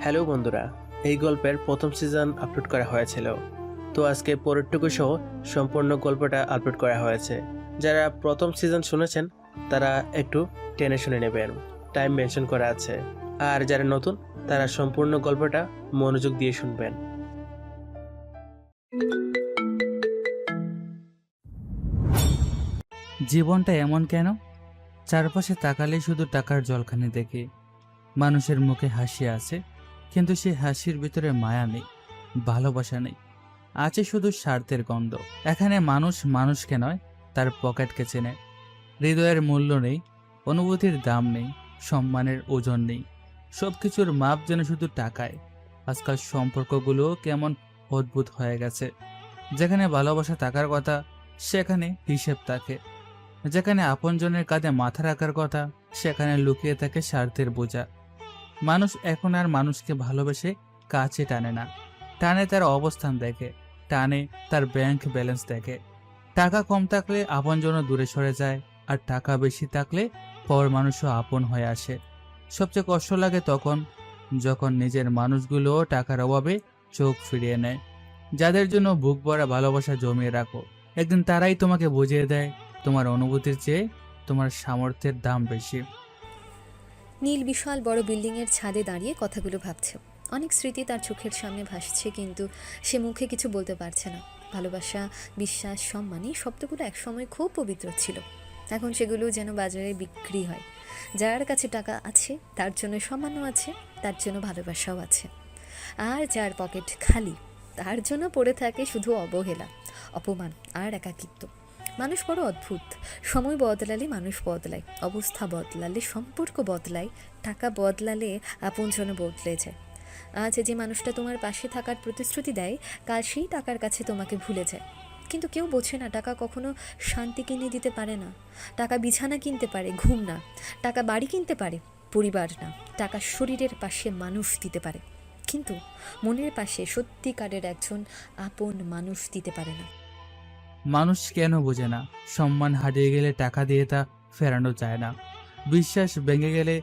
Hello বন্ধুরা, এই গল্পের প্রথম সিজন আপলোড করা হয়েছিল। তো আজকে পরেরটুকু সহ সম্পূর্ণ গল্পটা আপলোড করা হয়েছে। যারা প্রথম সিজন শুনেছেন তারা একটু টেনে শুনে নেবেন, টাইম মেনশন করা আছে। আর যারা নতুন তারা সম্পূর্ণ গল্পটা মনোযোগ দিয়ে শুনবেন। জীবনটা এমন কেন? চারপাশে তাকালেই শুধু টাকার জলখানি দেখি। মানুষের মুখে হাসি আছে, কিন্তু সেই হাসির ভিতরে মায়া নেই, ভালোবাসা নেই, আছে শুধু স্বার্থের গন্ধ। এখানে মানুষ মানুষকে নয়, তার পকেটকে চেনে। হৃদয়ের মূল্য নেই, অনুভূতির দাম নেই, সম্মানের ওজন নেই, সবকিছুর মাপ যেন শুধু টাকায়। আজকাল সম্পর্কগুলো কেমন অদ্ভুত হয়ে গেছে। যেখানে ভালোবাসা থাকার কথা সেখানে হিসেব থাকে, যেখানে আপনজনের কাঁধে মাথা রাখার কথা সেখানে লুকিয়ে থাকে স্বার্থের বোঝা। মানুষ এখন আর মানুষকে ভালোবেসে কাছে টানে না, টানে তার অবস্থান দেখে, টানে তার ব্যাংক ব্যালেন্স দেখে। টাকা কম থাকলে আপনজন দূরে সরে যায়, আর টাকা বেশি থাকলে পর মানুষও আপন হয়ে আসে। সবচেয়ে কষ্ট লাগে তখন, যখন নিজের মানুষগুলো টাকার অভাবে চোখ ফিরিয়ে নেয়। যাদের জন্য বুক ভরা ভালোবাসা জমিয়ে রাখো, একদিন তারাই তোমাকে বুঝিয়ে দেয় তোমার অনুভূতির চেয়ে তোমার সামর্থ্যের দাম বেশি। নীল বিশাল বড় বিল্ডিংয়ের ছাদে দাঁড়িয়ে কথাগুলো ভাবছে। অনেক স্মৃতি তার চোখের সামনে ভাসছে, কিন্তু সে মুখে কিছু বলতে পারছে না। ভালোবাসা, বিশ্বাস, সম্মান, এই শব্দগুলো একসময় খুব পবিত্র ছিল। এখন সেগুলো যেন বাজারে বিক্রি হয়। যার কাছে টাকা আছে তার জন্য সম্মানও আছে, তার জন্য ভালোবাসাও আছে। আর যার পকেট খালি তার জন্য পড়ে থাকে শুধু অবহেলা, অপমান আর একাকিত্ব। মানুষ বড় অদ্ভুত। সময় বদলালে মানুষ বদলায়, অবস্থা বদলালে সম্পর্ক বদলায়, টাকা বদলালে আপনজন বদলে যায়। আজ যে মানুষটা তোমার পাশে থাকার প্রতিশ্রুতি দেয়, কাল সেই টাকার কাছে তোমাকে ভুলে যায়। কিন্তু কেউ বোঝে না, টাকা কখনো শান্তি কিনে দিতে পারে না। টাকা বিছানা কিনতে পারে, ঘুম না। টাকা বাড়ি কিনতে পারে, পরিবার না। টাকা শরীরের পাশে মানুষ দিতে পারে, কিন্তু মনের পাশে সত্যিকারের একজন আপন মানুষ দিতে পারে না। মানুষ কেন বোঝে না, সম্মান হারিয়ে গেলে টাকা দিয়ে তা ফেরানো যায় না। বিশ্বাস ভেঙে গেলে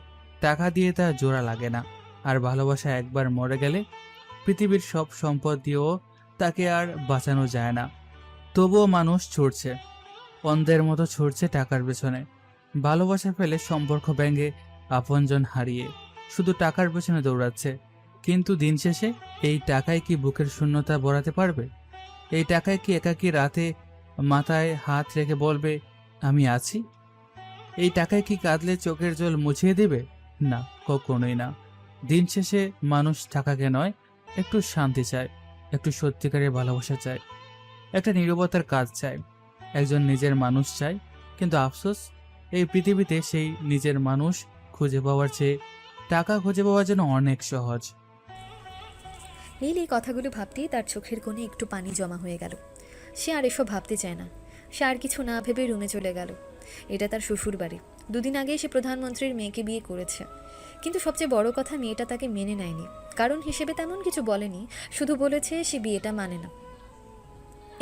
টাকা দিয়ে তা জোড়া লাগে না। আর ভালোবাসা একবার মরে গেলে পৃথিবীর সব সম্পদ দিয়েও তাকে আর বাঁচানো যায় না। তবুও মানুষ ছুটছে, অন্ধের মতো ছুটছে টাকার পেছনে। ভালোবাসা ফেলে সম্পর্ক ভেঙে, আপনজন হারিয়ে শুধু টাকার পেছনে দৌড়াচ্ছে। কিন্তু দিন শেষে এই টাকায় কি বুকের শূন্যতা ভরাতে পারবে? এই টাকায় কি একাকী রাতে মাথায় হাত রেখে বলবে আমি আছি? এই টাকায় কি কাঁদলে চোখের জল মুছিয়ে দিবে? না, কখনোই না। দিন শেষে মানুষ টাকাকে নয়, একটু শান্তি চায়, একটু সত্যিকারের ভালোবাসা চায়, একটা নীরবতার কাজ চায়, একজন নিজের মানুষ চায়। কিন্তু আফসোস, এই পৃথিবীতে সেই নিজের মানুষ খুঁজে পাওয়ার চেয়ে টাকা খুঁজে পাওয়া যেন অনেক সহজ। নীল এই কথাগুলো ভাবতেই তার চোখের কোণে একটু পানি জমা হয়ে গেল। সে আর এসব ভাবতে চায় না। সে আর কিছু না ভেবে রুমে চলে গেল। এটা তার শ্বশুর বাড়ি। দুদিন আগেই সে প্রধানমন্ত্রীর মেয়েকে বিয়ে করেছে। কিন্তু সবচেয়ে বড় কথা, মেয়েটা তাকে মেনে নেয়নি। কারণ হিসেবে তেমন কিছু বলেনি, শুধু বলেছে সে বিয়েটা মানে না।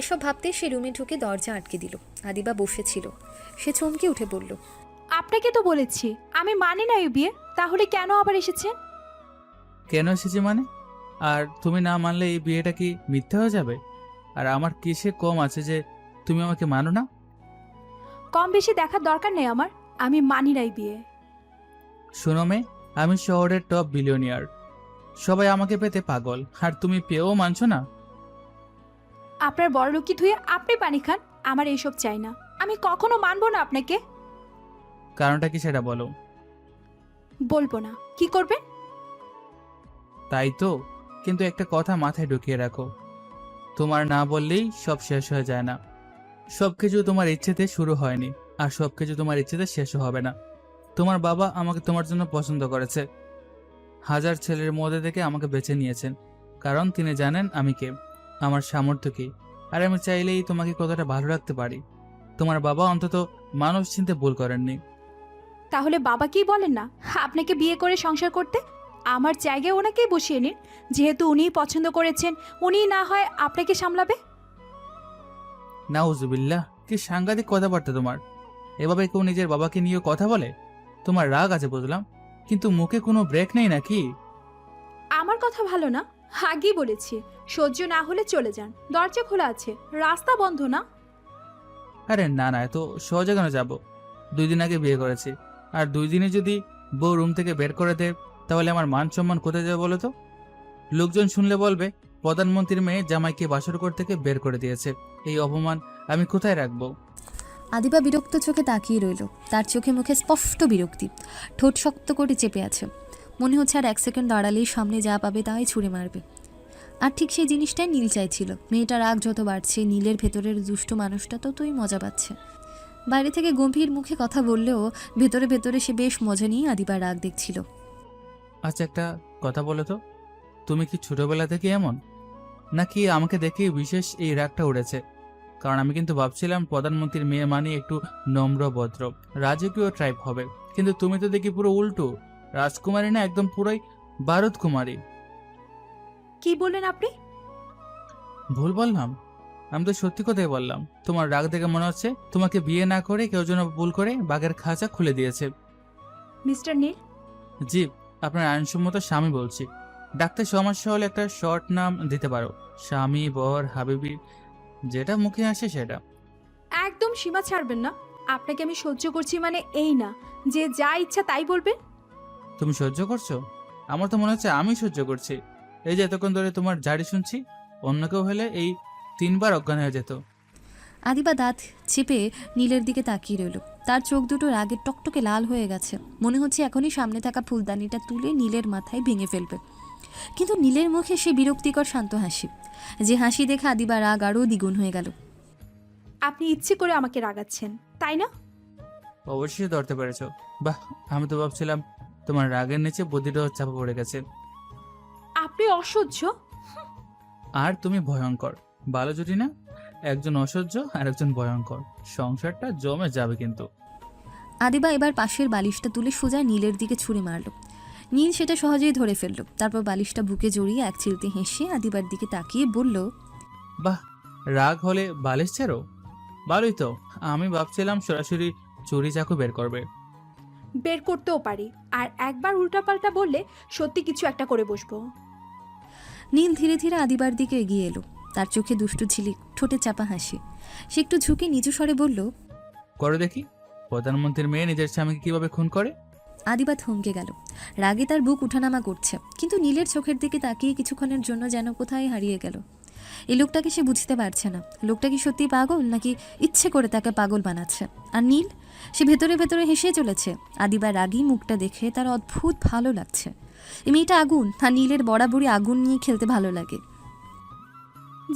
এসব ভাবতেই সে রুমে ঢুকে দরজা আটকে দিল। আদিবা বসেছিল। সে চমকে উঠে বলল, আপনাকে তো বলেছি আমি মানি না এই বিয়ে, তাহলে কেন আবার এসেছেন? কেন এসেছে মানে? আর তুমি না মানলে এই বিয়েটা কি মিথ্যা হয়ে যাবে? আর আমার কিসে কম আছে যে তুমি আমাকে মানো না? কম বেশি দেখার দরকার নেই আমার, আমি মানি না এই বিয়ে। শোনো মে, আমি শহরের টপ বিলিয়নিয়ার, সবাই আমাকে পেতে পাগল, আর তুমি পেয়েও মানছো না? আপনার বড়লোকি ধুয়ে আপনি পানি খান, আমার এইসব চাই না। আমি কখনো মানবো না আপনাকে। কারণটা কি সেটা বলো। বলবো না, কি করবেন? তাই তো, কিন্তু একটা কথা মাথায় ঢুকিয়ে রাখো, তোমার না বললেই সব শেষ হয়ে যায় না। সবকিছু তোমার ইচ্ছেতে শুরু হয়নি, আর সবকিছু তোমার ইচ্ছেতে শেষও হবে না। তোমার বাবা আমাকে তোমার জন্য পছন্দ করেছে, হাজার ছেলের মধ্যে থেকে আমাকে বেছে নিয়েছেন, কারণ তিনি জানেন আমি কে, আমার সামর্থ্য কি, আর আমি চাইলেই তোমাকে কতটা ভালো রাখতে পারি। তোমার বাবা অন্তত মানুষ চিনতে ভুল করেননি। তাহলে বাবা কি বলেন না আপনাকে বিয়ে করে সংসার করতে? আমার জায়গায় ওনাকেই বসিয়ে নিন, যেহেতু উনিই পছন্দ করেছেন, উনিই না হয় আপনাকে সামলাবে। নাউজুবিল্লাহ, কি সাংঘাতিক কথাবার্তা তোমার! এভাবে কেউ নিজের বাবাকে নিয়ে কথা বলে? তোমার রাগ আছে বুঝলাম, কিন্তু মুখে কোনো ব্রেক নেই নাকি? আমার কথা ভালো না? আগেই বলেছি, সহ্য না হলে চলে যান, দরজা খোলা আছে, রাস্তা বন্ধ না। আরে না না, এত সহজে কেন যাবো? 2 দিন আগে বিয়ে করেছি, আর 2 দিনে যদি বউ রুম থেকে বের করে দেয় তাহলে আমার মান সম্মান কোথায় যাবে বলো তো? লোকজন শুনলে বলবে প্রধানমন্ত্রীর মেয়ে জামাইকে বাসরঘর থেকে বের করে দিয়েছে। এই অপমান আমি কোথায় রাখবো? আদিবা বিরক্ত চোখে তাকিয়ে রইল। তার চোখে মুখে স্পষ্ট বিরক্তি, ঠোঁট শক্ত করে চেপে আছে। মনে হচ্ছে আর 1 সেকেন্ড দাঁড়ালেই সামনে যা পাবে তাই ছুঁড়ে মারবে। আর ঠিক সেই জিনিসটাই নীল চাইছিল। মেয়েটার রাগ যত বাড়ছে, নীলের ভেতরের দুষ্ট মানুষটা ততই মজা পাচ্ছে। বাইরে থেকে গম্ভীর মুখে কথা বললেও ভেতরে ভেতরে সে বেশ মজা নিয়ে আদিবার রাগ দেখছিল। আচ্ছা, একটা কথা বলো তো, তুমি কি ছোটবেলা থেকে এমন, নাকি আমাকে দেখে বিশেষ এই রাগটা উড়েছে? কারণ আমি কিন্তু ভাবছিলাম প্রধানমন্ত্রীর মেয়ে মানে একটু নম্র ভদ্র রাজকীয় টাইপ হবে, কিন্তু তুমি তো দেখি পুরো উল্টো। রাজকুমারী না, একদম পুরোই বারুদ কুমারী। কি বললেন আপনি? ভুল বললাম? আমি তো সত্যি কথাই বললাম। তোমার রাগ দেখে মনে হচ্ছে তোমাকে বিয়ে না করে কেউ যেন ভুল করে বাঘের খাঁচা খুলে দিয়েছে। মিস্টার নীল, জি, আপনার আইনসম্মত স্বামী বলছি। ডাক্তার সমস্যা হলে একটা শর্ট নাম দিতে পারো, স্বামী, বর, হাবিবি, যেটা মুখে আসে সেটা। একদম সীমা ছাড়বেন না। আপনাকে আমি সহ্য করছি মানে এই না যে যা ইচ্ছা তাই বলবেন। তুমি সহ্য করছো? আমার তো মনে হচ্ছে আমি সহ্য করছি। এই যে এতক্ষণ ধরে তোমার জারি শুনছি, অন্য কেউ হলে এই 3 বার অজ্ঞান হয়ে যেত। আদিবা দাঁত চেপে নীলের দিকে তাকিয়ে রইল। তার চোখ দুটো রাগে টকটকে লাল হয়ে গেছে। মনে হচ্ছে এখনই সামনে থাকা ফুলদানিটা তুলে নীলের মাথায় ভেঙে ফেলবে। কিন্তু নীলের মুখে সে বিরক্তিকর শান্ত হাসি, যে হাসি দেখে আদিবা রাগ আরও দ্বিগুণ হয়ে গেল। আপনি ইচ্ছে করে আমাকে রাগাচ্ছেন, তাই না? অবশ্যই ধরতে পেরেছো। বাহ, আমি তো ভাবছিলাম তোমার রাগের নিচে বুদ্ধিটাও চাপা পড়ে গেছে। আপনি অসহ্য। আর তুমি ভয়ঙ্কর। ভালো জুটি না? একজন অসহ্য আর একজন ভয়ঙ্কর, সংসারটা জমে যাবে কিন্তু। আদিবা এবার পাশের বালিশটা তুলে সোজা নীলের দিকে ছুঁড়ে মারল। নীল সেটা সহজেই ধরে ফেলল। তারপর বালিশটা বুকে জড়িয়ে এক চিলতে হেসে আদিবার দিকে তাকিয়ে বলল, বাহ, রাগ হলে বালিশ ছেড়ো? ভালোই তো। আমি ভাবছিলাম সরাসরি চুরি চাকু বের করবে। বের করতেও পারি, আর একবার উল্টাপাল্টা বললে সত্যি কিছু একটা করে বসবো। নীল ধীরে ধীরে আদিবার দিকে এগিয়ে এলো। তার চোখে দুষ্টু ঝিলিক, ঠোঁটে চাপা হাসি। সে একটু ঝুঁকে নিচু স্বরে বলল, করে দেখি প্রধানমন্ত্রীর মেয়ে নিজের স্বামীকে কিভাবে খুন করে। আদিবা থমকে গেল। রাগে তার বুক উঠানামা করছে, কিন্তু নীলের চোখের দিকে তাকিয়ে কিছুক্ষণের জন্য যেন কোথায় হারিয়ে গেল। এই লোকটাকে সে বুঝতে পারছে না। লোকটা কি সত্যি পাগল, নাকি ইচ্ছে করে তাকে পাগল বানাচ্ছে? আর নীল, সে ভেতরে ভেতরে হেসে চলেছে। আদিবার রাগী মুখটা দেখে তার অদ্ভুত ভালো লাগছে। এই মেয়েটা আগুন, আর নীলের বরাবরই আগুন নিয়ে খেলতে ভালো লাগে।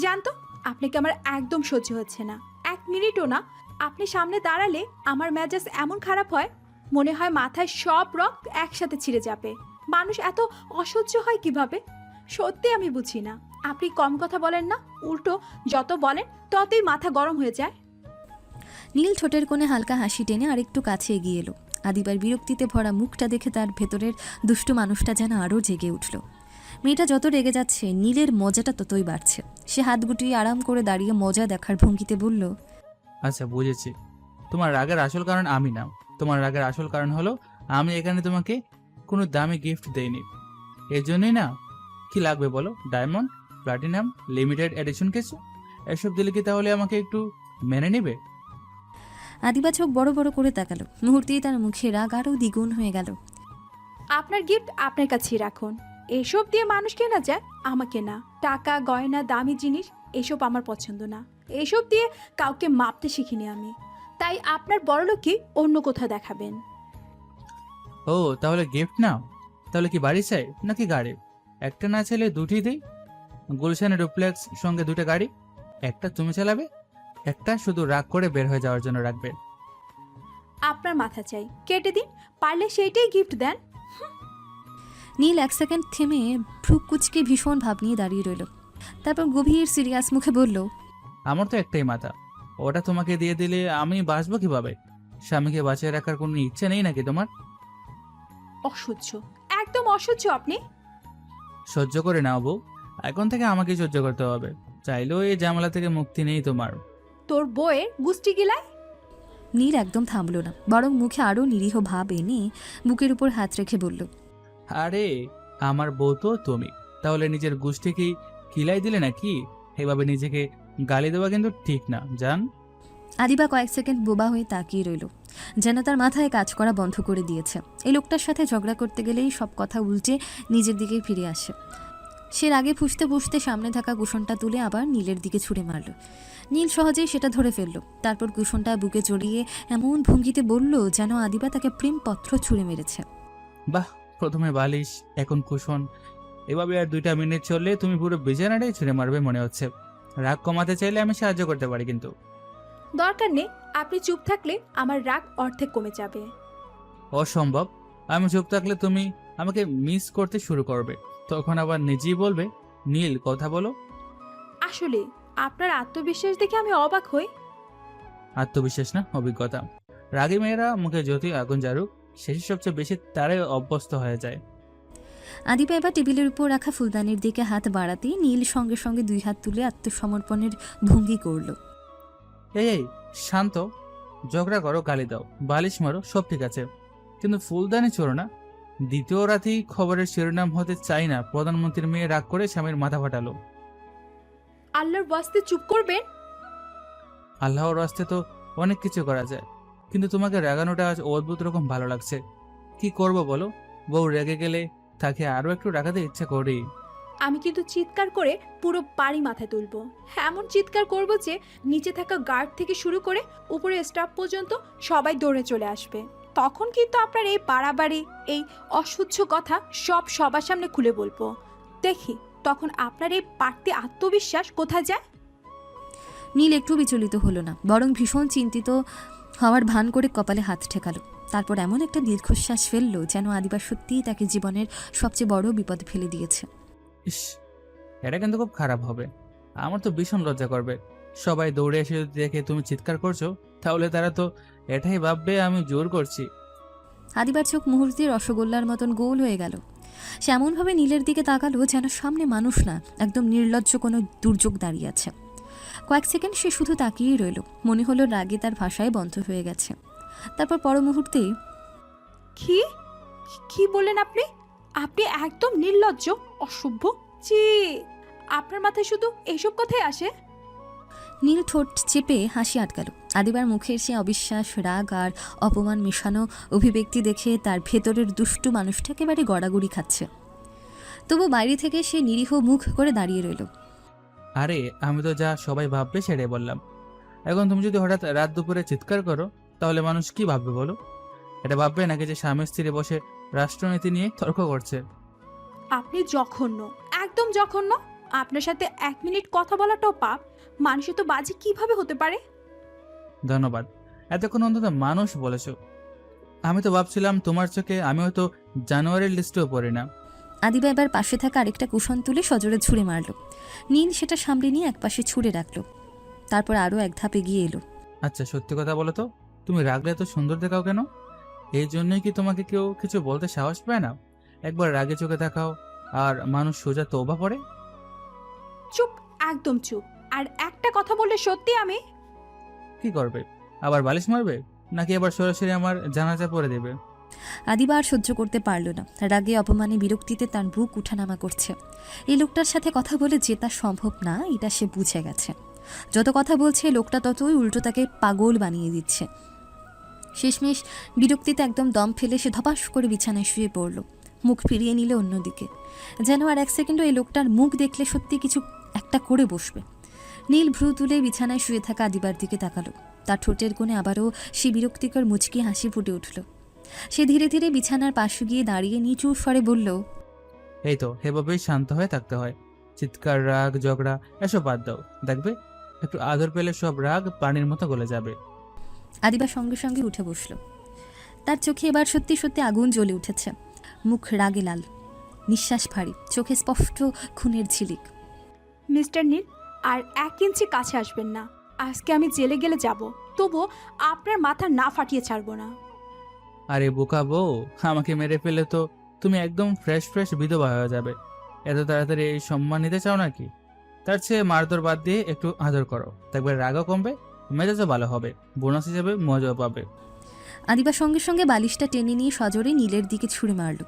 জানতো, আপনাকে আমার একদম সহ্য হচ্ছে না, 1 মিনিটও না। আপনি সামনে দাঁড়ালে আমার মেজাজ এমন খারাপ হয়, মনে হয় মাথায় সব রক্ত একসাথে ছিঁড়ে যাবে। মানুষ এত অসহ্য হয় কিভাবে? সত্যি আমি বুঝি না। আপনি কম কথা বলেন না, উল্টো যত বলেন ততই মাথা গরম হয়ে যায়। নীল ঠোঁটের কোণে হালকা হাসি টেনে আরেকটু কাছে এগিয়ে এলো। আদিবার বিরক্তিতে ভরা মুখটা দেখে তার ভেতরের দুষ্টু মানুষটা যেন আরও জেগে উঠল। মেয়েটা যত রেগে যাচ্ছে, নীলের মজাটা ততই বাড়ছে। সে হাত গুটিয়ে আরাম করে দাঁড়িয়ে মজা দেখার ভঙ্গিতে বলল, আচ্ছা, বুঝেছি। তোমার রাগের আসল কারণ আমি না। তোমার রাগের আসল কারণ হলো আমি এখানে তোমাকে কোনো দামি গিফট দেইনি। এই জন্যই না। কি লাগবে বলো? ডায়মন্ড, প্লাটিনাম, লিমিটেড এডিশন কিছু? এসব দিলে কি তাহলে আমাকে একটু মেনে নেবে? আদিবা চোখ বড় বড় করে তাকালো। মুহূর্তেই তার মুখে রাগ আরও দ্বিগুণ হয়ে গেল। আপনার গিফট আপনার কাছেই রাখুন। এসব দিয়ে মানুষ কেনা যায়, আমাকে না। টাকা, গয়না, দামি জিনিস এসব আমার পছন্দ না। এসব দিয়ে কাউকে মাপতে শিখিনি আমি। তাই আপনার বড়লোকই অন্য কোথাও দেখাবেন। ও, তাহলে গিফট নাও। তাহলে কি বাড়ি চাই নাকি গাড়ি? একটা না চাইলে দুটি দিই। গুলশানের ডুপ্লেক্স, সঙ্গে 2টা গাড়ি। একটা তুমি চালাবে, একটা শুধু রাগ করে বের হয়ে যাওয়ার জন্য রাখবে। আপনার মাথা চাই, কেটে দিন। পারলে সেইটাই গিফট দেন। নীল 1 সেকেন্ড থেমে ভ্রু কুচকে ভীষণ ভাব নিয়ে দাঁড়িয়ে রইল। তারপর গভীর সিরিয়াস মুখে বলল, আমার তো একটাই মাথা, ওটা তোমাকে দিয়ে দিলে আমি বাঁচবো কিভাবে? স্বামীকে বাঁচিয়ে রাখার কোনো ইচ্ছে নেই নাকি তোমার? অসহ্য, একদম অসহ্য আপনি। সহ্য করে নাও বউ, এখন থেকে আমাকে সহ্য করতে হবে। চাইলেও এই ঝামেলা থেকে মুক্তি নেই তোমার। তোর বউয়ের গুষ্টি গিলায়। নীল একদম থামল না, বরং মুখে আরও নিরীহ ভাব এনে বুকের উপর হাত রেখে বলল, আরে আমার বউ তো তুমি, তাহলে নিজের গোষ্ঠীকেই কিলাই দিলে নাকি? এভাবে নিজেকে গালি দেওয়া কিন্তু ঠিক না, জান। আদিবা কয়েক সেকেন্ড বোবা হয়ে তাকিয়ে রইল, যেন তার মাথায় কাজ করা বন্ধ করে দিয়েছে। এই লোকটার সাথে ঝগড়া করতে গেলেই সব কথা উল্টে নিজের দিকেই ফিরে আসে। সে রাগে ফুঁসতে ফুঁসতে সামনে থাকা কুশনটা তুলে আবার নীলের দিকে ছুঁড়ে মারল। নীল সহজেই সেটা ধরে ফেলল। তারপর কুশনটা বুকে জড়িয়ে এমন ভঙ্গিতে বলল যেন আদিবা তাকে প্রেমপত্র ছুঁড়ে মেরেছে। বাহ, প্রথমে বালিশ, এখন কুশন। এভাবে আর 2টা মিনিট চললে তুমি পুরো বিছানাটাই ছুঁড়ে মারবে মনে হচ্ছে। রাগ কমাতে চাইলে আমি সাহায্য করতে পারি, কিন্তু দরকার নেই, আপনি চুপ থাকলে আমার রাগ অর্ধেক কমে যাবে। অসম্ভব। আমি চুপ থাকলে তুমি আমাকে মিস করতে শুরু করবে, তখন আবার নিজেই বলবে নীল কথা বলো। আসলে আপনার আত্মবিশ্বাস দেখে আমি অবাক হই। আত্মবিশ্বাস না, অভিজ্ঞতা। রাগী মেয়েরা মুখে যতই আগুন জ্বালুক, শেষে সবচেয়ে বেশি তারাই অভ্যস্ত হয়ে যায়। আদিবা এবার টেবিলের উপর রাখা ফুলদানির দিকে হাত বাড়াতেই নীল সঙ্গে সঙ্গে 2 হাত তুলে আত্মসমর্পণের ভঙ্গি করল। এই শান্ত, ঝগড়া করো, গালি দাও, বালিশ মারো, সব ঠিক আছে, কিন্তু ফুলদানি ছোড়ো না। দ্বিতীয় রাতেই খবরের শিরোনাম হতে চাই না প্রধানমন্ত্রীর মেয়ে রাগ করে স্বামীর মাথা ফাটালো। আল্লাহর ওয়াস্তে চুপ করবেন। আল্লাহর রাস্তে তো অনেক কিছু করা যায়, কিন্তু তোমাকে রাগানোটা আজ অদ্ভুত রকম ভালো লাগছে। কি করব বলো? বউ রেগে গেলে তাকে আরো একটু রাগাতে ইচ্ছা করি। আমি কিন্তু চিৎকার করে পুরো বাড়ি মাথায় তুলবো। এমন চিৎকার করব যে নিচে থাকা গার্ড থেকে শুরু করে উপরে স্টাফ পর্যন্ত সবাই দৌড়ে চলে আসবে। তখন কিন্তু আপনার এই বাড়াবাড়ি, এই অসহ্য কথা সব সবার সামনে খুলে বলবো। দেখি তখন আপনার এই বাড়তি আত্মবিশ্বাস কোথায় যায়। নীল একটু বিচলিত হলো না, বরং ভীষণ চিন্তিত হওয়ার ভান করে কপালে হাত ঠেকালো। তারপর এমন একটা দীর্ঘশ্বাস ফেললো যেন আদিবা সত্যিই তাকে জীবনের সবচেয়ে বড় বিপদ ফেলে দিয়েছে। ইস, এটা কিন্তু খুব খারাপ হবে। আমার তো ভীষণ লজ্জা করবে। সবাই দৌড়ে এসে যদি দেখে তুমি চিৎকার করছো, তাহলে তারা তো এটাই ভাববে আমি জোর করছি। আদিবার চোখ মুহূর্তে রসগোল্লার মতন গোল হয়ে গেল। সে এমনভাবে নীলের দিকে তাকালো যেন সামনে মানুষ না, একদম নির্লজ্জ কোনো দুর্যোগ দাঁড়িয়ে আছে। কয়েক সেকেন্ড সে শুধু তাকিয়েই রইল। মনে হলো রাগে তার ভাষায় বন্ধ হয়ে গেছে। তারপর পর মুহূর্তেই, কি কি বললেন আপনি? আপনি একদম নির্লজ্জ, অসভ্য। ছি, আপনার মাথায় শুধু এইসব কথাই আসে? নীল ঠোঁট চেপে হাসি আটকালো। আদিবার মুখের সে অবিশ্বাস, রাগ আর অপমান মেশানো অভিব্যক্তি দেখে তার ভেতরের দুষ্টু মানুষটা একেবারে গড়াগড়ি খাচ্ছে। তবু বাইরে থেকে সে নিরীহ মুখ করে দাঁড়িয়ে রইল। আরে আমি তো যা সবাই ভাববে সেটাই বললাম। এখন তুমি যদি হঠাৎ রাত দুপুরে চিৎকার করো, তাহলে মানুষ কি ভাববে বলো? এটা ভাববে নাকি যে স্বামী স্ত্রী বসে রাষ্ট্রনীতি নিয়ে তর্ক করছে? আপনি জঘন্য, একদম জঘন্য। আপনার সাথে 1 মিনিট কথা বলাটাও পাপ। মানুষের তো বাজে কিভাবে হতে পারে? ধন্যবাদ, এতক্ষণ অন্তত মানুষ বলেছ। আমি তো ভাবছিলাম তোমার চোখে আমি হয়তো জানুয়ারির লিস্টেও পড়ি না। আদিবা এবার পাশে থাকা আরেকটা কুশন তুলে সজোরে ছুঁড়ে মারল। নীল সেটা সামলে নিয়ে একপাশে ছুঁড়ে রাখলো। তারপর আরও এক ধাপ এগিয়ে এলো। আচ্ছা সত্যি কথা বলো তো, তুমি রাগলে এত সুন্দর দেখাও কেন? এই জন্যই কি তোমাকে কেউ কিছু বলতে সাহস পায় না? একবার রাগে চোখে দেখাও আর মানুষ সোজা তওবা পড়ে। চুপ, একদম চুপ। আর একটা কথা বললে সত্যি আমি কি করবে? আবার বালিশ মারবে, নাকি আবার সরাসরি আমার জানাজা পড়ে দেবে? আদিবা আর সহ্য করতে পারল না। রাগে, অপমানে, বিরক্তিতে তার বুক উঠানামা করছে। এই লোকটার সাথে কথা বলে জেতা সম্ভব না, এটা সে বুঝে গেছে। যত কথা বলছে লোকটা ততই উল্টো তাকে পাগল বানিয়ে দিচ্ছে। শেষমেশ বিরক্তিতে একদম দম ফেলে সে ধপাস করে বিছানায় শুয়ে পড়ল। মুখ ফিরিয়ে নিল অন্যদিকে, যেন আর 1 সেকেন্ডও এই লোকটার মুখ দেখলে সত্যি কিছু একটা করে বসবে। নীল ভ্রু তুলে বিছানায় শুয়ে থাকা আদিবার দিকে তাকালো। তার ঠোঁটের কোণে আবারও সে বিরক্তিকর মুচকি হাসি ফুটে উঠল। সে ধীরে ধীরে বিছানার পাশে গিয়ে দাঁড়িয়ে নিচু স্বরে বলল, এই তো এভাবেই শান্ত হয়ে থাকতে হয়। চিৎকার, রাগ, ঝগড়া এসব বাদ দাও। দেখবে একটু আদর পেলে সব রাগ পানির মতো গলে যাবে। আদিবা সঙ্গে সঙ্গে উঠে বসল। তার চোখে এবার সত্যি সত্যি আগুন জ্বলে উঠেছে। মুখ রাগে লাল, নিঃশ্বাস ভারী, চোখে স্পষ্ট খুনের ঝিলিক। মিস্টার নীল, আর 1 ইঞ্চি কাছে আসবেন না। আজকে আমি জেলে গেলে যাব, তবুও আপনার মাথা না ফাটিয়ে ছাড়বো না। আরে বোকা বউ, আমাকে মেরে ফেলে তো তুমি একদম ফ্রেশ বিধবা হয়ে যাবে। এত তাড়াতাড়ি এই সম্মান নিতে চাও নাকি? তার চেয়ে মারধর বাদ দিয়ে একটু আদর করো, দেখবে রাগও কমবে, মেজাজও ভালো হবে, বোনাস হিসেবে মজাও পাবে। আদিবা সঙ্গে সঙ্গে বালিশটা টেনে নিয়ে সজোরে নীলের দিকে ছুঁড়ে মারল।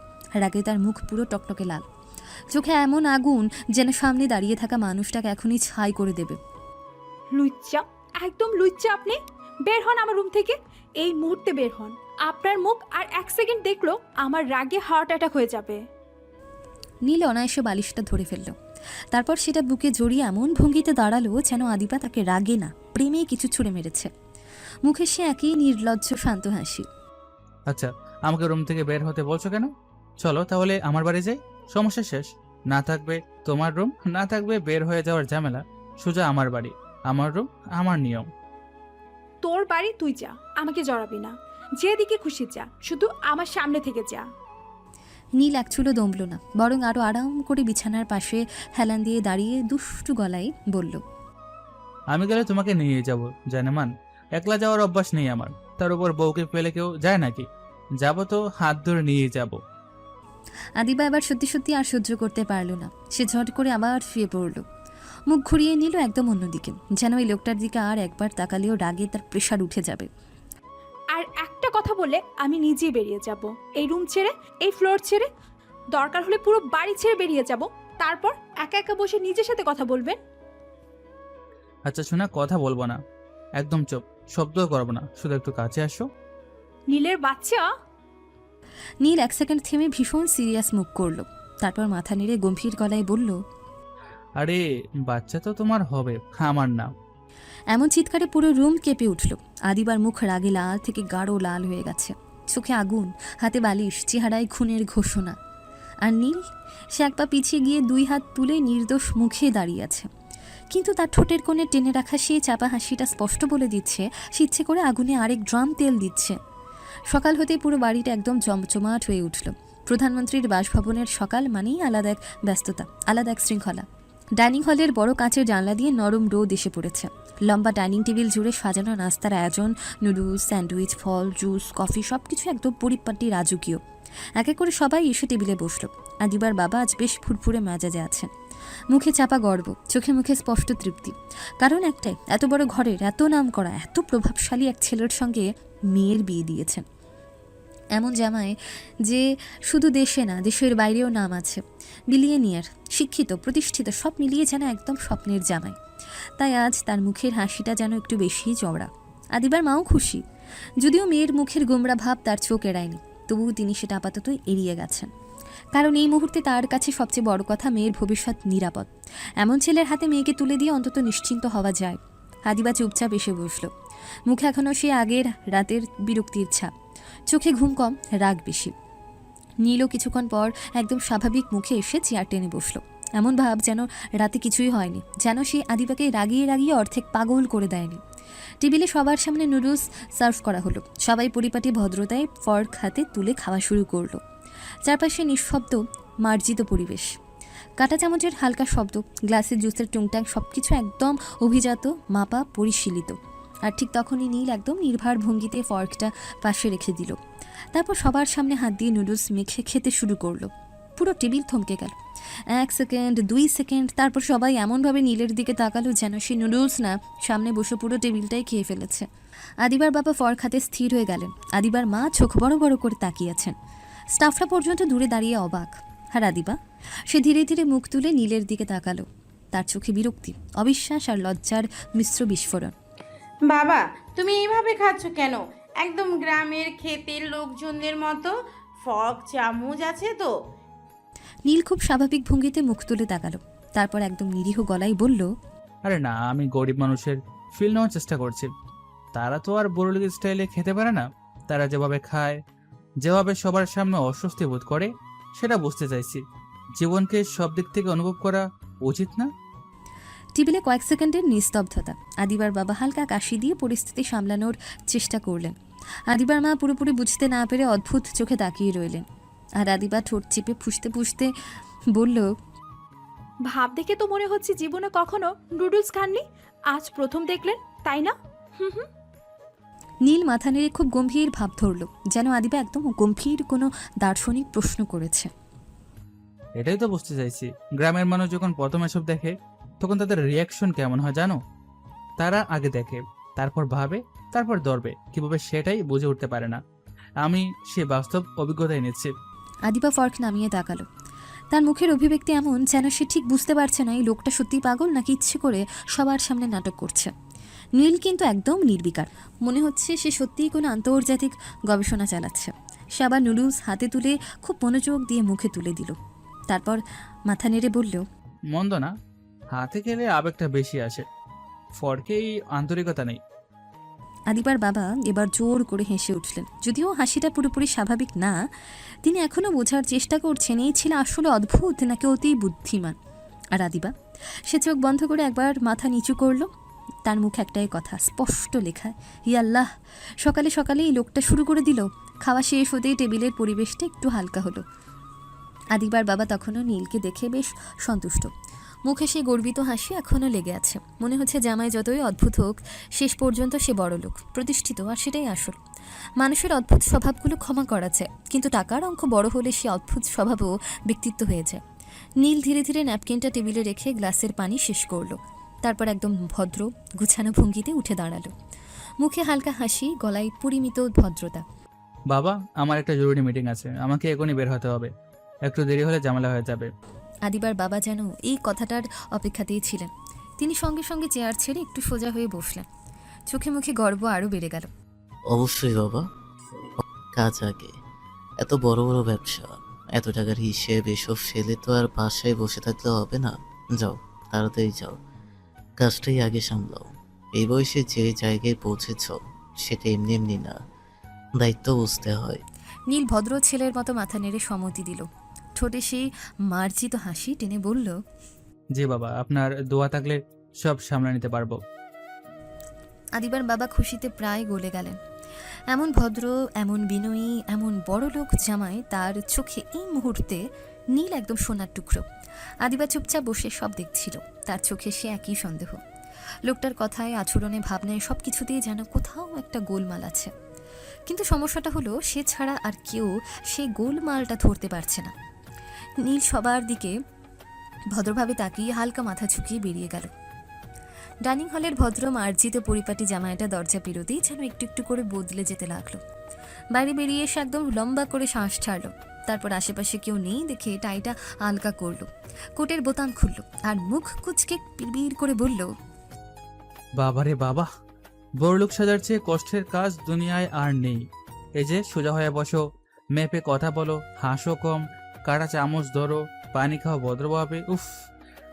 রাগে তার মুখ পুরো টকটকে লাল। চোখে এমন আগুন যেন সামনে দাঁড়িয়ে থাকা মানুষটাকে এখনই ছাই করে দেবে। লুচ্চা, একদম লুচ্চা আপনি। বের হন আমার রুম থেকে, এই মুহূর্তে বের হন। আপনার মুখ আর 1 সেকেন্ড দেখলো আমার রাগে হার্ট অ্যাটাক হয়ে যাবে। নীল অনায়াসে বালিশটা ধরে ফেলল। তারপর সেটা বুকে জড়িয়ে এমন ভঙ্গিতে দাঁড়ালো যেন আদিবা তাকে রাগে না, প্রেমে কিছু ছুঁড়ে মেরেছে। মুখে সে একই নির্লজ্জ শান্ত হাসি। আচ্ছা, আমাকে রুম থেকে বের হতে বলছো কেন? চলো তাহলে আমার বাড়ি যাই, সমস্যা শেষ। না থাকবে তোমার রুম, না থাকবে বের হয়ে যাওয়ার ঝামেলা। সোজা আমার বাড়ি, আমার রুম, আমার নিয়ম। তোর বাড়ি তুই যা, আমাকে জড়াবি না। যেদিকে খুশি যা, শুধু আমার সামনে থেকে যা। নীল এক চুলো দমল না, বরং আরও আরাম করে বিছানার পাশে হেলান দিয়ে দাঁড়িয়ে দুষ্টু গলায় বলল, আমি গেলে তোমাকে নিয়ে যাব জানেমান। একলা যাওয়ার অভ্যাস নেই আমার, তার উপর বউকে ফেলে কেউ যায় নাকি? যাব তো হাত ধরে নিয়ে যাব। আদিবা এবার সত্যি সত্যি আর সহ্য করতে পারল না। সে ঝট করে আবার শুয়ে পড়ল, মুখ ঘুরিয়ে নিল একদম অন্যদিকে, যেন এই লোকটার দিকে আর একবার তাকালেও রাগে তার প্রেশার উঠে যাবে। আর একটা কথা বলে আমি নিজেই বেরিয়ে যাব, এই রুম ছেড়ে, এই ফ্লোর ছেড়ে, দরকার হলে পুরো বাড়ি ছেড়ে বেরিয়ে যাব। তারপর একা একা বসে নিজের সাথে কথা বলবেন। আচ্ছা শোনা, কথা বলবো না, একদম চুপ, শব্দও করবো না, শুধু একটু কাছে আসো। নীলের বাচ্চা। নীল 1 সেকেন্ড থেমে ভীষণ সিরিয়াস মুখ করল, তারপর মাথা নেড়ে গম্ভীর গলায় বলল, আরে বাচ্চা তো তোমার হবে, আমার না। এমন চিৎকারে পুরো রুম কেঁপে উঠল। আদিবার মুখ রাগে লাল থেকে গাঢ় লাল হয়ে গেছে, চোখে আগুন, হাতে বালিশ, চেহারায় খুনের ঘোষণা। আর নীল, সে এক পা পিছিয়ে গিয়ে 2 হাত তুলে নির্দোষ মুখে দাঁড়িয়ে আছে, কিন্তু তার ঠোঁটের কোণে টেনে রাখা সেই চাপা হাসিটা স্পষ্ট বলে দিচ্ছে সে ইচ্ছে করে আগুনে আরেক ড্রাম তেল দিচ্ছে। সকাল হতেই পুরো বাড়িটা একদম জমজমাট হয়ে উঠল। প্রধানমন্ত্রীর বাসভবনের সকাল মানেই আলাদা এক ব্যস্ততা, আলাদা এক শৃঙ্খলা। ডাইনিং হলের বড় কাঁচের জানলা দিয়ে নরম রোদ এসে পড়েছে। লম্বা ডাইনিং টেবিল জুড়ে সাজানো নাস্তার আয়োজন, নুডলস, স্যান্ডউইচ, ফল, জুস, কফি, সব কিছু একদম পরিপাটি রাজকীয়। এক এক করে সবাই এসে টেবিলে বসলো। আদিবার বাবা আজ বেশ ফুরফুরে মেজাজে আছেন, মুখে চাপা গর্ব, চোখে মুখে স্পষ্ট তৃপ্তি। কারণ একটাই, এত বড় ঘরের, এত নাম করা, এত প্রভাবশালী এক ছেলের সঙ্গে মেয়ের বিয়ে দিয়েছেন। এমন জামাই যে শুধু দেশে না, দেশের বাইরেও নাম আছে, বিলিয়নিয়ার, শিক্ষিত, প্রতিষ্ঠিত, সব মিলিয়ে যেন একদম স্বপ্নের জামাই। তাই আজ তার মুখের হাসিটা যেন একটু বেশিই চওড়া। আদিবার মাও খুশি, যদিও মেয়ের মুখের গোমরা ভাব তার চোখ এড়ায়নি, তবুও তিনি সেটা আপাতত এড়িয়ে গেছেন। কারণ এই মুহূর্তে তার কাছে সবচেয়ে বড় কথা মেয়ের ভবিষ্যৎ নিরাপদ। এমন ছেলের হাতে মেয়েকে তুলে দিয়ে অন্তত নিশ্চিন্ত হওয়া যায়। আদিবা চুপচাপ এসে বসল, মুখে এখনও সে আগের রাতের বিরক্তির ছাপ, চোখে ঘুম কম, রাগ বেশি। নীলও কিছুক্ষণ পর একদম স্বাভাবিক মুখে এসে চেয়ার টেনে বসলো, এমন ভাব যেন রাতে কিছুই হয়নি, যেন সে আদিবাকে রাগিয়ে রাগিয়ে অর্ধেক পাগল করে দেয়নি। টেবিলে সবার সামনে নুডলস সার্ভ করা হলো, সবাই পরিপাটি ভদ্রতায় ফর্ক হাতে তুলে খাওয়া শুরু করলো। চারপাশে নিঃশব্দ মার্জিত পরিবেশ, কাঁটা চামচের হালকা শব্দ, গ্লাসের জুসের টুংটাং, সব কিছু একদম অভিজাত, মাপা, পরিশীলিত। আর ঠিক তখনই নীল একদম নির্ভার ভঙ্গিতে ফর্কটা পাশে রেখে দিল, তারপর সবার সামনে হাত দিয়ে নুডলস মেখে খেতে শুরু করলো। পুরো টেবিল থমকে গেল। 1 সেকেন্ড, 2 সেকেন্ড, তারপর সবাই এমনভাবে নীলের দিকে তাকালো যেন সে নুডলস না, সামনে বসে পুরো টেবিলটাই খেয়ে ফেলেছে। আদিবার বাবা ফর্ক হাতে স্থির হয়ে গেলেন, আদিবার মা চোখ বড় বড় করে তাকিয়ে আছেন। স্টাফরা পর্যন্ত দূরে দাঁড়িয়ে অবাক। আর আদিবা, সে ধীরে ধীরে মুখ তুলে নীলের দিকে তাকালো, তার চোখে বিরক্তি, অবিশ্বাস আর লজ্জার মিশ্র বিস্ফোরণ। বাবা, তুমি এইভাবে খাচ্ছ কেন? একদম গ্রামের ক্ষেতের লোকজনদের মতো। ফর্ক চামচ আছে তো? নীল খুব স্বাভাবিক ভঙ্গিতে মুখ তুলে তাকালো, তারপর একদম নিরীহ গলায় বলল, আরে না, আমি গরিব মানুষের ফিল নেওয়ার চেষ্টা করছি। তারা তো আর বড়লোক স্টাইলে খেতে পারে না। তারা যেভাবে খায়, যেভাবে সবার সামনে অস্বস্তি বোধ করে, সেটা বুঝতে চাইছি। জীবনকে সব দিক থেকে অনুভব করা উচিত না? টেবিলে কয়েক সেকেন্ডের নিস্তব্ধতা। আদিবার বাবা হালকা কাশি দিয়ে পরিস্থিতি সামলানোর চেষ্টা করলেন। আদিবার মা পুরোপুরি বুঝতে না পেরে অদ্ভুত চোখে তাকিয়ে রইলেন। আর আদিবা ঠোঁট চেপে ফুঁসতে ফুঁসতে বলল, ভাব দেখে তো মনে হচ্ছে জীবনে কখনো নুডলস খাননি, আজ প্রথম দেখলেন তাই না? হুম হুম। নীল মাথা নেড়ে খুব গম্ভীর ভাব ধরল, যেন আদিবা একদম গম্ভীর কোনো দার্শনিক প্রশ্ন করেছে। এটাই তো বুঝতে চাইছি, গ্রামের মানুষ যখন প্রথম এসব দেখে তখন তাদের রিয়াকশন কেমন হয় জানো? তারা আগে দেখে, তারপর ভাবে, তারপর ধরবে কিভাবে, সেটাই বুঝে উঠতে পারে না। আমি সে বাস্তব অভিজ্ঞতায় নিচ্ছি। আদিবা ফর্ক নামিয়ে তাকালো, তার মুখের অভিব্যক্তি এমন যেন সে ঠিক বুঝতে পারছে না এই লোকটা সত্যিই পাগল নাকি ইচ্ছে করে সবার সামনে নাটক করছে। নীল কিন্তু একদম নির্বিকার, মনে হচ্ছে সে সত্যিই কোনো আন্তর্জাতিক গবেষণা চালাচ্ছে। সে আবার নুডলস হাতে তুলে খুব মনোযোগ দিয়ে মুখে তুলে দিল, তারপর মাথা নেড়ে বলল, মন্দ না, হাতে খেলে আবেগটা বেশি আসে, ফরকেই আন্তরিকতা নেই। আদিবার বাবা এবার জোর করে হেসে উঠলেন। যদিও হাসিটা পুরোপুরি স্বাভাবিক না, তিনি এখনও বোঝার চেষ্টা করছেন এই ছেলে আসলে অদ্ভুত নাকি অতি বুদ্ধিমান। আর আদিবা, সে চোখ বন্ধ করে একবার মাথা নিচু করল। তার মুখে একটাই কথা স্পষ্ট লেখা, ইয়া আল্লাহ! সকালে সকালে এই লোকটা শুরু করে দিল। খাওয়া শেষ হতেই টেবিলের পরিবেশটা একটু হালকা হলো। আদিবার বাবা তখনও নীলকে দেখে বেশ সন্তুষ্ট, মুখে সেই গর্বিত হাসি এখনও লেগে আছে। মনে হচ্ছে জামাই যতই অদ্ভুত হোক, শেষ পর্যন্ত সে বড়লোক, প্রতিষ্ঠিত, আর সেটাই আসল। মানুষের অদ্ভুত স্বভাবগুলো ক্ষমা করা যায়, কিন্তু টাকার অঙ্ক বড় হলে সে অদ্ভুত স্বভাবও ব্যক্তিত্ব হয়ে যায়। নীল ধীরে ধীরে ন্যাপকিনটা টেবিলে রেখে গ্লাসের পানি শেষ করলো। তারপর একদম ভদ্র গুছানো ভঙ্গিতে উঠে দাঁড়ালো, মুখে হালকা হাসি, গলায় পরিমিত ভদ্রতা। বাবা, আমার একটা জরুরি মিটিং আছে, আমাকে এখনই বের হতে হবে, একটু দেরি হলে ঝামেলা হয়ে যাবে। আদিবার বাবা যেন এই কথাটার অপেক্ষাতেই ছিলেন। তিনি সঙ্গে সঙ্গে চেয়ার ছেড়ে একটু সোজা হয়ে বসলেন। চোখে মুখে গর্ব আরও বেড়ে গেল। অবশ্যই বাবা, কাজ আগে। এত বড় বড় ব্যবসা, এত টাকার হিসেব, এসব ফেলে তো আর বাসায় বসে থাকলে হবে না। যাও, তাড়াতাড়ি যাও, কাজটাই আগে সামলাও। এই বয়সে যে জায়গায় পৌঁছেছ সেটা এমনি এমনি না, দায়িত্ব বুঝতে হয়। নীল ভদ্র ছেলের মতো মাথা নেড়ে সম্মতি দিল। ঠোঁটে সেই মার্জিত হাসি টেনে বলল, জি বাবা, আপনার দোয়া থাকলে সব সামলে নিতে পারবো। আদিবার বাবা খুশিতে প্রায় গলে গেলেন। এমন ভদ্র, এমন বিনয়ী, এমন বড় লোক জামাই তার চোখে এই মুহূর্তে নীল একদম সোনার টুকরো। আদিবা চুপচাপ বসে সব দেখছিল, তার চোখে সে একই সন্দেহ। লোকটার কথায়, আচরণে, ভাবনায় সব কিছুতেই যেন কোথাও একটা গোলমাল আছে। কিন্তু সমস্যাটা হলো সে ছাড়া আর কেউ সেই গোলমালটা ধরতে পারছে না। নীল সবার দিকে ভদ্রভাবে তাকিয়ে হালকা মাথা ঝুঁকিয়ে বেরিয়ে গেল। ডাইনিং হলের ভদ্র মার্জিত পরিপাটি জামাইটা দরজা পেরোতেই যেন একটু একটু করে বদলে যেতে লাগলো। বাইরে বেরিয়ে এসে একদম লম্বা করে শ্বাস ছাড়লো। তারপর আশেপাশে কেউ নেই দেখে টাইটা আলগা করলো, কোটের বোতাম খুললো, আর মুখ কুচকে বিড়বিড় করে বলল, বাবারে বাবা, বড়লোক সাজার চেয়ে কষ্টের কাজ দুনিয়ায় আর নেই। এই যে সোজা হয়ে বসো, মেপে কথা বলো, হাসো কম, কাটা চামচ ধরো, পানি খাও ভদ্রভাবে। উফ,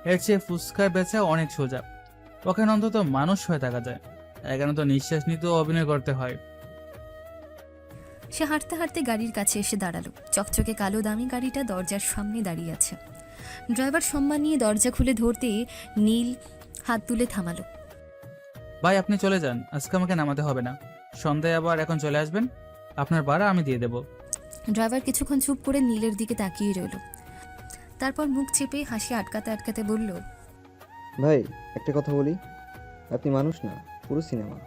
এর চেয়ে ফুচকা বেচা অনেক সোজা। ওখানে অন্তত মানুষ হয়ে থাকা যায়, এখানে তো নিঃশ্বাস নিতেও অভিনয় করতে হয়। সে হাঁটতে হাঁটতে গাড়ির কাছে এসে দাঁড়ালো। চকচকে কালো দামি গাড়িটা দরজার সামনে দাঁড়িয়ে আছে। ড্রাইভার সম্মান নিয়ে দরজা খুলে ধরতে নীল হাত তুলে থামালো। ভাই, আপনি চলে যান, আজকে আমাকে নামাতে হবে না, সন্ধ্যায় আবার এখন চলে আসবেন, আপনার ভাড়া আমি দিয়ে দেবো। ড্রাইভার কিছুক্ষণ চুপ করে নীলের দিকে তাকিয়ে রইল, তারপর মুখ চেপে হাসি আটকাতে আটকাতে বলল, ভাই, একটা কথা বলি, আপনি মানুষ না, পুরো সিনেমা।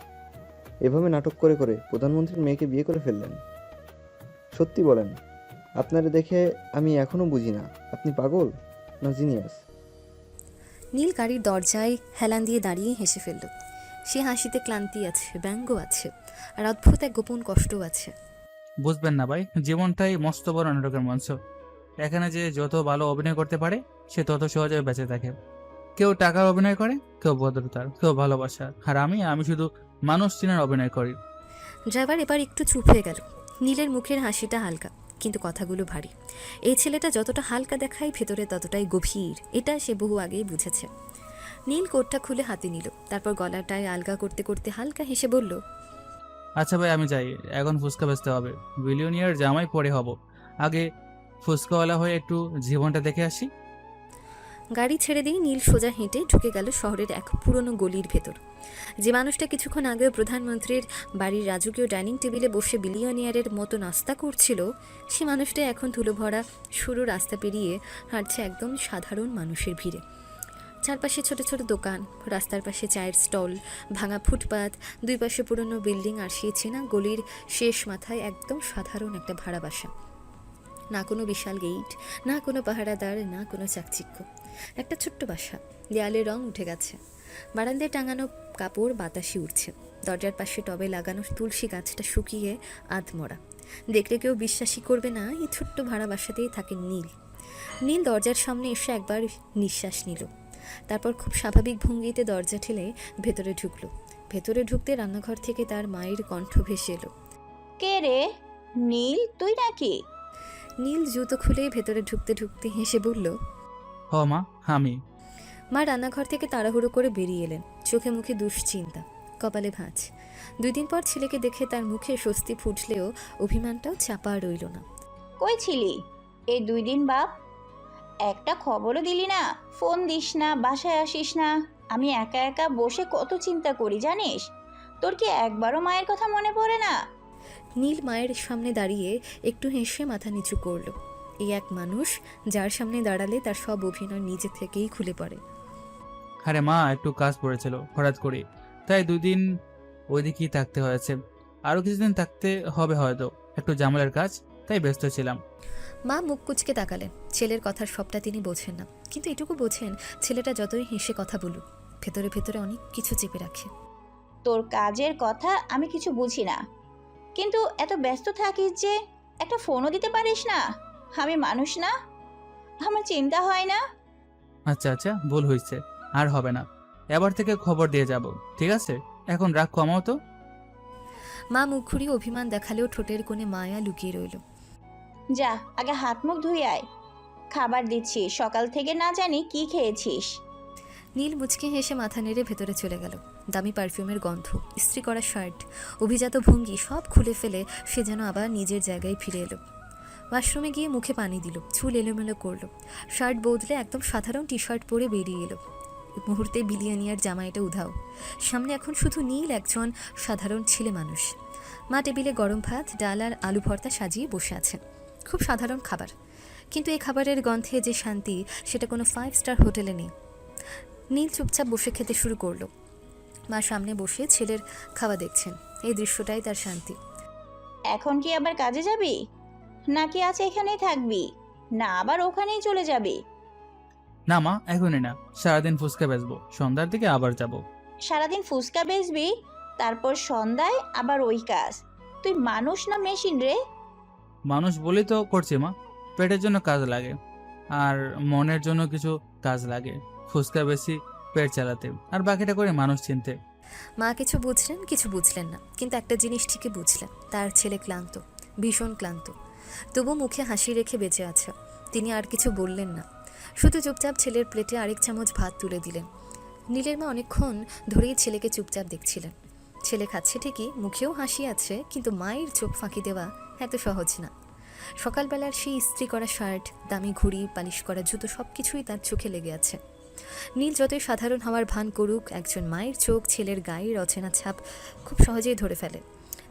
এভাবে নাটক করে করে প্রধানমন্ত্রীর মেয়েকে বিয়ে করে ফেললেন। সত্যি বলেন, আপনারে দেখে আমি এখনো বুঝি না আপনি পাগল না জিনিয়াস। নীল গাড়ির দরজায় হেলান দিয়ে দাঁড়িয়ে হেসে ফেলল। সে হাসিতে ক্লান্তি আছে, ব্যঙ্গ আছে, আর অদ্ভুত এক গোপন কষ্টও আছে। বুঝবেন না ভাই, জীবনটাই মস্ত বড় নাটকের মঞ্চ। এখানে যে যত ভালো অভিনয় করতে পারে সে তত সহজে বেঁচে থাকে। কেউ টাকার অভিনয় করে, কেউ ভদ্রতার, কেউ ভালোবাসার, আর আমি শুধু মানুষ চিনার অভিনয় করি। ড্রাইভার এবার একটু চুপ হয়ে গেল। নীলের মুখের হাসিটা হালকা, কিন্তু কথাগুলো ভারী। এই ছেলেটা যতটা হালকা দেখায় ভেতরে ততটাই গভীর, এটা সে বহু আগেই বুঝেছে। নীল কোটটা খুলে হাতে নিল, তারপর গলাটায় আলগা করতে করতে হালকা হেসে বলল, আচ্ছা ভাই, আমি যাই, এখন ফুচকা বেচতে হবে, বিলিয়নিয়ার জামাই পরে হব, আগে ফুচকাওয়ালা হয়ে একটু জীবনটা দেখে আসি। গাড়ি ছেড়ে দিয়ে নীল সোজা হেঁটে ঢুকে গেল শহরের এক পুরনো গলির ভেতর। যে মানুষটা কিছুক্ষণ আগেও প্রধানমন্ত্রীর বাড়ির রাজকীয় ডাইনিং টেবিলে বসে বিলিয়নিয়ারের মতো নাস্তা করছিল, সে মানুষটা এখন ধুলো ভরা সরু রাস্তা পেরিয়ে হাঁটছে একদম সাধারণ মানুষের ভিড়ে। চারপাশে ছোট ছোট দোকান, রাস্তার পাশে চায়ের স্টল, ভাঙা ফুটপাত, দুই পাশে পুরনো বিল্ডিং, আর সে চেনা গলির শেষ মাথায় একদম সাধারণ একটা ভাড়া বাসা। না কোনো বিশাল গেট, না কোনো পাহারাদার, না কোনো চাকচিক্য। একটা ছোট্ট বাসা, দেয়ালের রং উঠে গেছে, বারান্দায় টাঙানো কাপড় বাতাসে উঠছে, দরজার পাশে টবে লাগানো তুলসী গাছটা শুকিয়ে আধমরা। দেখলে কেউ বিশ্বাসই করবে না এই ছোট্ট ভাড়া বাসাতেই থাকে নীল। নীল দরজার সামনে এসে একবার নিঃশ্বাস নিল, তারপর খুব স্বাভাবিক ভঙ্গিতে দরজা ঠেলে ভেতরে ঢুকলো। ভেতরে ঢুকতে রান্নাঘর থেকে তার মায়ের কণ্ঠ ভেসে এলো। কে রে? নীল, তুই নাকি? নীল জুতো খুলে ভেতরে ঢুকতে ঢুকতে হেসে বলল, হ মা, আমি। মা রান্নাঘর থেকে তাড়াহুড়ো করে বেরিয়ে এলেন, চোখে মুখে দুশ্চিন্তা, কপালে ভাঁজ। 2 দিন পর ছেলেকে দেখে তার মুখে স্বস্তি ফুটলেও অভিমানটাও চাপা রইল না। কই ছিলি এই 2 দিন বাপ? একটা খবরও দিলি না, ফোন দিস না, বাসায় আসিস না। আমি একা একা বসে কত চিন্তা করি জানিস? তোর কি একবারও মায়ের কথা মনে পড়ে না? নীল মায়ের সামনে দাঁড়িয়ে একটু হেসে মাথা নিচু করল। এই এক মানুষ যার সামনে দাঁড়ালে তার সব অভিনয় নিজে থেকেই খুলে পড়ে। আরে মা, একটু কাজ পড়েছিল হঠাৎ করে, তাই 2 দিন ওইদিকেই থাকতে হয়েছে। আরও কিছুদিন থাকতে হবে হয়তো, একটু জামালের কাজ, তাই ব্যস্ত ছিলাম। মা মুখ কুঁচকে তাকালেন। ছেলের কথার সবটা তিনি বোঝেন না, কিন্তু এটুকু বোঝেন ছেলেটা যতই হেসে কথা বলুক, ভেতরে ভেতরে অনেক কিছু চেপে রাখে। তোর কাজের কথা আমি কিছু বুঝি না, কিন্তু এত ব্যস্ত থাকিস যে একটা ফোনও দিতে পারিস না। আমি মানুষ না? আমার চিন্তা হয় না? আচ্ছা আচ্ছা, ভুল হয়েছে, আর হবে না। এবার থেকে খবর দিয়ে যাব, ঠিক আছে? এখন রাগ কমাও তো। মা মুখ ঘুরিয়ে অভিমান দেখালেও ঠোঁটের কোণে মায়া লুকিয়ে রইল। যা আগে হাত মুখ ধুই আয়, খাবার দিচ্ছি, সকাল থেকে না জানি কি খেয়েছিস। নীল মুচকে হেসে মাথা নেড়ে ভেতরে চলে গেল। দামি পারফিউমের গন্ধ, ইস্ত্রি করা শার্ট, অভিজাত ভঙ্গি সব খুলে ফেলে সে যেন আবার নিজের জায়গায় ফিরে এলো। ওয়াশরুমে গিয়ে মুখে পানি দিল, চুল এলোমেলো করলো, শার্ট বদলে একদম সাধারণ টি শার্ট পরে বেরিয়ে এলো। মুহূর্তে বিলিয়নিয়ার জামাইটা উধাও। সামনে এখন শুধু নীল, একজন সাধারণ ছেলে মানুষ। মা টেবিলে গরম ভাত, ডাল আর আলু ভর্তা সাজিয়ে বসে আছেন। খুব সাধারণ খাবার, কিন্তু এই খাবারের গন্ধে যে শান্তি সেটা কোনো 5 স্টার হোটেলে নেই। নীল চুপচাপ বসে খেতে শুরু করলো। মা সামনে বসে ছেলের খাওয়া দেখছেন, এই দৃশ্যটাই তার শান্তি। এখন কি আবার কাজে যাবি, নাকি আছে এখানেই থাকবি, না আবার ওখানেই চলে যাবি? না মা, এখনই না, সারাদিন ফুচকা বেচবো, সন্ধ্যার দিকে আবার যাব। সারাদিন ফুচকা বেচবি, তারপর সন্ধ্যায় আবার ওই কাজ? তুই মানুষ না মেশিন রে? মানুষ বলেই তো করছি মা, পেটের জন্য কাজ লাগে, আর মনের জন্য কিছু কাজ লাগে। ফুচকা বেশি পেট চালাতে, আর বাকিটা করে মানুষ চিনতে। মা কিছু বুঝলেন, কিছু বুঝলেন না, কিন্তু একটা জিনিস ঠিকই বুঝলেন, তার ছেলে ক্লান্ত, ভীষণ ক্লান্ত। তবু মুখে হাসি রেখে বেঁচে আছে। তিনি আর কিছু বললেন না, শুধু চুপচাপ ছেলের প্লেটে আরেক চামচ ভাত তুলে দিলেন। নীলের মা অনেকক্ষণ ধরেই ছেলেকে চুপচাপ দেখছিলেন। ছেলে খাচ্ছে ঠিকই, মুখেও হাসি আছে, কিন্তু মায়ের চোখ ফাঁকি দেওয়া এত সহজ না। সকালবেলার সেই ইস্ত্রি করা শার্ট, দামি ঘড়ি, পালিশ করা জুতো সব কিছুই তার চোখে লেগে আছে। নীল যতই সাধারণ হওয়ার ভান করুক, একজন মায়ের চোখ ছেলের গায়ের অচেনা ছাপ খুব সহজেই ধরে ফেলে।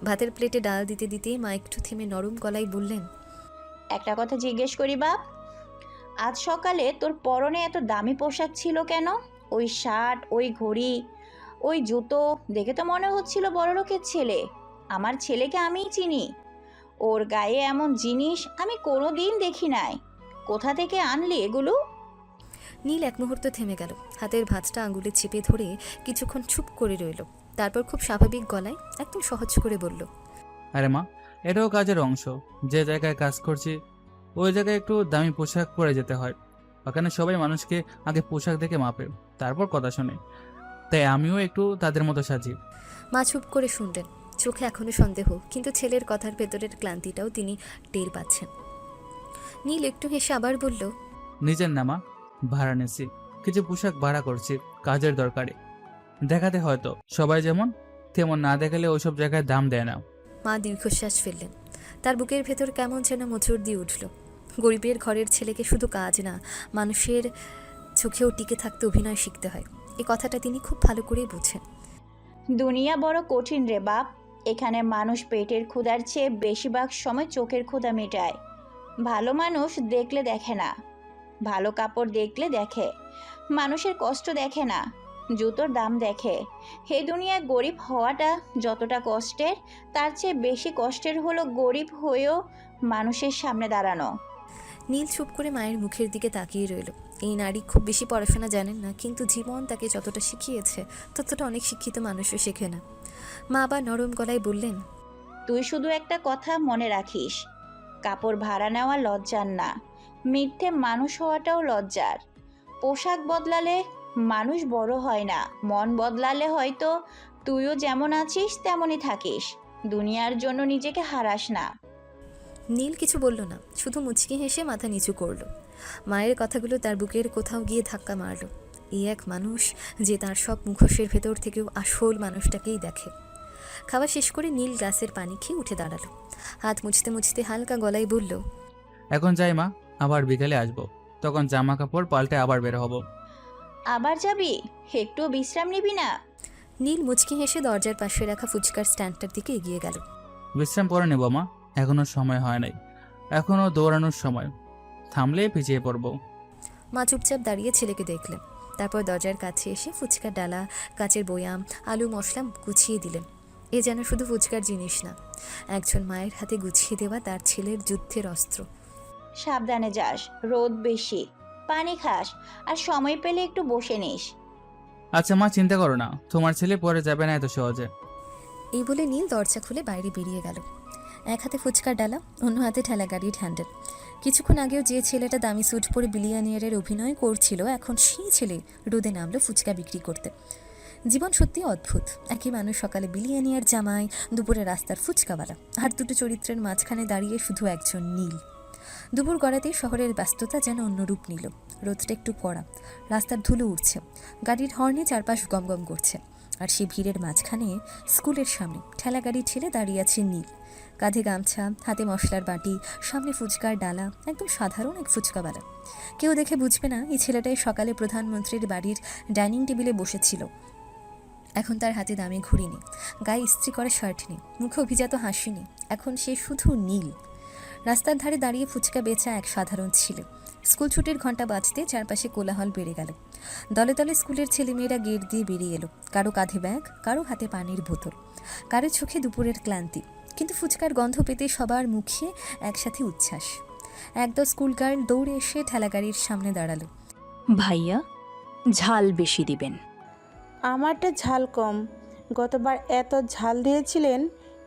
ভাতের প্লেটে ডাল দিতে দিতেই মা একটু থেমে নরম গলায় বললেন, একটা কথা জিজ্ঞেস করি বাপ, আজ সকালে তোর পরনে এত দামি পোশাক ছিল কেন? ওই শার্ট, ওই ঘড়ি, ওই জুতো দেখে তো মনে হচ্ছিল বড়লোকের ছেলে। আমার ছেলেকে আমিই চিনি, ওর গায়ে এমন জিনিস আমি কোনোদিন দেখি নাই। কোথা থেকে আনলি এগুলো? নীল এক মুহূর্ত থেমে গেল, হাতের ভাঁজটা আঙুলে চেপে ধরে কিছুক্ষণ চুপ করে রইল। তারপর খুব স্বাভাবিক গলায় একদম সহজ করে বলল, আরে মা, এটাও কাজের অংশ। যে জায়গায় কাজ করছি ওই জায়গায় একটু দামি পোশাক পরে যেতে হয়। ওখানে সবাই মানুষকে আগে পোশাক দেখে মাপে, তারপর কথা শোনে, তাই আমিও একটু তাদের মতো সাজি। মা চুপ করে শুনলেন, চোখে এখনো সন্দেহ, কিন্তু ছেলের কথার ভেতরের ক্লান্তিটাও তিনি টের পাচ্ছেন। নীল একটু হেসে আবার বলল, নিজের না মা, ভাড়া নিয়েছি, কিছু পোশাক ভাড়া করছি কাজের দরকারে। দেখাতে হয়তো সবাই যেমন তেমন না দেখালে ওইসব জায়গায় দাম দেয় না। মা দীর্ঘশ্বাস ফেললেন। তার বুকের ভেতর কেমন যেন মোচড় দিয়ে উঠল। গরিবের ঘরের ছেলেকে শুধু কাজ না, মানুষের চোখেও টিকে থাকতে অভিনয় শিখতে হয়, এই কথাটা তিনি খুব ভালো করেই বোঝেন। দুনিয়া বড় কঠিন রে বাপ। এখানে মানুষ পেটের ক্ষুধার চেয়ে বেশিরভাগ সময় চোখের ক্ষুধা মেটায়। ভালো মানুষ দেখলে দেখে না, ভালো কাপড় দেখলে দেখে, মানুষের কষ্ট দেখে না, জুতোর দাম দেখে। এই দুনিয়ায় গরিব হওয়াটা যতটা কষ্টের, তার চেয়ে বেশি কষ্টের হলো গরিব হয়েও মানুষের সামনে দাঁড়ানো। নীল চুপ করে মায়ের মুখের দিকে তাকিয়ে রইল। এই নারী খুব বেশি পড়াশোনা জানেন না, কিন্তু জীবন তাকে যতটা শিখিয়েছে ততটা অনেক শিক্ষিত মানুষও শেখে না। মা আবার নরম গলায় বললেন, তুই শুধু একটা কথা মনে রাখিস, কাপড় ভাড়া নেওয়া লজ্জার না, মিথ্যে মানুষ হওয়াটাও লজ্জার। পোশাক বদলালে মানুষ বড় হয় না, মন বদলালে হয়তো তুইও যেমন আছিস তেমনই থাকিস। দুনিয়ার জন্য নিজেকে হারাস না। নীল কিছু বলল না, শুধু মুচকি হেসে মাথা নিচু করলো। মায়ের কথাগুলো তার বুকের কোথাও গিয়ে ধাক্কা মারলো। এই এক মানুষ যে তার সব মুখোশের ভেতর থেকেও আসল মানুষটাকেই দেখে। খাওয়া শেষ করে নীল গ্লাসের পানি খেয়ে উঠে দাঁড়ালো। হাত মুছতে মুছতে হালকা গলায় বলল, এখন যাই মা, আবার বিকেলে আসবো, তখন জামা কাপড় পাল্টে আবার বের হব। আবার যাবি? একটু বিশ্রাম নিবি না? নীল মুচকি হেসে দরজার পাশে রাখা ফুচকার স্ট্যান্ডটার দিকে এগিয়ে গেল। বিশ্রাম পরে নেব মা, এখনো সময় হয় নাই, এখনো দৌড়ানোর সময়, থামলে পিছিয়ে পড়বো। মা চুপচাপ দাঁড়িয়ে ছেলেকে দেখলেন, তারপর দরজার কাছে এসে ফুচকার ডালা, কাচের বয়াম, আলু মশলা গুছিয়ে দিলেন। এ যেন শুধু ফুচকার জিনিস না, একজন মায়ের হাতে গুছিয়ে দেওয়া তার ছেলের যুদ্ধের অস্ত্র। সাবধানে যাস, রোদ বেশি, পানি খাস, আর সময় পেলে একটু বসে নিস। আচ্ছা মা, চিন্তা করো না, তোমার ছেলে পরে যাবে না এত সহজে। এই বলে নীল দরজা খুলে বাইরে বেরিয়ে গেল। এক হাতে ফুচকার ডালা, অন্য হাতে ঠেলা গাড়ির হ্যান্ডেল। কিছুক্ষণ আগেও যে ছেলেটা দামি স্যুট পরে বিলিয়নিয়ারের অভিনয় করছিল, এখন সেই ছেলে রোদে নামলো ফুচকা বিক্রি করতে। জীবন সত্যি অদ্ভুত। একই মানুষ সকালে বিলিয়নিয়ার জামাই, দুপুরে রাস্তার ফুচকাওয়ালা, আর দুটো চরিত্রের মাঝখানে দাঁড়িয়ে শুধু একজন নীল। দুপুর গড়াতেই শহরের ব্যস্ততা যেন অন্য রূপ নিল। রোদটা একটু কড়া, রাস্তার ধুলো উঠছে, গাড়ির হর্নে চারপাশ গমগম করছে। আর সেই ভিড়ের মাঝখানে স্কুলের সামনে ঠেলা গাড়ি ঠেলে দাঁড়িয়ে আছে নীল। কাঁধে গামছা, হাতে মশলার বাটি, সামনে ফুচকার ডালা, একদম সাধারণ এক ফুচকাওয়ালা। কেউ দেখে বুঝবে না এই ছেলেটাই সকালে প্রধানমন্ত্রীর বাড়ির ডাইনিং টেবিলে বসেছিল। এখন তার হাতে দামি ঘুড়ি নেই, গায়ে ইস্ত্রি করা শার্ট নেই, মুখে অভিজাত হাসি নেই। এখন সে শুধু নীল, রাস্তার ধারে দাঁড়িয়ে ফুচকা বেচা এক সাধারণ ছেলে। স্কুল ছুটির ঘন্টা বাজতে চারপাশে কোলাহল বেড়ে গেল। দলে দলে স্কুলের ছেলেমেয়েরা গেট দিয়ে বেরিয়ে এলো, কারো কাঁধে ব্যাগ, কারো হাতে পানির বোতল, কারো চোখে দুপুরের ক্লান্তি। কিন্তু ফুচকার গন্ধ পেতে সবার মুখে একসাথে উচ্ছ্বাস। একদল স্কুল গার্ল দৌড়ে এসে ঠেলাগাড়ির সামনে দাঁড়ালো। ভাইয়া, ঝাল বেশি দিবেন। আমারটা ঝাল কম, গতবার এত ঝাল দিয়েছিলেন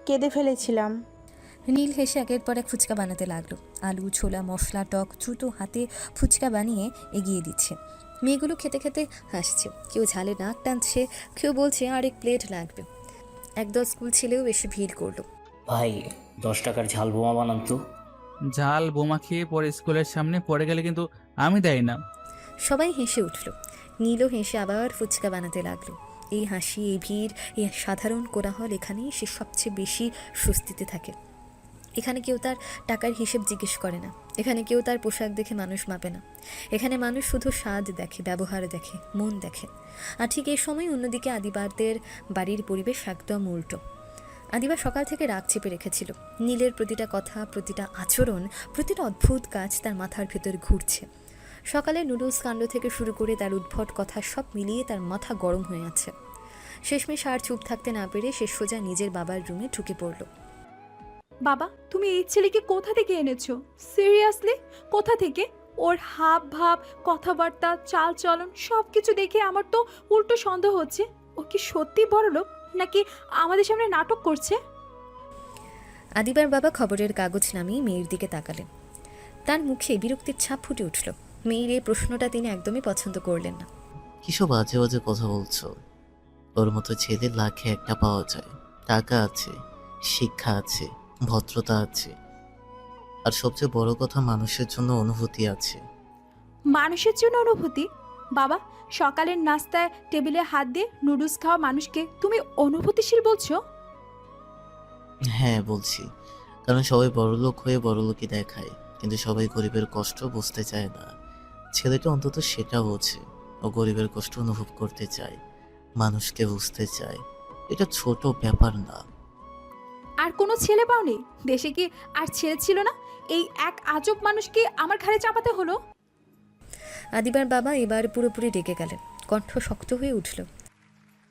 কেঁদে ফেলেছিলাম। নীল হেসে একের পর এক ফুচকা বানাতে লাগলো। আলু, ছোলা, মশলা, টক দ্রুত হাতে ফুচকা বানিয়ে এগিয়ে দিচ্ছে। মেয়েগুলো খেতে খেতে হাসছে, কেউ ঝালে নাক টানছে, কেউ বলছে আরেক প্লেট লাগবে। একদল স্কুল ছেলেও এসে ভিড় করলো। ভাই 10 টাকার ঝাল বোমা বানান তো। ঝাল বোমা খেয়ে পরে স্কুলের সামনে পড়ে গেলে কিন্তু আমি দেয় না। সবাই হেসে উঠল। নীলও হেসে আবার ফুচকা বানাতে লাগলো। এই হাসি, এই ভিড়, এই সাধারণ কোলাহল, এখানেই সে সবচেয়ে বেশি স্বস্তিতে থাকে। এখানে কেউ তার টাকার হিসেব জিজ্ঞেস করে না, এখানে কেউ তার পোশাক দেখে মানুষ মাপে না। এখানে মানুষ শুধু স্বাদ দেখে, ব্যবহার দেখে, মন দেখে। আর ঠিক এই সময় অন্যদিকে আদিবারদের বাড়ির পরিবেশ একদম উল্টো। আদিবা সকাল থেকে রাগ চেপে রেখেছিল। নীলের প্রতিটা কথা, প্রতিটা আচরণ, প্রতিটা অদ্ভুত কাজ তার মাথার ভেতর ঘুরছে। সকালে নুডলস কাণ্ড থেকে শুরু করে তার উদ্ভট কথা সব মিলিয়ে তার মাথা গরম হয়ে আছে। শেষমেশ আর চুপ থাকতে না পেরে সে সোজা নিজের বাবার রুমে ঢুকে পড়ল। বাবা, তুমি এই ছেলেকে কোথা থেকে এনেছো? সিরিয়াসলি, কোথা থেকে? ওর হাব ভাব, কথাবার্তা, চাল চলন সব কিছু দেখে আমার তো উল্টো সন্দেহ হচ্ছে। ও কি সত্যি বড়লোক, নাকি আমাদের সামনে নাটক করছে? আদিবার বাবা খবরের কাগজ নামিয়ে মেয়ের দিকে তাকালেন। তার মুখে বিরক্তির ছাপ ফুটে উঠল। মেয়ের এই প্রশ্নটা তিনি একদমই পছন্দ করলেন না। কিসব বাজে বাজে কথা বলছো? ওর মতো ছেলে লাখে একটা পাওয়া যায়। টাকা আছে, শিক্ষা আছে, ভদ্রতা আছে, আর সবচেয়ে বড় কথা মানুষের জন্য অনুভূতি আছে। মানুষের জন্য অনুভূতি? বাবা, সকালের নাস্তায় টেবিলে হাত দিয়ে নুডলস খাওয়া মানুষকে তুমি অনুভূতিশীল বলছো? হ্যাঁ বলছি, কারণ সবাই বড়লোক হয়ে বড়লোকই দেখায়, কিন্তু সবাই গরিবের কষ্ট বুঝতে চায় না। ছেলেটা অন্তত সেটা বোঝে, ও গরিবের কষ্ট অনুভব করতে চায়, মানুষকে বুঝতে চায়। এটা ছোট ব্যাপার না। আর কোনো ছেলে পাওনি? দেশে কি আর ছেলে ছিল না? এই এক আজব মানুষকে আমার ঘাড়ে চাপাতে হলো? আদিবার বাবা এবার পুরোপুরি রেগে গেলেন, কণ্ঠ শক্ত হয়ে উঠল।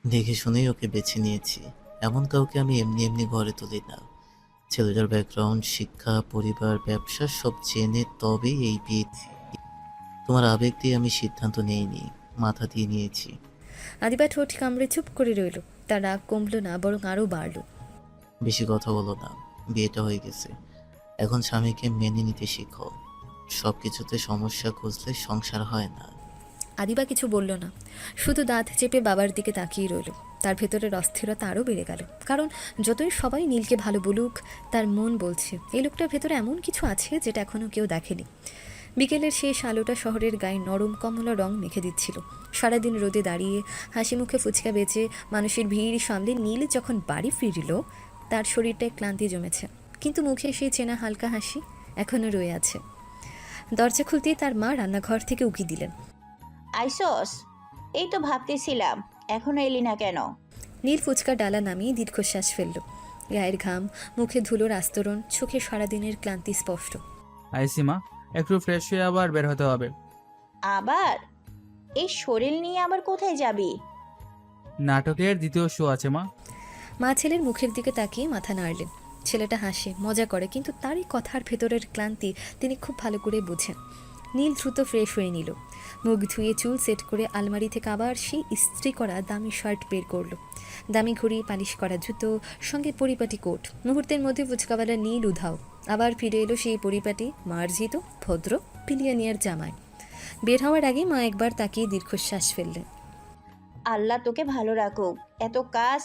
দেখে শুনেই ওকে বেছে নিয়েছি। এমন কাউকে আমি এমনি এমনি ঘরে তুলি না। ছেলেটার ব্যাকগ্রাউন্ড, শিক্ষা, পরিবার, ব্যবসা সব জেনে তবেই এই বিয়ে। তোমার আবেগ দিয়ে আমি সিদ্ধান্ত নিইনি, মাথা দিয়ে নিয়েছি। আদিবা ঠোঁট কামড়ে চুপ করে রইল। তার রাগ কমলো না, বরং আরও বাড়ল। বেশি কথা বলো না, বিয়েটা হয়ে গেছে। এখন স্বামীকে মেনে নিতে শিখো। সব কিছুতে সমস্যা খুঁজলে সংসার হয় না। আদিবা কিছু বলল না, শুধু দাঁত চেপে বাবার দিকে তাকিয়ে রইল। তার ভেতরের অস্থিরতা আরও বেড়ে গেল, কারণ যতই সবাই নীলকে ভালো বলুক, তার মন বলছে এই লোকটার ভেতরে এমন কিছু আছে যেটা এখনও কেউ দেখেনি। বিকেলের শেষ আলোটা শহরের গায়ে নরম কমলা রং মেখে দিচ্ছিল। সারাদিন রোদে দাঁড়িয়ে হাসি মুখে ফুচকা বেচে মানুষের ভিড় সামলে নীল যখন বাড়ি ফিরল, তার শরীরটায় ক্লান্তি জমেছে, কিন্তু মুখে সেই চেনা হালকা হাসি এখনও রয়ে আছে। দরজা খুলতেই তার মা রান্নাঘর থেকে উকি দিলেন। আইসস, এই তো ভাবতেছিলাম এখনো এলি না কেন? নীল ফুচকা ডালা নামিয়ে দীর্ঘশ্বাস ফেলল। গায়ের ঘাম, মুখে ধুলোর আস্তরণ, চোখে সারাদিনের ক্লান্তি স্পষ্ট। আইসি মা, একটু ফ্রেশ হয়ে আবার বের হতে হবে। আবার? এই শরীর নিয়ে আবার কোথায় যাবি? নাটকের দ্বিতীয় শো আছে মা। মা ছেলের মুখের দিকে তাকিয়ে মাথা নাড়লেন। ছেলেটা হাসে, মজা করে, কিন্তু তারই কথার ভেতরের ক্লান্তি তিনি খুব ভালো করে বোঝেন। নীল দ্রুত ফ্রেশ হয়ে নিল, মুখ ধুয়ে চুল সেট করে আলমারি থেকে আবার সেই ইস্ত্রি করা দামি শার্ট বের করলো। দামি ঘড়ি, পালিশ করা জুতো, সঙ্গে পরিপাটি কোট। মুহূর্তের মধ্যে ফুচকাওয়ালা নীল উধাও। আবার ফিরে এলো সেই পরিপাটি, মার্জিত, ভদ্র বিলিয়নিয়ার জামায়। বের হওয়ার আগে মা একবার তাকিয়ে দীর্ঘশ্বাস ফেললেন। আল্লাহ তোকে ভালো রাখুক। এত কাজ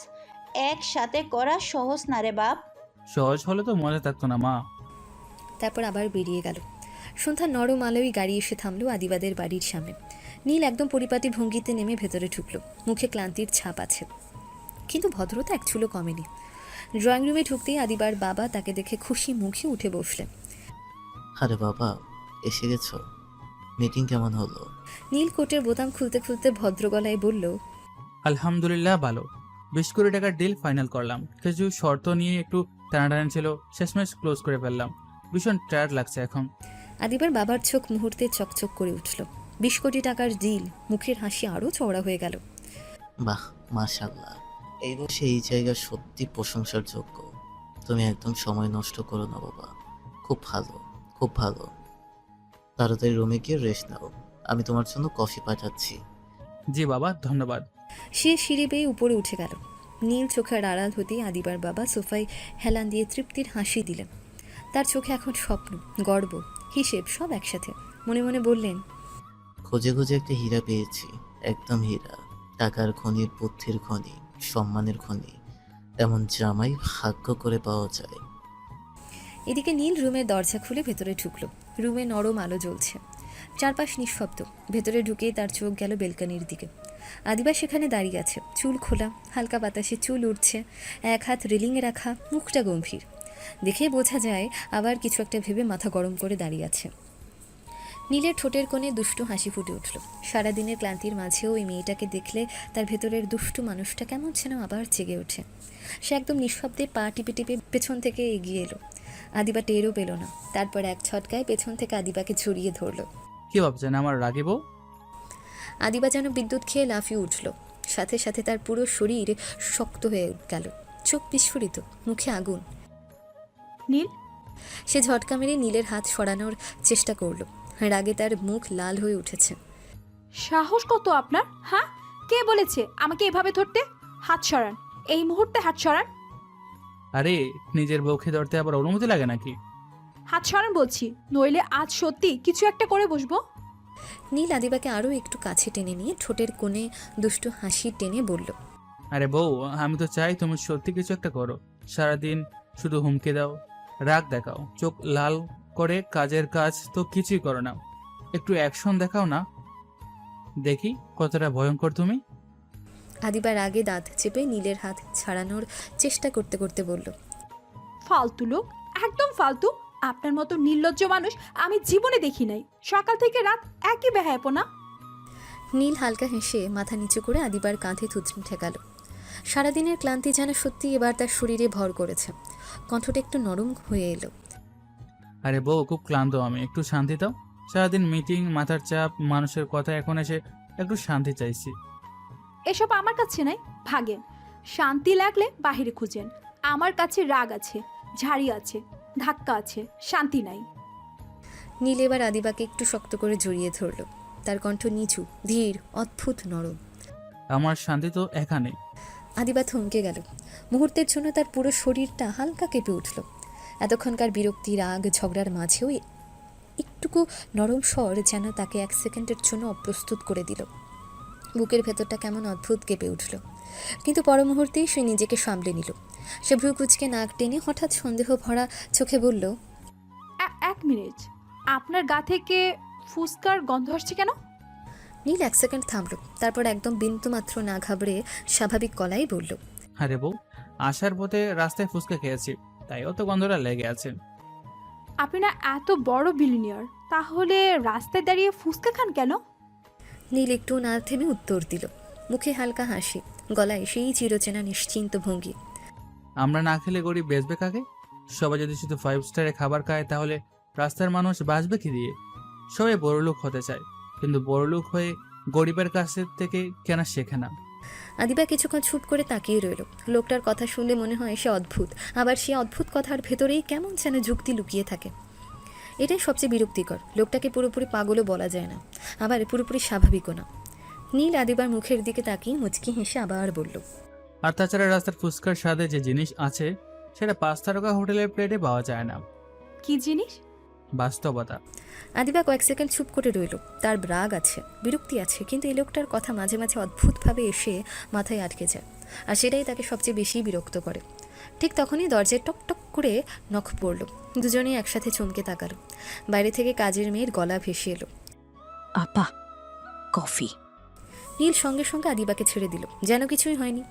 একসাথে করা সহজ না রে বাপ। সহজ হলে তো মজা থাকতো না মা। তারপর আবার বেরিয়ে গেল। সন্ধ্যার নরম আলোয় গাড়ি এসে থামলো আদিবাদের বাড়ির সামনে। নীল একদম পরিপাটি ভঙ্গিতে নেমে ভেতরে ঢুকলো। মুখে ক্লান্তির ছাপ আছে, কিন্তু ভদ্রতা এক চুলো কমেনি। ড্রয়িং রুমে ঢুকতেই আদিবার বাবা তাকে দেখে খুশি মুখে উঠে বসলেন। আরে বাবা, এসে গেছো? মিটিং কেমন হলো? নীল কোটের বোতাম খুলতে খুলতে ভদ্র গলায় বলল, আলহামদুলিল্লাহ ভালো। 20 কোটি টাকার ডিল ফাইনাল করলাম। কিছু শর্ত নিয়ে একটু টানাটানি ছিল, শেষমেশ ক্লোজ করে ফেললাম। ভীষণ টায়ার্ড লাগছে এখন। আদিবার বাবার চোখ মুহূর্তে চকচক করে উঠল। 20 কোটি টাকার ডিল, মুখের হাসি আরও চওড়া হয়ে গেল। বাহ, মাশাআল্লাহ। এই বসে এই জায়গা সত্যি প্রশংসার যোগ্য। তুমি একদম সময় নষ্ট করো না বাবা। খুব ভালো, খুব ভালো। তাড়াতাড়ি রুমে গিয়ে রেস্ট নাও, আমি তোমার জন্য কফি পাঠাচ্ছি। জি বাবা, ধন্যবাদ। সে সিঁড়ি বেয়ে উপরে উঠে গেল। নীল চোখের আড়াল হতেই আদিবার বাবা সোফায় হেলান দিয়ে তৃপ্তির হাসি দিলেন। তার চোখে এখন স্বপ্ন, গর্ব, হিসেব সব একসাথে। মনে মনে বললেন, খুঁজে খুঁজে একটা হীরা পেয়েছি, একদম হীরা। টাকার খনি, বুদ্ধির খনি, সম্মানের খনি। এমন জামাই ভাগ্য করে পাওয়া যায়। এদিকে নীল রুমের দরজা খুলে ভেতরে ঢুকলো। রুমে নরম আলো জ্বলছে, চারপাশ নিঃশব্দ। ভেতরে ঢুকেই তার চোখ গেল বেলকানির দিকে। আদিবা সেখানে দাঁড়িয়ে আছে, চুল খোলা, হালকা বাতাসে চুল উঠছে, এক হাত রেলিংয়ে রাখা, মুখটা গম্ভীর। দেখে বোঝা যায় আবার কিছু একটা ভেবে মাথা গরম করে দাঁড়িয়ে আছে। নীলের ঠোঁটের কোণে দুষ্টু হাসি ফুটে উঠল। সারাদিনের ক্লান্তির মাঝেও ওই মেয়েটাকে দেখলে তার ভেতরের দুষ্টু মানুষটা কেমন যেন আবার জেগে ওঠে। সে একদম নিঃশব্দে পা টিপে টিপে পেছন থেকে এগিয়ে এলো। আদিবা টেরও পেল না। তারপর এক ছটকায় পেছন থেকে আদিবাকে জড়িয়ে ধরলো। কি ভাবছেন আমার রাগিব? আদিবা যেন বিদ্যুৎ খেয়ে লাফিয়ে উঠল। সাথে সাথে তার পুরো শরীর শক্ত হয়ে গেল, চোখ বিস্ফোরিত, মুখে আগুন। নীল, সে ঝটকা মেরে নীলের হাত সরানোর চেষ্টা করলো। রাগে তার মুখ লাল হয়ে উঠেছে। সাহস কত আপনার? হ্যাঁ, কে বলেছে আমাকে এভাবে ধরতে? হাত সরান, এই মুহূর্তে হাত সরান। আরে, নিজের বউকে ধরতে আবার অনুমতি লাগে নাকি? হাত সরান বলছি, নইলে আজ সত্যি কিছু একটা করে বসবো। নীল আদিবাকে আরও একটু কাছে টেনে নিয়ে ঠোঁটের কোণে দুষ্টু হাসি টেনে বলল, আরে বউ, আমি তো চাই তুমি সত্যি কিছু একটা করো। সারাদিন শুধু হুমকে দাও, রাগ দেখাও, চোখ লাল করে, কাজের কাজ তো কিছুই করো না। একটু অ্যাকশন দেখাও না, দেখি কতটা ভয়ঙ্কর তুমি। আদিবার আগে দাঁত চেপে নীলের হাত ছাড়ানোর চেষ্টা করতে করতে বলল, ফালতু লোক, একদম ফালতু। আপনার মতো নির্লজ্জ মানুষ আমি জীবনে দেখি নাই। সকাল থেকে রাত একই বেহায়াপনা। নীল হালকা হেসে মাথা নিচু করে আদিবার কাঁধে থুতনি ঠেকালো। সারাদিনের ক্লান্তি যেন সত্যি এবার তার শরীরে ভর করেছে। কণ্ঠটা একটু নরম হয়ে এলো। আরে বউ, খুব ক্লান্ত আমি, একটু শান্তি দাও। সারাদিন মিটিং, মাথার চাপ, মানুষের কথা, এখন এসে একটু শান্তি চাইছি। এসব আমার কাছে নাই, ভাগেন। শান্তি লাগলে বাহিরে খুঁজেন। আমার কাছে রাগ আছে, ঝাড়ি আছে, ধাক্কা আছে, শান্তি নাই। নীল এবার আদিবাকে একটু শক্ত করে জড়িয়ে ধরল। তার কণ্ঠ নিচু, ধীর, অদ্ভুত নরম। আমার শান্তি তো এখানে। আদিবা থমকে গেল। মুহূর্তের জন্য তার পুরো শরীরটা হালকা কেঁপে উঠল। এতক্ষণকার বিরক্তি, রাগ, ঝগড়ার মাঝেও একটুকু নরম স্বর যেন তাকে এক সেকেন্ডের জন্য অপ্রস্তুত করে দিল। বুকের ভেতরটা কেমন অদ্ভুত কেঁপে উঠল, কিন্তু পর মুহূর্তেই সে নিজেকে সামলে নিল। সে ভ্রু কুচকে নাক টেনে হঠাৎ সন্দেহ ভরা চোখে বলল, এক মিনিট, আপনার গা থেকে ফুসকার গন্ধ আসছে কেন? নীল এক সেকেন্ড থামল, তারপর একদম বিন্দুমাত্র না ঘাবড়ে স্বাভাবিক গলায় বলল, আরে বউ, আসার পথে রাস্তায় ফুচকা খেয়েছি, তাইও তো গন্ধটা লেগে আছে। আপনি না এত বড় বিলিনিয়ার, তাহলে রাস্তায় দাঁড়িয়ে ফুসকা খান কেন? নীল একটু না থেমে উত্তর দিল, মুখে হালকা হাসি, গলায় সেই চিরচেনা নিশ্চিন্ত ভঙ্গি। আমরা না খেলে গরিব বেচবে কাকে? সবাই যদি শুধু 5 স্টারে খাবার খায় তাহলে রাস্তার মানুষ বাঁচবে কি দিয়ে? সবাই বড়লোক হতে চায়, কিন্তু বড়লোক হয়ে গরিবের কাছের থেকে কেনা শেখে না। আদিবা কিছুক্ষণ চুপ করে তাকিয়ে রইল। লোকটার কথা শুনলে মনে হয় সে অদ্ভুত, আবার সে অদ্ভুত কথার ভেতরেই কেমন যেন যুক্তি লুকিয়ে থাকে। এটাই সবচেয়ে বিরক্তিকর, লোকটাকে পুরোপুরি পাগলও বলা যায় না, আবার পুরোপুরি স্বাভাবিকও না। নীল আদিবার মুখের দিকে তাকিয়ে মুচকি হেসে আবার বলল, আর তাছাড়া রাস্তার ফুচকার স্বাদে যে জিনিস আছে সেটা 5 তারকা হোটেলের প্লেটে পাওয়া যায় না। কি জিনিস? বাস্তবতা। আদিবা কয়েক সেকেন্ড চুপ করে রইল। তার রাগ আছে, বিরক্তি আছে, কিন্তু এই লোকটার কথা মাঝে মাঝে অদ্ভুতভাবে এসে মাথায় আটকে যায়, আর সেটাই তাকে সবচেয়ে বেশি বিরক্ত করে। ঠিক তখনই দরজায় টক টক করে নখ পড়ল। দুজনেই একসাথে চমকে তাকালো। বাইরে থেকে কাজের মেয়ের গলা ভেসে এলো, আপা, কফি। নীল সঙ্গে সঙ্গে আদিবাকে ছেড়ে দিল, যেন কিছুই হয়নি,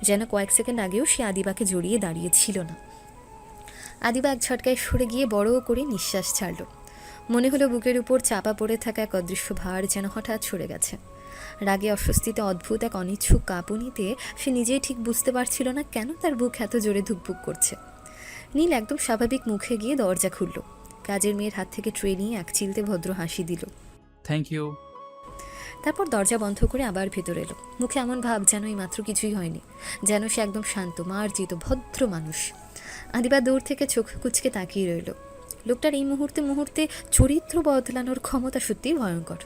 যেন কয়েক সেকেন্ড আগেও সে আদিবাকে জড়িয়ে দাঁড়িয়ে ছিল না। আদিবা এক ঝটকায় সরে গিয়ে বড় করে নিঃশ্বাস ছাড়ল। মনে হলো বুকের উপর চাপা পড়ে থাকা এক অদৃশ্য ভার যেন হঠাৎ সরে গেছে। রাগে অস্বস্তিতে অদ্ভুত এক অনিচ্ছুক কাঁপুনিতে সে নিজেই ঠিক বুঝতে পারছিল না কেন তার বুক এত জোরে ধুকপুক করছে। নীল একদম স্বাভাবিক মুখে গিয়ে দরজা খুলল। কাজের মেয়ের হাত থেকে ট্রে নিয়ে এক চিলতে ভদ্র হাসি দিল। Thank you. তারপর দরজা বন্ধ করে আবার ভেতরে এলো, মুখে এমন ভাব যেন এই মাত্র কিছুই হয়নি, যেন সে একদম শান্ত মার্জিত ভদ্র মানুষ। আদিবা দূর থেকে চোখ কুচকে তাকিয়ে রইল। লোকটার এই মুহূর্তে মুহূর্তে চরিত্র বদলানোর ক্ষমতা সত্যিই ভয়ঙ্কর।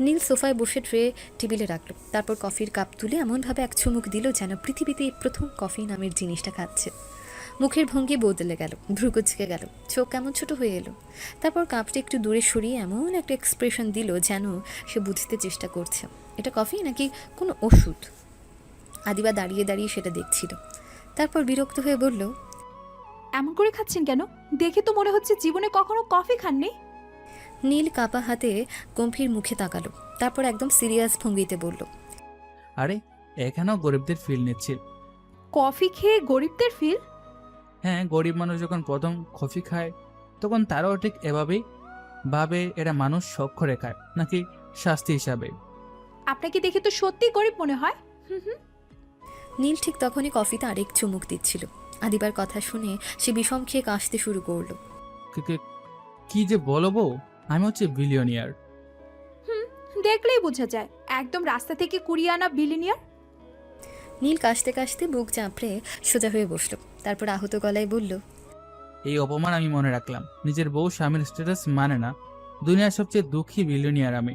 নীল সোফায় বসে ট্রে টেবিলে রাখল, তারপর কফির কাপ তুলে এমনভাবে এক চুমুক দিল যেন পৃথিবীতে এই প্রথম কফি নামের জিনিসটা খাচ্ছে। মুখের ভঙ্গি বদলে গেল, ভ্রু কুচকে গেল, চোখ কেমন ছোট হয়ে এলো। তারপর কাপটা একটু দূরে সরিয়ে এমন একটা এক্সপ্রেশন দিল যেন সে বুঝতে চেষ্টা করছে এটা কফি নাকি কোনো ওষুধ। আদিবা দাঁড়িয়ে দাঁড়িয়ে সেটা দেখছিল, তারপর বিরক্ত হয়ে বলল, এমন করে খাচ্ছেন কেন? দেখে তো মনে হচ্ছে জীবনে কখনো কফি খাননি। নীল কাপা হাতে গম্ভীর মুখে তাকালো, তারপর একদম সিরিয়াস ভঙ্গিতে বলল, আরে এখানেও গরিবদের ফিল নিচ্ছি। কফি খেয়ে গরিবদের ফিল? হ্যাঁ, গরিব মানুষ যখন প্রথম কফি খায় তখন তারাও ঠিক এভাবেই ভাবে এরা মানুষ শখ করে খায় নাকি শাস্তি হিসাবে। আপনাকে দেখে তো সত্যি গরিব মনে হয়। হুম। নীল ঠিক তখনই কফিতে আরেক চুমুক দিচ্ছিল। আদিবার কথা শুনে সে বিষম খেয়ে কাশতে শুরু করলো। কি যে বলবো, আমি হচ্ছে বিলিয়নিয়ার। দেখলেই বোঝা যায়, একদম রাস্তা থেকে কুড়িয়ে আনা বিলিনিয়ার। নীল কাশতে কাশতে বুক চাপড়ে সোজা হয়ে বসলো, তারপর আহত গলায় বলল, এই অপমান আমি মনে রাখলাম। নিজের বউ স্বামীর স্ট্যাটাস মানে না, দুনিয়ার সবচেয়ে দুঃখী বিলিয়নিয়ার আমি।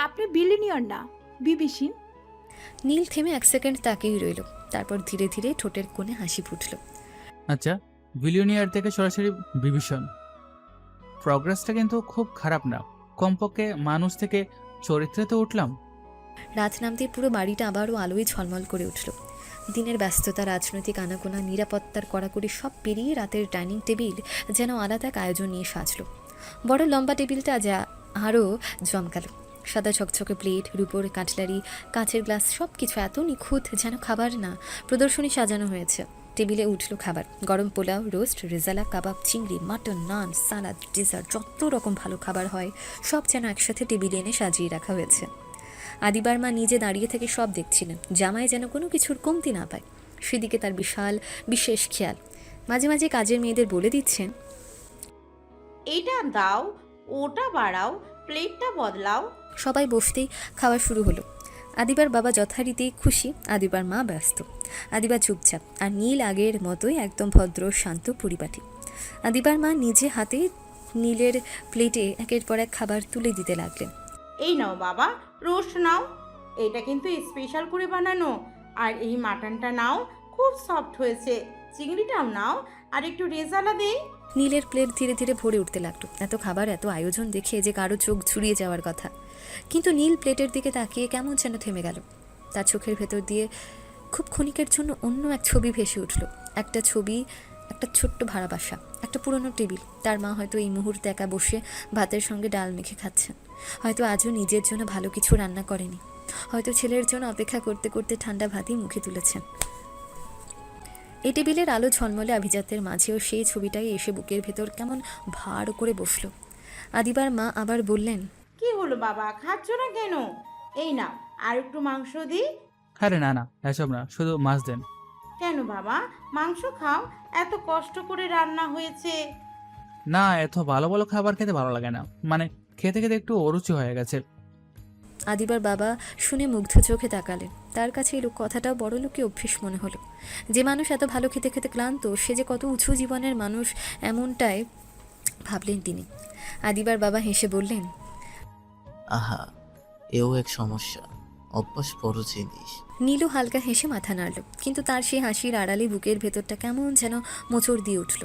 আপনি বিলিনিয়ার না, বিবিসিন। নীল থেমে এক সেকেন্ড তাকিয়ে রইল, তারপর ধীরে ধীরে ঠোঁটের কোণে হাসি ফুটল। আচ্ছা, বিলিয়নিয়ার থেকে সরাসরি বিভীষণ। প্রগ্রেসটা কিন্তু খুব খারাপ না, কমপক্ষে মানুষ থেকে চরিত্রে তো উঠলাম। রাত নামতে পুরো বাড়িটা আবারও আলোয় ঝলমল করে উঠল। দিনের ব্যস্ততা, রাজনৈতিক আনাগোনা, নিরাপত্তার কড়াকড়ি সব পেরিয়ে রাতের ডাইনিং টেবিল যেন আলাদা এক আয়োজন নিয়ে সাজলো। বড় লম্বা টেবিলটা যা আরও জমকালো। সাদা ঝকঝকে প্লেট, রূপোর কাটলারি, কাঁচের গ্লাস, সব কিছু এত নিখুঁত যেন খাবার না প্রদর্শনী সাজানো হয়েছে। টেবিলে উঠল খাবার, গরম পোলাও, রোস্ট, রেজালা, কাবাব, চিংড়ি, মাটন, নান, সালাদ, ডেজার্ট, যত রকম ভালো খাবার হয় সব যেন একসাথে টেবিলে এনে সাজিয়ে রাখা হয়েছে। আদিবার মা নিজে দাঁড়িয়ে থেকে সব দেখছিলেন, জামাই যেন কোনো কিছুর কমতি না পায় সেদিকে তার বিশাল বিশেষ খেয়াল। মাঝে মাঝে কাজের মেয়েদের বলে দিচ্ছেন, এটা দাও, ওটা বাড়াও, প্লেটটা বদলাও। সবাই বসতেই খাওয়া শুরু হলো। আদিবার বাবা যথারীতি খুশি, আদিবার মা ব্যস্ত, আদিবা চুপচাপ, আর নীল আগের মতোই একদম ভদ্র শান্ত পরিপাটি। আদিবার মা নিজে হাতে নীলের প্লেটে একের পর এক খাবার তুলে দিতে লাগলেন। এই নাও বাবা, রোস্ট নাও, এটা কিন্তু স্পেশাল করে বানানো। আর এই মাটনটা নাও, খুব সফট হয়েছে। চিংড়িটাও নাও, আর একটু রেজালা দেই। নীলের প্লেট ধীরে ধীরে ভরে উঠতে লাগলো। এত খাবার, এত আয়োজন দেখে যে কারো চোখ ঝুরিয়ে যাওয়ার কথা, কিন্তু নীল প্লেটের দিকে তাকিয়ে কেমন যেন থেমে গেল। তার চোখের ভেতর দিয়ে খুব ক্ষণিকের জন্য অন্য এক ছবি ভেসে উঠল। একটা ছবি, একটা ছোট্ট ভাড়া বাসা, একটা পুরনো টেবিল। তার মা হয়তো এই মুহূর্তে একা বসে ভাতের সঙ্গে ডাল মেখে খাচ্ছেন। হয়তো আজও নিজের জন্য ভালো কিছু রান্না করেনি। হয়তো ছেলের জন্য অপেক্ষা করতে করতে ঠান্ডা ভাতই মুখে তুলেছেন। এই টেবিলের আলো ঝলমলে আভিজাত্যের মাঝেও সেই ছবিটাই এসে বুকের ভেতর কেমন ভার করে বসলো। আদিবার মা আবার বললেন, কি হলো বাবা, খাচ্ছ না কেন? এই না, আর একটু মাংস দিই। আরে না না, এসব না, শুধু মাছ দেন। কেন বাবা, মাংস খাও, এত কষ্ট করে রান্না হয়েছে। না, এত ভালো ভালো খাবার খেতে ভালো লাগে না, মানে খেতে খেতে একটু অরুচি হয়ে গেছে। আদিবার বাবা শুনে মুগ্ধ চোখে তাকালেন। তার কাছে এই কথাটাও বড় লোকে অভ্যেস মনে হলো। যে মানুষ এত ভালো খেতে খেতে ক্লান্ত, সে যে কত উঁচু জীবনের মানুষ, এমনটাই ভাবলেন তিনি। আদিবার বাবা হেসে বললেন, আহা, এও এক সমস্যা, অভ্যাস বড় জিনিস। নীলু হালকা হেসে মাথা নাড়ল, কিন্তু তার সেই হাসির আড়ালে বুকের ভেতরটা কেমন যেন মোচড় দিয়ে উঠল।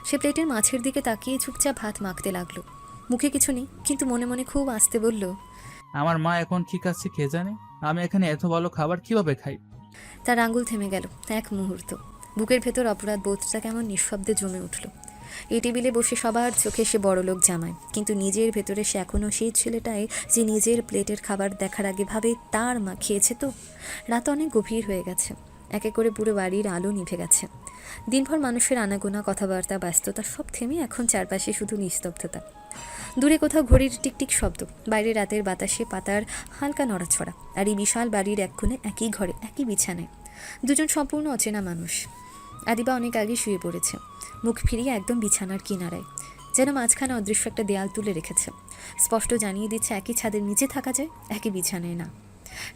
সে প্লেটের মাছের দিকে তাকিয়ে চুপচাপ ভাত মাখতে লাগলো। মুখে কিছু নেই, কিন্তু মনে মনে খুব আস্তে বলল, আমার মা এখন ঠিক আছে কে জানে, আমি এখানে এত ভালো খাবার কিভাবে খাই। তার আঙুল থেমে গেল এক মুহূর্ত। বুকের ভেতর অপরাধ বোধটা কেমন নিঃশব্দে জমে উঠল। এই টেবিলে বসে সবার চোখে সে বড়লোক জামায়, কিন্তু নিজের ভেতরে সে এখনও সেই ছেলেটাই যে নিজের প্লেটের খাবার দেখার আগে ভাবে তার মা খেয়েছে তো। রাত অনেক গভীর হয়ে গেছে, একে করে পুরো বাড়ির আলো নিভে গেছে। দিনভর মানুষের আনাগোনা, কথাবার্তা, ব্যস্ততা সব থেমে এখন চারপাশে শুধু নিস্তব্ধতা। দূরে কোথাও ঘড়ির টিকটিক শব্দ, বাইরে রাতের বাতাসে পাতার হালকা নড়াছড়া। আর এই বিশাল বাড়ির এক কোণে একই ঘরে একই বিছানায় দুজন সম্পূর্ণ অচেনা মানুষ। আদিবা অনেক আগে শুয়ে পড়েছে, মুখ ফিরিয়ে একদম বিছানার কিনারায়, যেন মাঝখানে অদৃশ্য একটা দেয়াল তুলে রেখেছে। স্পষ্ট জানিয়ে দিচ্ছে একই ছাদের নিচে থাকা যায়, একই বিছানায় না।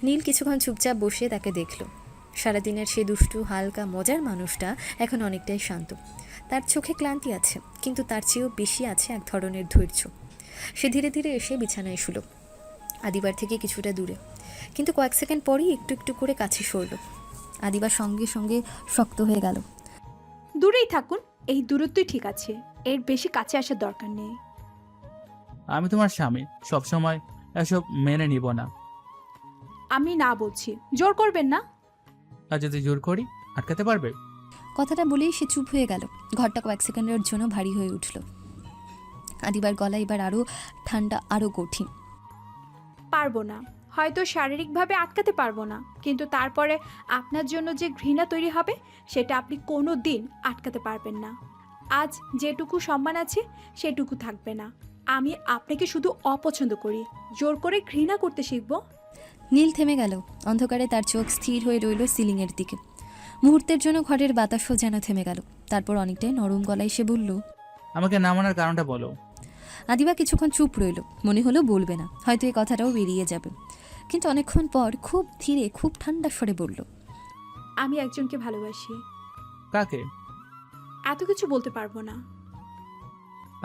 নীল কিছুক্ষণ চুপচাপ বসে তাকে দেখল। সারাদিনের সে দুষ্টু হালকা মজার মানুষটা এখন অনেকটাই শান্ত। তার চোখে ক্লান্তি আছে, কিন্তু তার চেয়েও বেশি আছে এক ধরনের ধৈর্য। সে ধীরে ধীরে এসে বিছানায় শুলো, আদিবার থেকে কিছুটা দূরে, কিন্তু কয়েক সেকেন্ড পরেই একটু একটু করে কাছে সরল। আদিবার সঙ্গে সঙ্গে শক্ত হয়ে গেল। দূরেই থাকুন, এই দূরত্বই ঠিক আছে, এর বেশি কাছে আসার দরকার নেই। আমি তোমার স্বামী, সবসময় এসব মেনে নিব না। আমি না বলছি, জোর করবেন না। আর যদি জোর করি আটকাতে পারবে? কথাটা বলেই সে চুপ হয়ে গেল। ঘরটা কয়েক সেকেন্ডের জন্য ভারী হয়ে উঠল। আদিবার গলা এবার আরও ঠান্ডা, আরও কঠিন। পারবো না, হয়তো শারীরিকভাবে আটকাতে পারবো না, কিন্তু তারপরে আপনার জন্য যে ঘৃণা তৈরি হবে সেটা আপনি কোনো দিন আটকাতে পারবেন না। আজ যেটুকু সম্মান আছে সেটুকু থাকবে না। আমি আপনাকে শুধু অপছন্দ করি, জোর করে ঘৃণা করতে শিখবো। নীল থেমে গেল। অন্ধকারে তার চোখ স্থির হয়ে রইল সিলিংয়ের দিকে। মুহূর্তের জন্য ঘরের বাতাসও যেন থেমে গেল। তারপর অনেকটাই নরম গলায় সে বলল, আমাকে না মানার কারণটা বলো। আদিবা কিছুক্ষণ চুপ রইল, মনে হলো বলবে না, হয়তো এই কথাটাও বেরিয়ে যাবে। কিন্তু অনেকক্ষণ পর খুব ধীরে, খুব ঠান্ডা স্বরে বলল, আমি একজনকে ভালোবাসি। কাকে? এত কিছু বলতে পারবো না।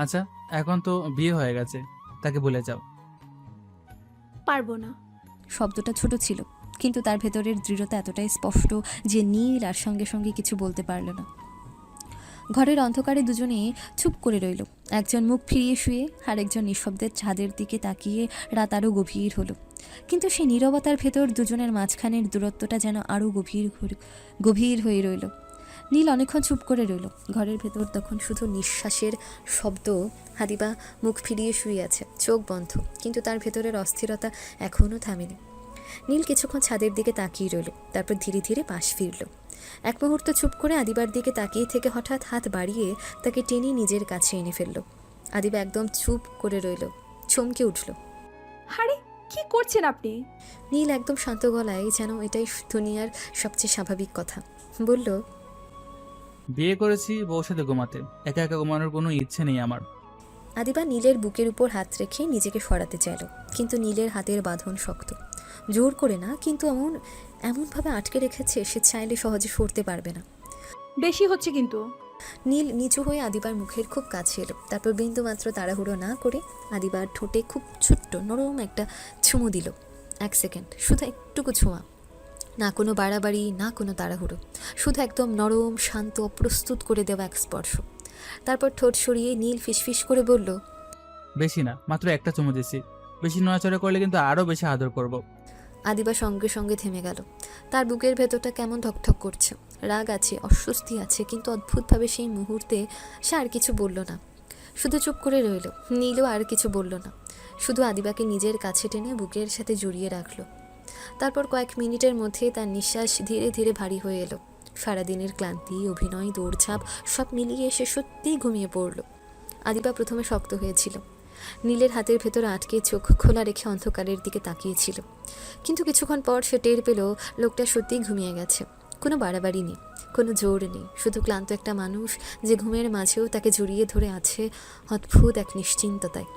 আচ্ছা, এখন তো বিয়ে হয়ে গেছে, তাকে বলে যাও। পারবো না। শব্দটা ছোট ছিল, কিন্তু তার ভেতরের দৃঢ়তা এতটাই স্পষ্ট যে নীল আর সঙ্গে সঙ্গে কিছু বলতে পারল না। ঘরের অন্ধকারে দুজনে চুপ করে রইল, একজন মুখ ফিরিয়ে শুয়ে, আর একজন নিঃশব্দের ছাদের দিকে তাকিয়ে। রাত আরও গভীর হলো, কিন্তু সেই নীরবতার ভেতর দুজনের মাঝখানের দূরত্বটা যেন আরও গভীর হয়ে রইল। নীল অনেকক্ষণ চুপ করে রইল। ঘরের ভেতর তখন শুধু নিঃশ্বাসের শব্দ। আদিবা মুখ ফিরিয়ে শুয়ে আছে, চোখ বন্ধ, কিন্তু তার ভেতরের অস্থিরতা এখনও থামেনি। নীল কিছুক্ষণ ছাদের দিকে তাকিয়ে রইল, তারপর ধীরে ধীরে পাশ ফিরল। এক মুহূর্ত চুপ করে আদিবার দিকে তাকিয়ে থেকে হঠাৎ হাত বাড়িয়ে তাকে টেনে নিজের কাছে এনে ফেলল। আদিবা একদম চুপ করে রইল, চমকে উঠল। আরে কি করছেন আপনি? নীল একদম শান্ত গলায়, যেন এটাই দুনিয়ার সবচেয়ে স্বাভাবিক কথা, বলল, বিয়ে করেছি বউর সাথে ঘুমাতে, একা একা ঘুমানোর কোনো ইচ্ছে নেই আমার। আদিবা নীলের বুকের উপর হাত রেখে নিজেকে সরাতে চাইল, কিন্তু নীলের হাতের বাঁধন শক্ত। জোর করে না, কিন্তু এমনভাবে আটকে রেখেছে সে চাইলে সহজে সরতে পারবে না। বেশি হচ্ছে কিন্তু। নীল নিচু হয়ে আদিবার মুখের খুব কাছে এলো, তারপর বিন্দুমাত্র তাড়াহুড়ো না করে আদিবার ঠোঁটে খুব ছোট্ট নরম একটা চুমু দিল। 1 সেকেন্ড, শুধু একটুকু ছোঁয়া, না কোনো বাড়াবাড়ি, না কোনো তাড়াহুড়ো, শুধু একদম নরম, শান্ত, প্রস্তুত করে দেওয়া এক স্পর্শ। তারপর ঠোঁট সরিয়ে নীল ফিসফিস করে বলল, বেশি না, মাত্র একটা চুমু দিছি। বেশি নড়াচড়া করলে কিন্তু আরও বেশি আদর করব। আদিবা সঙ্গে সঙ্গে থেমে গেল। তার বুকের ভেতরটা কেমন ধকধক করছে। রাগ আছে, অস্বস্তি আছে, কিন্তু অদ্ভুতভাবে সেই মুহূর্তে সে আর কিছু বলল না, শুধু চুপ করে রইল। নীলও আর কিছু বলল না, শুধু আদিবাকে নিজের কাছে টেনে বুকের সাথে জড়িয়ে রাখলো। তারপর কয়েক মিনিটের মধ্যে তার নিঃশ্বাস ধীরে ধীরে ভারী হয়ে এলো। সারাদিনের ক্লান্তি, অভিনয়, দৌড়ঝাঁপ সব মিলিয়ে সে সত্যিই ঘুমিয়ে পড়ল। আদিবা প্রথমে শক্ত হয়েছিল, নীলের হাতের ভেতর আটকে চোখ খোলা রেখে অন্ধকারের দিকে তাকিয়েছিল। কিন্তু কিছুক্ষণ পর সে টের পেল লোকটা সত্যিই ঘুমিয়ে গেছে। কোনো বাড়াবাড়ি নেই, কোনো জোর নেই, শুধু ক্লান্ত একটা মানুষ যে ঘুমের মাঝেও তাকে জড়িয়ে ধরে আছে অদ্ভুত এক নিশ্চিন্ততায়।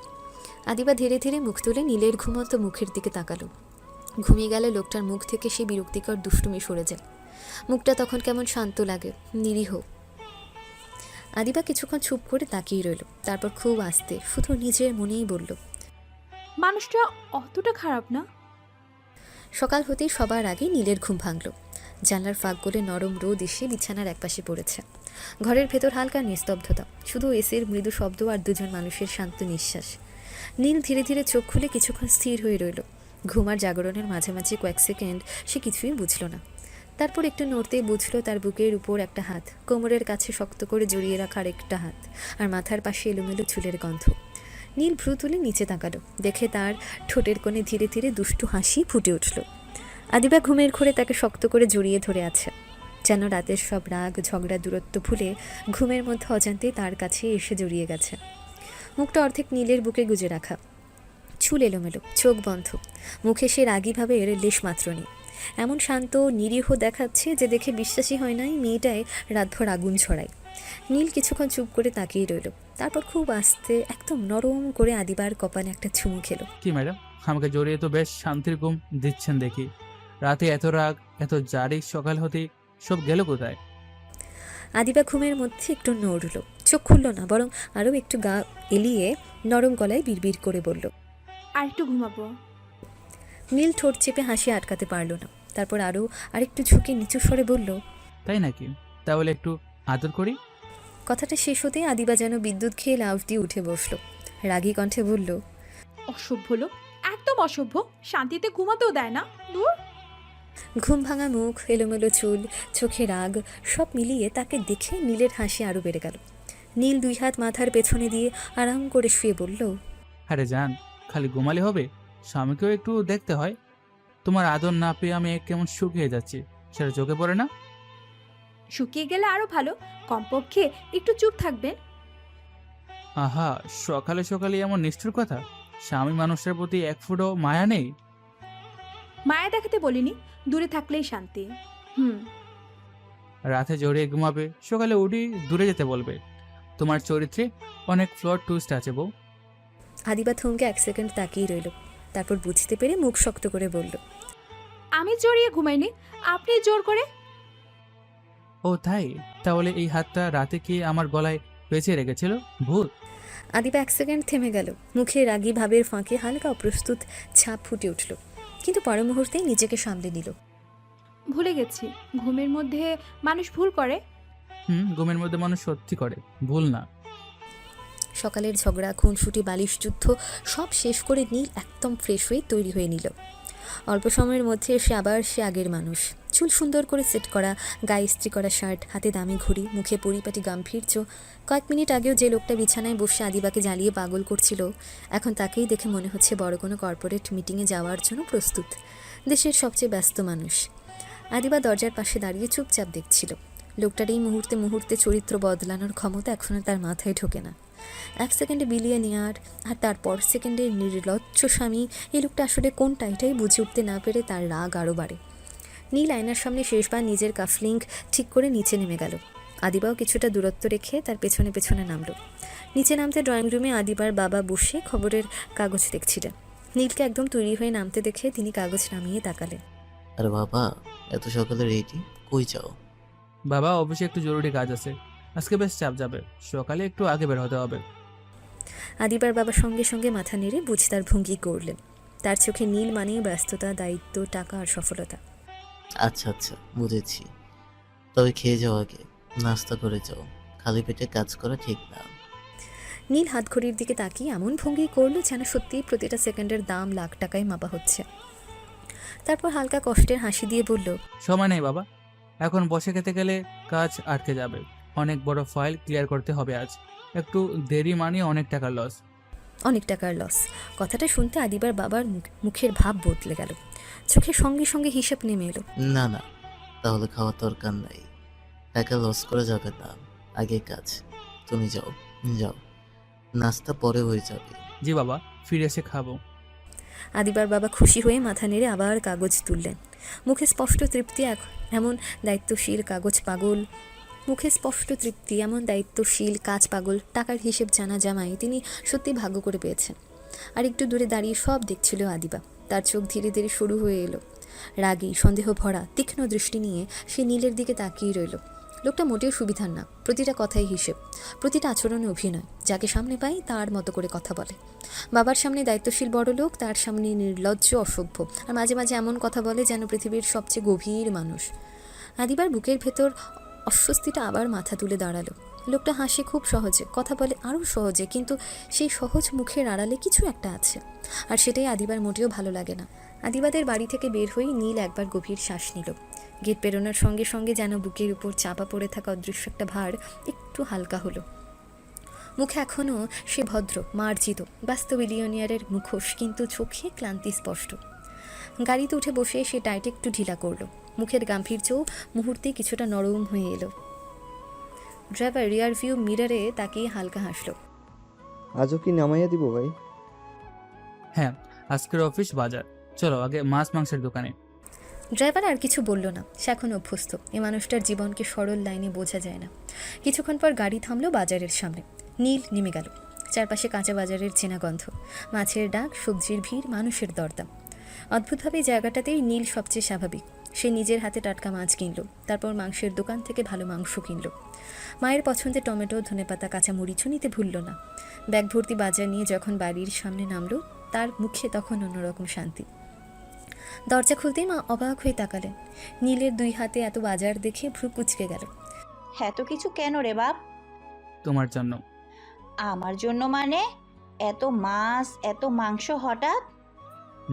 আদিবা ধীরে ধীরে মুখ তুলে নীলের ঘুমন্ত মুখের দিকে তাকালো। ঘুমিয়ে গেলে লোকটার মুখ থেকে সেই বিরক্তিকর দুষ্টুমি সরে যায়। মুখটা তখন কেমন শান্ত লাগে, নিরীহ। আদিবা কিছুক্ষণ চুপ করে তাকিয়ে রইল, তারপর খুব আস্তে শুধু নিজের মনেই বলল, মানুষটা অতটা খারাপ না। সকাল হতেই সবার আগে নীলের ঘুম ভাঙল। জানলার ফাঁক গলে নরম রোদ এসে বিছানার একপাশে পড়েছে। ঘরের ভেতর হালকা নিস্তব্ধতা, শুধু এসির মৃদু শব্দ আর দুজন মানুষের শান্ত নিঃশ্বাস। নীল ধীরে ধীরে চোখ খুলে কিছুক্ষণ স্থির হয়ে রইল। ঘুম আর জাগরণের মাঝামাঝি কয়েক সেকেন্ড সে কিছুই বুঝল না। তারপর একটু নড়তেই বুঝল তার বুকের উপর একটা হাত, কোমরের কাছে শক্ত করে জড়িয়ে রাখার একটা হাত, আর মাথার পাশে এলোমেলো চুলের গন্ধ। নীল ভ্রু তুলে নিচে তাকালো, দেখে তার ঠোঁটের কোণে ধীরে ধীরে দুষ্টু হাসি ফুটে উঠল। আদিবা ঘুমের ঘোরে তাকে শক্ত করে জড়িয়ে ধরে আছে, যেন রাতের সব রাগ ঝগড়া দূরত্ব ভুলে ঘুমের মধ্যে অজান্তেই তার কাছে এসে জড়িয়ে গেছে। মুখটা অর্ধেক নীলের বুকে গুজে রাখা, চুল এলোমেলো, চোখ বন্ধ, মুখে সে রাগীভাবে এর লেশ মাত্র নেই। এমন শান্ত নিরীহ দেখাচ্ছে যে দেখে বিশ্বাসই হয় নাই মেয়েটায় রাতভর আগুন ছড়ায়। নীল কিছুক্ষণ চুপ করে তাকিয়ে রইল, তারপর খুব আস্তে একদম নরম করে আদিবার কপালে একটা চুমু খেলো। কি ম্যাডাম, আমাকে জড়িয়ে তো বেশ শান্তির ঘুম দিচ্ছেন দেখি। রাতে এত রাগ, এত জারি, সকাল হতেই সব গেল কোথায়? আদিবা ঘুমের মধ্যে একটু নড়ল, চোখ খুলল না, বরং আরও একটু গা এলিয়ে নরম গলায় বিড়বিড় করে বলল, আর একটু ঘুমাবো। নীল ঠোঁট চেপে হাসি আটকাতে পারল না, তারপর আরেকটু ঝুঁকে নিচু স্বরে বলল, তাই নাকি? তাহলে একটু আদর করি। কথাটা শেষ হতে আদিবা যেন বিদ্যুৎ খেয়ে লাফ দিয়ে উঠে বসলো, রাগী কণ্ঠে বলল, অসভ্য লোক, একদম অসভ্য, শান্তিতে ঘুমাতেও দেয় না। দূর। ঘুম ভাঙা মুখ, এলোমেলো চুল, চোখে রাগ সব মিলিয়ে তাকে দেখে নীলের হাসি আরও বেড়ে গেল। নীল দুই হাত মাথার পেছনে দিয়ে আরাম করে শুয়ে বলল, আরে জান, খালি ঘুমালে হবে? স্বামীকেও একটু দেখতে হয়। তোমার আদর না পেয়ে আমি কেমন শুকিয়ে যাচ্ছি, সেটা চোখে পড়ে না? শুকিয়ে গেলে আরো ভালো, কমপক্ষে একটু চুপ থাকবেন। আহা, সকালে সকালে এমন নিষ্ঠুর কথা! স্বামী মানুষের প্রতি এক ফুটও মায়া নেই? মায়া দেখাতে বলিনি, দূরে থাকলেই শান্তি। রাতে জড়িয়ে ঘুমাবে, সকালে উঠি দূরে যেতে বলবে। তোমার চরিত্রে অনেক ফ্লট টুইস্ট আছে বউ। আদিবা থমকে এক সেকেন্ড তাকিয়ে রইল, তারপর বুঝতে পেরে মুখ শক্ত করে বলল, আমি জড়িয়ে ঘুমাইনি, আপনি জোর করে। ও তাই? তাহলে এই হাতটা রাতে কি আমার গলায় পেঁচে রেখেছিল ভূত? আদিবা এক সেকেন্ড থেমে গেল, মুখে রাগী ভাবের ফাঁকে হালকা অপ্রস্তুত ছাপ ফুটে উঠল, কিন্তু পর মুহূর্তেই নিজেকে সামলে নিল। ভুলে গেছি, ঘুমের মধ্যে মানুষ ভুল করে। ঘুমের মধ্যে মানুষ সত্যি করে, ভুল না। সকালের ঝগড়া, খুনসুটি, বালিশ যুদ্ধ সব শেষ করে নীল একদম ফ্রেশ হয়ে তৈরি হয়ে নিল। অল্প সময়ের মধ্যে সে আগের মানুষ। চুল সুন্দর করে সেট করা, গায়ে ইস্ত্রি করা শার্ট, হাতে দামি ঘড়ি, মুখে পরিপাটি গাম্ভীর্য। কয়েক মিনিট আগেও যে লোকটা বিছানায় বসে আদিবাকে জ্বালিয়ে পাগল করছিল, এখন তাকেই দেখে মনে হচ্ছে বড় কোনো কর্পোরেট মিটিংয়ে যাওয়ার জন্য প্রস্তুত, দেশের সবচেয়ে ব্যস্ত মানুষ। আদিবা দরজার পাশে দাঁড়িয়ে চুপচাপ দেখছিল। লোকটার এই মুহূর্তে মুহূর্তে চরিত্র বদলানোর ক্ষমতা এখনও তার মাথায় ঢোকে না। এক সেকেন্ডে বিলিয়ে নেওয়ার আর তারপর সেকেন্ডের নির্লজ্জ স্বামী, এই লোকটা আসলে কোনটা, এটাই বুঝে উঠতে না পেরে তার রাগ আরও বাড়ে। নীল আয়নার সামনে শেষবার নিজের কাফলিঙ্ক ঠিক করে নিচে নেমে গেল। আদিবাও কিছুটা দূরত্ব রেখে তার পেছনে পেছনে নামলো। নিচে নামতে ড্রয়িং রুমে আদিবার বাবা বসে খবরের কাগজ দেখছিলেন। নীলকে একদম তৈরি হয়ে নামতে দেখে তিনি কাগজ নামিয়ে তাকালেন। আরে বাবা, এত সকালে রেডি, কই যাও? বাবা, অফিসে একটু জরুরি কাজ আছে, আজকে বেশ চাপ যাবে, সকালে একটু আগে বের হতে হবে। আদিবার বাবা সঙ্গে সঙ্গে মাথা নেড়ে বুঝতার ভঙ্গি করলেন। তার চোখে নীল মানেই ব্যস্ততা, দায়িত্ব, টাকা আর সফলতা। আচ্ছা আচ্ছা, বুঝেছি। তবে খেয়ে যাও আগে, নাস্তা করে যাও, খালি পেটে কাজ করা ঠিক না। নীল হাতঘড়ির দিকে তাকিয়ে এমন ভঙ্গি করলো যেন সত্যিই প্রতিটা সেকেন্ডের দাম লাখ টাকায় মাপা হচ্ছে। তারপর হালকা কষ্টের হাসি দিয়ে বলল, সময় নেই বাবা, এখন বসে খেতে গেলে কাজ আটকে যাবে। অনেক বড় ফাইল ক্লিয়ার করতে হবে আজ। একটু দেরি মানে অনেক টাকার লস। অনেক টাকার লস। কথাটা শুনতে আদিবার বাবার মুখের ভাব বদলে গেল, চোখের সঙ্গে সঙ্গে হিসাব নেমে এলো। না না, তাহলে খাওয়ার দরকার নাই। টাকা লস করে যাবে না, আগে কাজ। তুমি যাও যাও, নাস্তা পরে হয়ে যাবে। জি বাবা, ফিরে এসে খাবো। আদিবার বাবা খুশি হয়ে মাথা নেড়ে আবার কাগজ তুললেন। মুখে স্পষ্ট তৃপ্তি, এমন দায়িত্বশীল কাগজ পাগল। মুখে স্পষ্ট তৃপ্তি, এমন দায়িত্বশীল কাজ পাগল টাকার হিসেব জানা জামাই তিনি সত্যি ভাগ্য করে পেয়েছেন। আর একটু দূরে দাঁড়িয়ে সব দেখছিল আদিবা। তার চোখ ধীরে ধীরে শুরু হয়ে এলো। রাগী, সন্দেহ ভরা, তীক্ষ্ণ দৃষ্টি নিয়ে সে নীলের দিকে তাকিয়ে রইল। লোকটা মোটেও সুবিধার না, প্রতিটা কথাই হিসেব, প্রতিটা আচরণে অভিনয়। যাকে সামনে পাই তার মতো করে কথা বলে। বাবার সামনে দায়িত্বশীল বড় লোক, তার সামনে নির্লজ্জ অসভ্য, আর মাঝে মাঝে এমন কথা বলে যেন পৃথিবীর সবচেয়ে গভীর মানুষ। আদিবার বুকের ভেতর অস্বস্তিটা আবার মাথা তুলে দাঁড়ালো। লোকটা হাসে খুব সহজে, কথা বলে আরও সহজে, কিন্তু সেই সহজ মুখের আড়ালে কিছু একটা আছে, আর সেটাই আদিবার মোটেও ভালো লাগে না। আদিবাদের বাড়ি থেকে বের হয়ে নীল একবার গভীর শ্বাস নিল। গেট পেরোনোর সঙ্গে সঙ্গে যেন বুকের উপর চাপা পড়ে থাকা অদৃশ্য একটা ভার একটু হালকা হলো। মুখে এখনও সে ভদ্র, মার্জিত, ব্যস্ত বিলিয়নিয়ারের মুখোশ, কিন্তু চোখে ক্লান্তি স্পষ্ট। গাড়িতে উঠে বসে সে টাইট একটু ঢিলা করলো। মুখের গাম্ভীর্যও মুহূর্তে কিছুটা নরম হয়ে এলো। ড্রাইভার রিয়ার ভিউ মিররে তাকিয়ে হালকা হাসলো। আজও কি নামাইয়া দিব ভাই? হ্যাঁ, আজকের অফিস বাজার, চলো আগে মাছ মাংসের দোকানে। ড্রাইভার আর কিছু বলল না, সে এখন অভ্যস্ত। এ মানুষটার জীবনকে সরল লাইনে বোঝা যায় না। কিছুক্ষণ পর গাড়ি থামলো বাজারের সামনে। নীল নেমে গেল। চারপাশে কাঁচা বাজারের চেনা গন্ধ, মাছের ডাক, সবজির ভিড়, মানুষের দরদাম। অদ্ভুতভাবে জায়গাটাতেই নীল সবচেয়ে স্বাভাবিক। সে নিজের হাতে টাটকা মাছ কিনল, তারপর মাংসের দোকান থেকে ভালো মাংস কিনল। মায়ের পছন্দের টমেটো, ধনেপাতা, কাঁচা মরিচও নিতে ভুলল না। ব্যাগ ভর্তি বাজার নিয়ে যখন বাড়ির সামনে নামলো, তার মুখে তখন অন্যরকম শান্তি। দরজা খুলতেই মা অবাক হয়ে তাকালেন। নীলের দুই হাতে এত বাজার দেখে ভ্রু কুঁচকে গেল। এত কিছু কেন রে বাপ? তোমার জন্য। আমার জন্য মানে? এত মাছ, এত মাংস হঠাৎ?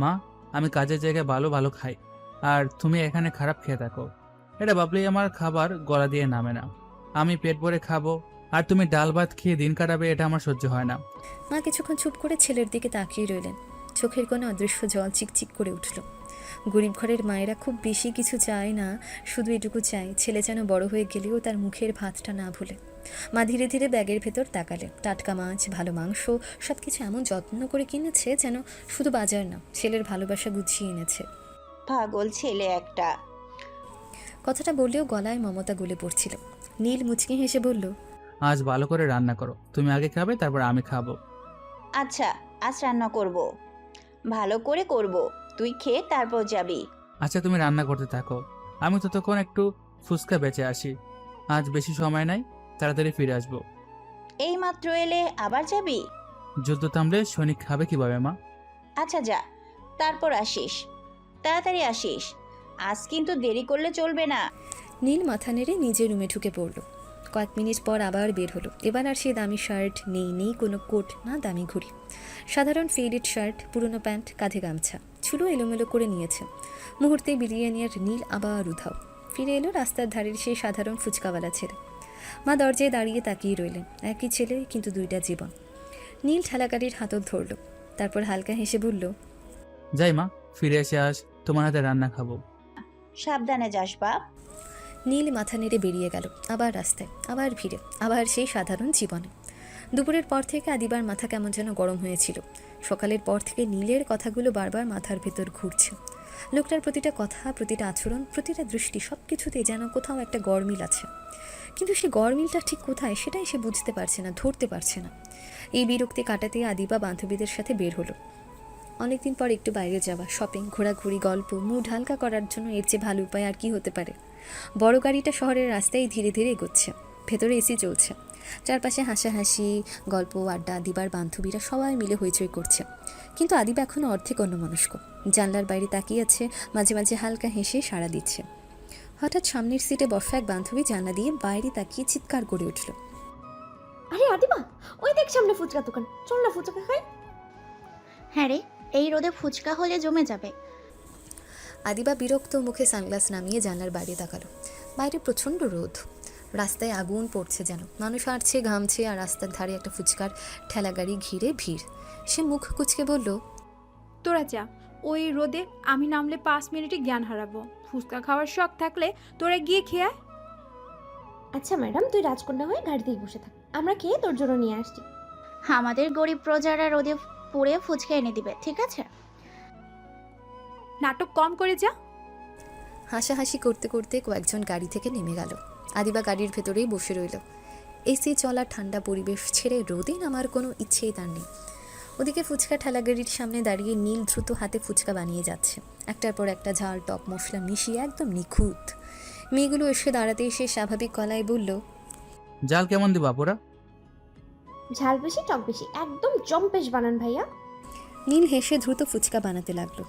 মা, আমি কাজের জায়গায় ভালো ভালো খাই, আর তুমি এখানে খারাপ খেয়ে থাকো। এটা ভাবলেই আমার খাবার গলা দিয়ে নামে না। আমি পেট ভরে খাবো, আর তুমি ডাল ভাত খেয়ে দিন কাটাবে, এটা আমার সহ্য হয় না। মা কিছুক্ষণ চুপ করে ছেলের দিকে তাকিয়ে রইলেন। চোখের কোণে অদৃশ্য জল চিকচিক করে উঠল। গরিব ঘরের মায়েরা খুব বেশি কিছু চায় না, শুধু এটুকু চায় ছেলে যেন বড় হয়ে গেলেও তার মুখের ভাতটা না ভুলে। মা ধীরে ধীরে ব্যাগের ভেতর তাকালেন। টাটকা মাছ, ভালো মাংস, সব কিছু এমন যত্ন করে কিনেছে যেন শুধু বাজার না, ছেলের ভালোবাসা গুছিয়ে এনেছে। পাগল ছেলে একটা। কথাটা বললেও গলায় মমতা গলে পড়ছিল। নীল মুচকি হেসে বলল, আজ ভালো করে রান্না করো, তুমি আগে খাবে তারপর আমি খাবো। আচ্ছা, আজ রান্না করব, ভালো করে করব, তুই খেয়ে তারপর যাবি। আচ্ছা, তুমি রান্না করতে থাকো, আমি ততক্ষণ একটু ফুচকা বেঁচে আসি। আজ বেশি সময় নাই, তাড়াতাড়ি ফিরে আসবো। এই মাত্র এলে আবার যাবি? যুদ্ধ থামলে সৈনিক খাবে কিভাবে মা? আচ্ছা যা, তারপর আসিস, তাড়াতাড়ি আসিস, আজ কিন্তু দেরি করলে চলবে না। নীল মাথা নেড়ে নিজের রুমে ঢুকে পড়ল। কয়েক মিনিট পর আবার বের হলো। এবার আর সে দামি শার্ট নেই, নেই কোনো কোট, না দামি ঘড়ি। সাধারণ ফেডেড শার্ট, পুরনো প্যান্ট, কাঁধে গামছা, চুলো এলোমেলো করে নিয়েছে। মুহূর্তে বিলিয়নিয়ার নীল আবার উধাও। ফিরে এলো রাস্তার ধারের সেই সাধারণ ফুচকাওয়ালা ছেলে। মা দরজায় দাঁড়িয়ে তাকিয়ে রইলেন। একই ছেলে, কিন্তু দুইটা জীবন। নীল ঠেলাগাড়ির হাতল ধরল, তারপর হালকা হেসে বলল, যাই মা, ফিরে এসে আজ তোমার হাতে রান্না খাবো। সাবধানে যাস বাপ। নীল মাথা নেড়ে বেরিয়ে গেল। আবার রাস্তায়, আবার ভিড়ে, আবার সেই সাধারণ জীবনে। দুপুরের পর থেকে আদিবার মাথা কেমন যেন গরম হয়েছিল। সকালের পর থেকে নীলের কথাগুলো বারবার মাথার ভেতর ঘুরছে। লোকটার প্রতিটা কথা, প্রতিটা আচরণ, প্রতিটা দৃষ্টি, সব কিছুতেই যেন কোথাও একটা গরমিল আছে। কিন্তু সে গরমিলটা ঠিক কোথায় সেটাই সে বুঝতে পারছে না, ধরতে পারছে না। এই বিরক্তি কাটাতে আদিবা বান্ধবীদের সাথে বের হলো। অনেকদিন পর একটু বাইরে যাওয়া, শপিং, ঘোরাঘুরি, গল্প, মুড হালকা করার জন্য এর চেয়ে ভালো উপায় আর কি হতে পারে। বড় গাড়িটা শহরের রাস্তায় ধীরে ধীরে এগোচ্ছে। ভেতরে এসি চলছে। চারপাশে হাসাহাসি, গল্প, আড্ডা। আদিবার বান্ধবীরা সবাই মিলে হইচই করছে, কিন্তু আদিবা এখনও অর্ধেক অন্যমনস্ক। জানলার বাইরে তাকিয়ে আছে, মাঝে মাঝে হালকা হেসে সাড়া দিচ্ছে। হঠাৎ সামনের সিটে বসা এক বান্ধবী জানলা দিয়ে বাইরে তাকিয়ে চিৎকার করে উঠল, আরে আদিবা, ওই দেখ সামনে ফুচকা দোকান, চল না ফুচকা খাই। হ্যাঁ রে, এই রোদে ফুচকা হলে জমে যাবে। আদিবা বিরক্ত মুখে সানগ্লাস নামিয়ে জানলার বাইরে তাকালো। বাইরে প্রচণ্ড রোদ, রাস্তায় আগুন পড়ছে যেন। মানুষ হাঁটছে, ঘামছে, আর রাস্তার ধারে একটা ফুচকার ঠেলাগাড়ি ঘিরে ভিড়। সে মুখ কুচকে বলল, তোরা যা, ওই রোদে আমি নামলে 5 মিনিটে জ্ঞান হারাবো। ফুচকা খাওয়ার শখ থাকলে তোরা গিয়ে খেয়ে আয়। আচ্ছা ম্যাডাম, তুই রাজকন্যা হয়ে গাড়িতেই বসে থাক, আমরা খেয়ে তোর জন্য নিয়ে আসছি। আমাদের গরিব প্রজারা রোদে পুড়ে ফুচকা এনে দিবে, ঠিক আছে? নাটক কম করে যা। হাসাহাসি করতে করতে কয়েকজন গাড়ি থেকে নেমে গেল। আদিবা গাড়ির ভেতরেই বসে রইল। এসি চলা ঠান্ডা পরিবেশ ছেড়ে রোদে নামার কোনো ইচ্ছেই তার নেই। ওদিকে ফুচকা ঠেলাগাড়ির সামনে দাঁড়িয়ে নীল দ্রুত হাতে ফুচকা বানিয়ে যাচ্ছে, একটার পর একটা ঝাল টক মশলা মিশিয়ে একদম নিখুঁত। মেয়েগুলো এসে দাঁড়াতেই সে স্বাভাবিক গলায় বলল, জাল কেমন দিবা পোরা? ঝাল বেশি টক বেশি, একদম জম্পেশ বানান ভাইয়া। নীল হেসে দ্রুত ফুচকা বানাতে লাগলো,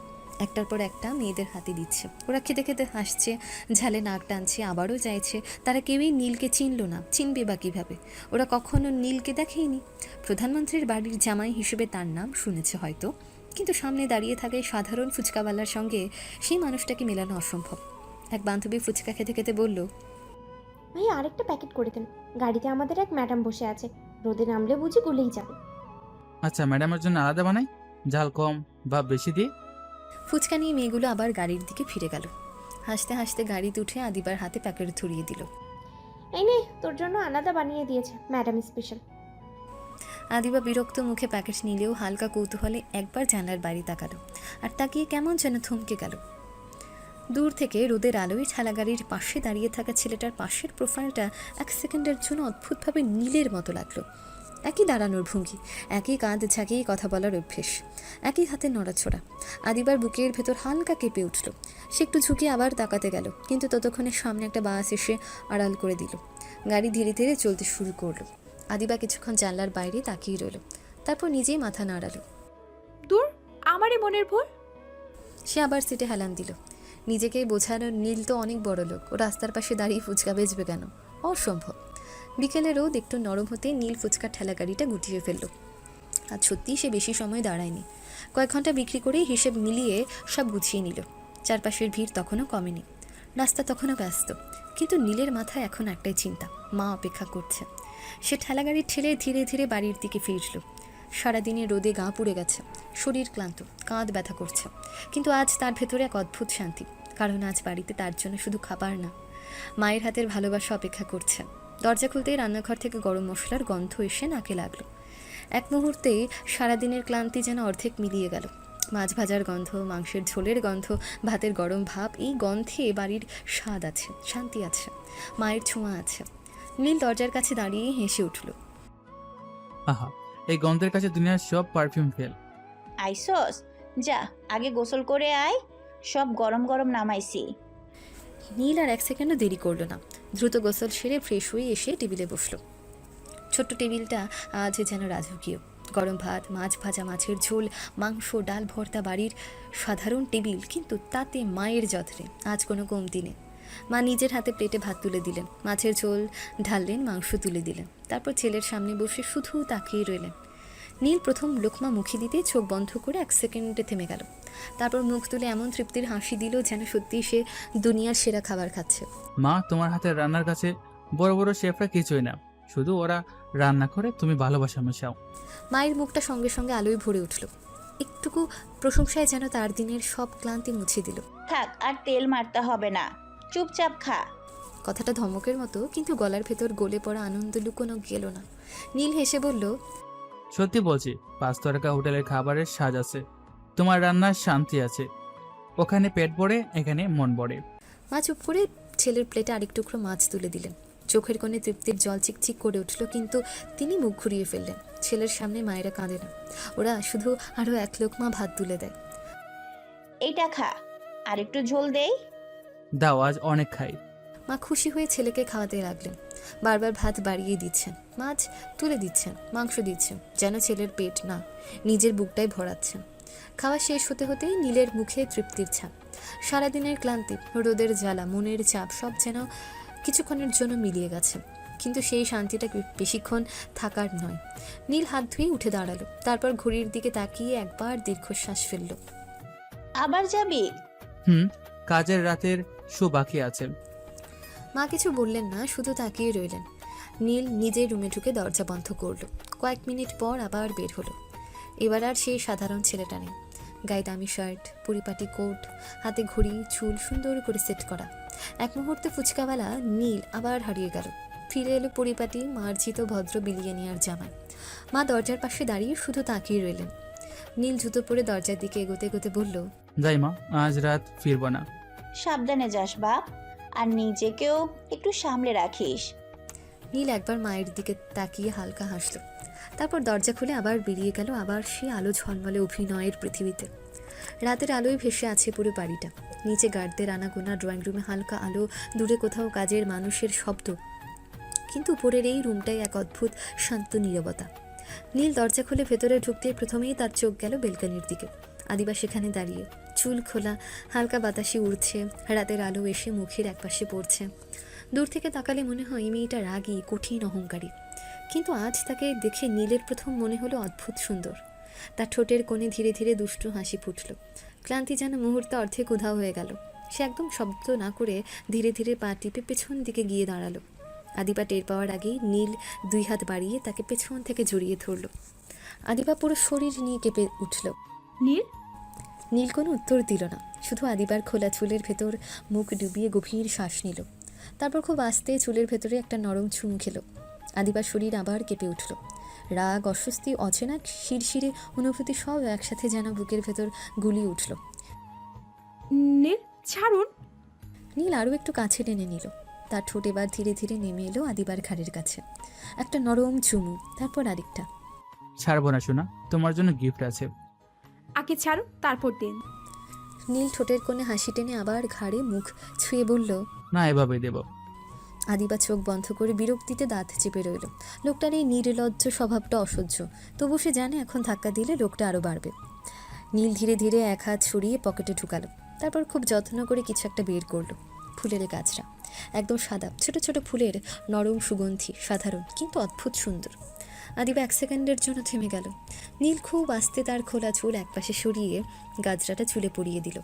একটার পর একটা মেয়েদের হাতে দিচ্ছে। ওরা খেতে খেতে হাসছে, ঝালে নাক টানছে, আবারও চাইছে। তারা কেউই নীলকে চিনল না, চিনবে বা কীভাবে? ওরা কখনো নীলকে দেখেইনি। প্রধানমন্ত্রীর বাড়ির জামাই হিসেবে তার নাম শুনেছে হয়তো, কিন্তু সামনে দাঁড়িয়ে থাকে সাধারণ ফুচকাওয়ালার সঙ্গে সেই মানুষটাকে মেলানো অসম্ভব। এক বান্ধবী ফুচকা খেতে খেতে বলল, ভাইয়া আরেকটা প্যাকেট করে দেন, গাড়িতে আমাদের এক ম্যাডাম বসে আছে, রোদে নামলে বুঝি গলেই যাবে। আচ্ছা, ম্যাডামের জন্য আলাদা বানাই, ঝাল কম বা বেশি দিয়ে। ফুচকা নিয়ে মেয়েগুলো আবার গাড়ির দিকে ফিরে গেল। হাসতে হাসতে গাড়িতে উঠে আদিবার হাতে প্যাকেট ধরিয়ে দিল। এই নে, তোর জন্য আলাদা বানিয়ে দিয়েছে ম্যাডাম স্পেশাল। আদিবা বিরক্ত মুখে প্যাকেট নিলেও হালকা কৌতূহলে একবার জানলার বাড়ি তাকালো, আর তাকিয়ে কেমন যেন থমকে গেল। দূর থেকে রোদের আলোয় ঠেলাগাড়ির পাশে দাঁড়িয়ে থাকা ছেলেটার পাশের প্রোফাইলটা এক সেকেন্ডের জন্য অদ্ভুতভাবে নীলের মতো লাগলো। একই দাঁড়ানোর ভঙ্গি, একই কাঁধ ঝাঁকিয়ে কথা বলার অভ্যেস, একই হাতে নড়াচড়া। আদিবার বুকের ভেতর হালকা কেঁপে উঠল। সে একটু ঝুঁকে আবার তাকাতে গেল, কিন্তু ততক্ষণে সামনে একটা বাস এসে আড়াল করে দিল। গাড়ি ধীরে ধীরে চলতে শুরু করলো। আদিবা কিছুক্ষণ জানলার বাইরে তাকিয়ে রইল, তারপর নিজেই মাথা নাড়ালো। দূর, আমারই মনের ভুল। সে আবার সিটে হেলান দিল। নিজেকে বোঝানো, নীল তো অনেক বড় লোক, ও রাস্তার পাশে দাঁড়িয়ে ফুচকা বেচবে কেন? অসম্ভব। বিকেলে রোদ একটু নরম হতে নীল ফুচকার ঠেলা গাড়িটা গুটিয়ে ফেলল। আজ সত্যিই সে বেশি সময় দাঁড়ায়নি, কয়েক ঘন্টা বিক্রি করেই হিসেব মিলিয়ে সব গুছিয়ে নিল। চারপাশের ভিড় তখনও কমেনি, রাস্তা তখনও ব্যস্ত, কিন্তু নীলের মাথায় এখন একটাই চিন্তা, মা অপেক্ষা করছে। সে ঠেলাগাড়ি ঠেলে ধীরে ধীরে বাড়ির দিকে ফিরল। সারাদিনে রোদে গা পুড়ে গেছে, শরীর ক্লান্ত, কাঁধ ব্যথা করছে, কিন্তু আজ তার ভেতরে এক অদ্ভুত শান্তি, কারণ আজ বাড়িতে তার জন্য শুধু খাবার না, মায়ের হাতের ভালোবাসা অপেক্ষা করছে। দরজা খুলতেই রান্নাঘর থেকে গরম মশলার গন্ধ এসে নাকে লাগলো। এক মুহূর্তেই সারাদিনের ক্লান্তি যেন অর্ধেক মিলিয়ে গেল। মাছ ভাজার গন্ধ, মাংসের ঝোলের গন্ধ, ভাতের গরম ভাব, এই গন্ধে বাড়ির স্বাদ আছে, শান্তি আছে, মায়ের ছোঁয়া আছে। নীল দরজার কাছে দাঁড়িয়ে হেসে উঠল। আহা, এই গন্ধের কাছে দুনিয়ার সব পারফিউম ফেল। আইসোস, যা আগে গোসল করে আয়, সব গরম গরম নামাইছি। নীল আর এক সেকেন্ডও দেরি করলো না, দ্রুত গোসল সেরে ফ্রেশ হয়ে এসে টেবিলে বসলো। ছোট্ট টেবিলটা আজ যেন রাজকীয়। গরম ভাত, মাছ ভাজা, মাছের ঝোল, মাংস, ডাল ভর্তা, বাড়ির সাধারণ টেবিল, কিন্তু তাতে মায়ের যত্নে আজ কোনো কমতি নেই। মা নিজের হাতে প্লেটে ভাত তুলে দিলেন, মাছের ঝোল ঢাললেন, মাংস তুলে দিলেন, তারপর ছেলের সামনে বসে শুধু তাকিয়ে রইলেন। নীল প্রথম লোকমা মুখে দিতে চোখ বন্ধ করে এক সেকেন্ডে থেমে গেল, তারপর মুখ তুলে এমন তৃপ্তির হাসি দিল যেন সত্যিই সে দুনিয়ার সেরা খাবার খাচ্ছে। মা, তোমার হাতের রান্নার কাছে বড় বড় শেফরা কিছুই না, শুধু ওরা রান্না করে তুমি ভালোবাসা মেশাও। মায়ের মুখটা সঙ্গে সঙ্গে আলোয় ভরে উঠল, একটুকু প্রশংসায় যেন তার দিনের সব ক্লান্তি মুছে দিল। থাক, আর তেল মারতে হবে না, চুপচাপ খা। কথাটা ধমকের মতো, কিন্তু গলার ভেতর গলে পড়া আনন্দ লুকোনো গেল না। নীল হেসে বলল, সত্যি বলছি, 5 তারকা হোটেলের খাবারের স্বাদ আছে, তোমার রান্নার শান্তি আছে। ওখানে পেট ভরে, এখানে মন ভরে। মা চুপ করে ছেলের প্লেটে আরেক টুকরো মাছ তুলে দিলেন। চোখের কোণে তৃপ্তির জল চিকচিক করে উঠল, কিন্তু তিনি মুখ ঘুরিয়ে ফেললেন। ছেলের সামনে মায়েরা কাঁদে না, ওরা শুধু আরও এক লোকমা ভাত তুলে দেয়। এইটা খা, আর একটু ঝোল দেই। দাও, আজ অনেক খাই। মা খুশি হয়ে ছেলেকে খাওয়াতে লাগলেন, বারবার ভাত বাড়িয়ে দিচ্ছেন, মাছ তুলে দিচ্ছেন, মাংস দিচ্ছেন, যেন ছেলের পেট না, নিজের বুকটাই ভরাচ্ছেন। খাওয়া শেষ হতে হতেই নীলের মুখে তৃপ্তির ছাপ। সারাদিনের ক্লান্তি, রোদের জ্বালা, মনের চাপ সব যেন কিছুক্ষণের জন্য মিলিয়ে গেছে। কিন্তু সেই শান্তিটা বেশিক্ষণ থাকার নয়। নীল হাত ধুয়ে উঠে দাঁড়ালো, তারপর ঘড়ির দিকে তাকিয়ে একবার দীর্ঘশ্বাস ফেলল। আবার যাবি? কাজের রাতের শো বাকি আছে। মা কিছু বললেন না, শুধু তাকিয়ে রইলেন। নীল নিজের রুমে ঢুকে দরজা বন্ধ করলো। কয়েক মিনিট পর আবার বের হলো। এবার আর সেই সাধারণ ছেলেটা নেই। গায়ে দামি শার্ট, পরিপাটি কোট, হাতে ঘড়ি, চুল সুন্দর করে সেট করা। এক মুহূর্তে ফুচকাওয়ালা নীল আবার হারিয়ে গেল। ফিরে এলো পরিপাটি মার্জিত ভদ্র বিলিয়নিয়ার জামায়। মা দরজার পাশে দাঁড়িয়ে শুধু তাকিয়ে রইলেন। নীল জুতো পরে দরজার দিকে এগোতে এগোতে বলল, যাই মা, আজ রাত ফিরবো না। সাবধানে যাস বাপ, আর নিজেকেও একটু সামলে রাখিস। নীল একবার মায়ের দিকে তাকিয়ে হালকা হাসল, তারপর দরজা খুলে আবার বেরিয়ে গেল আবার সে আলো ঝলমলে অভিনয়ের পৃথিবীতে। রাতের আলোয় ভেসে আছে পুরো বাড়িটা। নিচে গার্ডদের আনাগোনা, ড্রয়িং রুমে হালকা আলো, দূরে কোথাও কাজের মানুষের শব্দ, কিন্তু উপরের এই রুমটাই এক অদ্ভুত শান্ত নীরবতা। নীল দরজা খুলে ভেতরে ঢুকতে প্রথমেই তার চোখ গেল বেলকনির দিকে। আদিবা সেখানে দাঁড়িয়ে, চুল খোলা, হালকা বাতাসে উড়ছে, রাতের আলো এসে মুখের একপাশে পড়ছে। দূর থেকে তাকালে মনে হয় এই মেয়েটা রাগী, কঠিন, অহংকারী, কিন্তু আজ তাকে দেখে নীলের প্রথম মনে হলো অদ্ভুত সুন্দর। তার ঠোঁটের কোণে ধীরে ধীরে দুষ্টু হাসি ফুটল। ক্লান্তি যেন মুহূর্তে অর্ধেক উধাও হয়ে গেল। সে একদম শব্দ না করে ধীরে ধীরে পা টিপে পেছন দিকে গিয়ে দাঁড়ালো। আদিবা টের পাওয়ার আগেই নীল 2 হাত বাড়িয়ে তাকে পেছন থেকে জড়িয়ে ধরল। আদিবা পুরো শরীর নিয়ে কেঁপে উঠল। নীল? নীল কোনো উত্তর দিল না, শুধু আদিবার খোলা চুলের ভেতর মুখ ডুবিয়ে গভীর শ্বাস নিল। তারপর খুব আস্তে চুলের ভেতরে একটা নরম চুমু খেল। আদিবার শরীর আবার কেঁপে উঠল। রাগ, অস্বস্তি, অচেনা শিরশিরে অনুভূতি সব একসাথে যেন বুকের ভেতর গুলিয়ে উঠল। নীল, ছাড়ুন। নীল আরও একটু কাছে টেনে নিল। তার ঠোঁট এবার ধীরে ধীরে নেমে এলো আদিবার ঘাড়ের কাছে। একটা নরম চুমু, তারপর আরেকটা। ছাড়বো না সোনা, তোমার জন্য গিফট আছে। আগে ছাড়ুন, তারপর দিন। নীল ঠোঁটের কোণে হাসি টেনে আবার ঘাড়ে মুখ ছুঁয়ে বলল, না, এভাবেই দেব। আদিবা চোখ বন্ধ করে বিরক্তিতে দাঁত চেপে রইল। লোকটার এই নির্লজ্জ স্বভাবটা অসহ্য, তবু সে জানে এখন ধাক্কা দিলে লোকটা আরও বাড়বে। নীল ধীরে ধীরে এক হাত ছড়িয়ে পকেটে ঢুকালো, তারপর খুব যত্ন করে কিছু একটা বের করলো। ফুলের গাছরা, একদম সাদা, ছোট ছোট ফুলের নরম সুগন্ধি, সাধারণ কিন্তু অদ্ভুত সুন্দর। আদিবা 1 সেকেন্ডের জন্য থেমে গেল। নীল খুব আস্তে তার খোলা চুল একপাশে সরিয়ে গাছরাটা চুলে পরিয়ে দিল।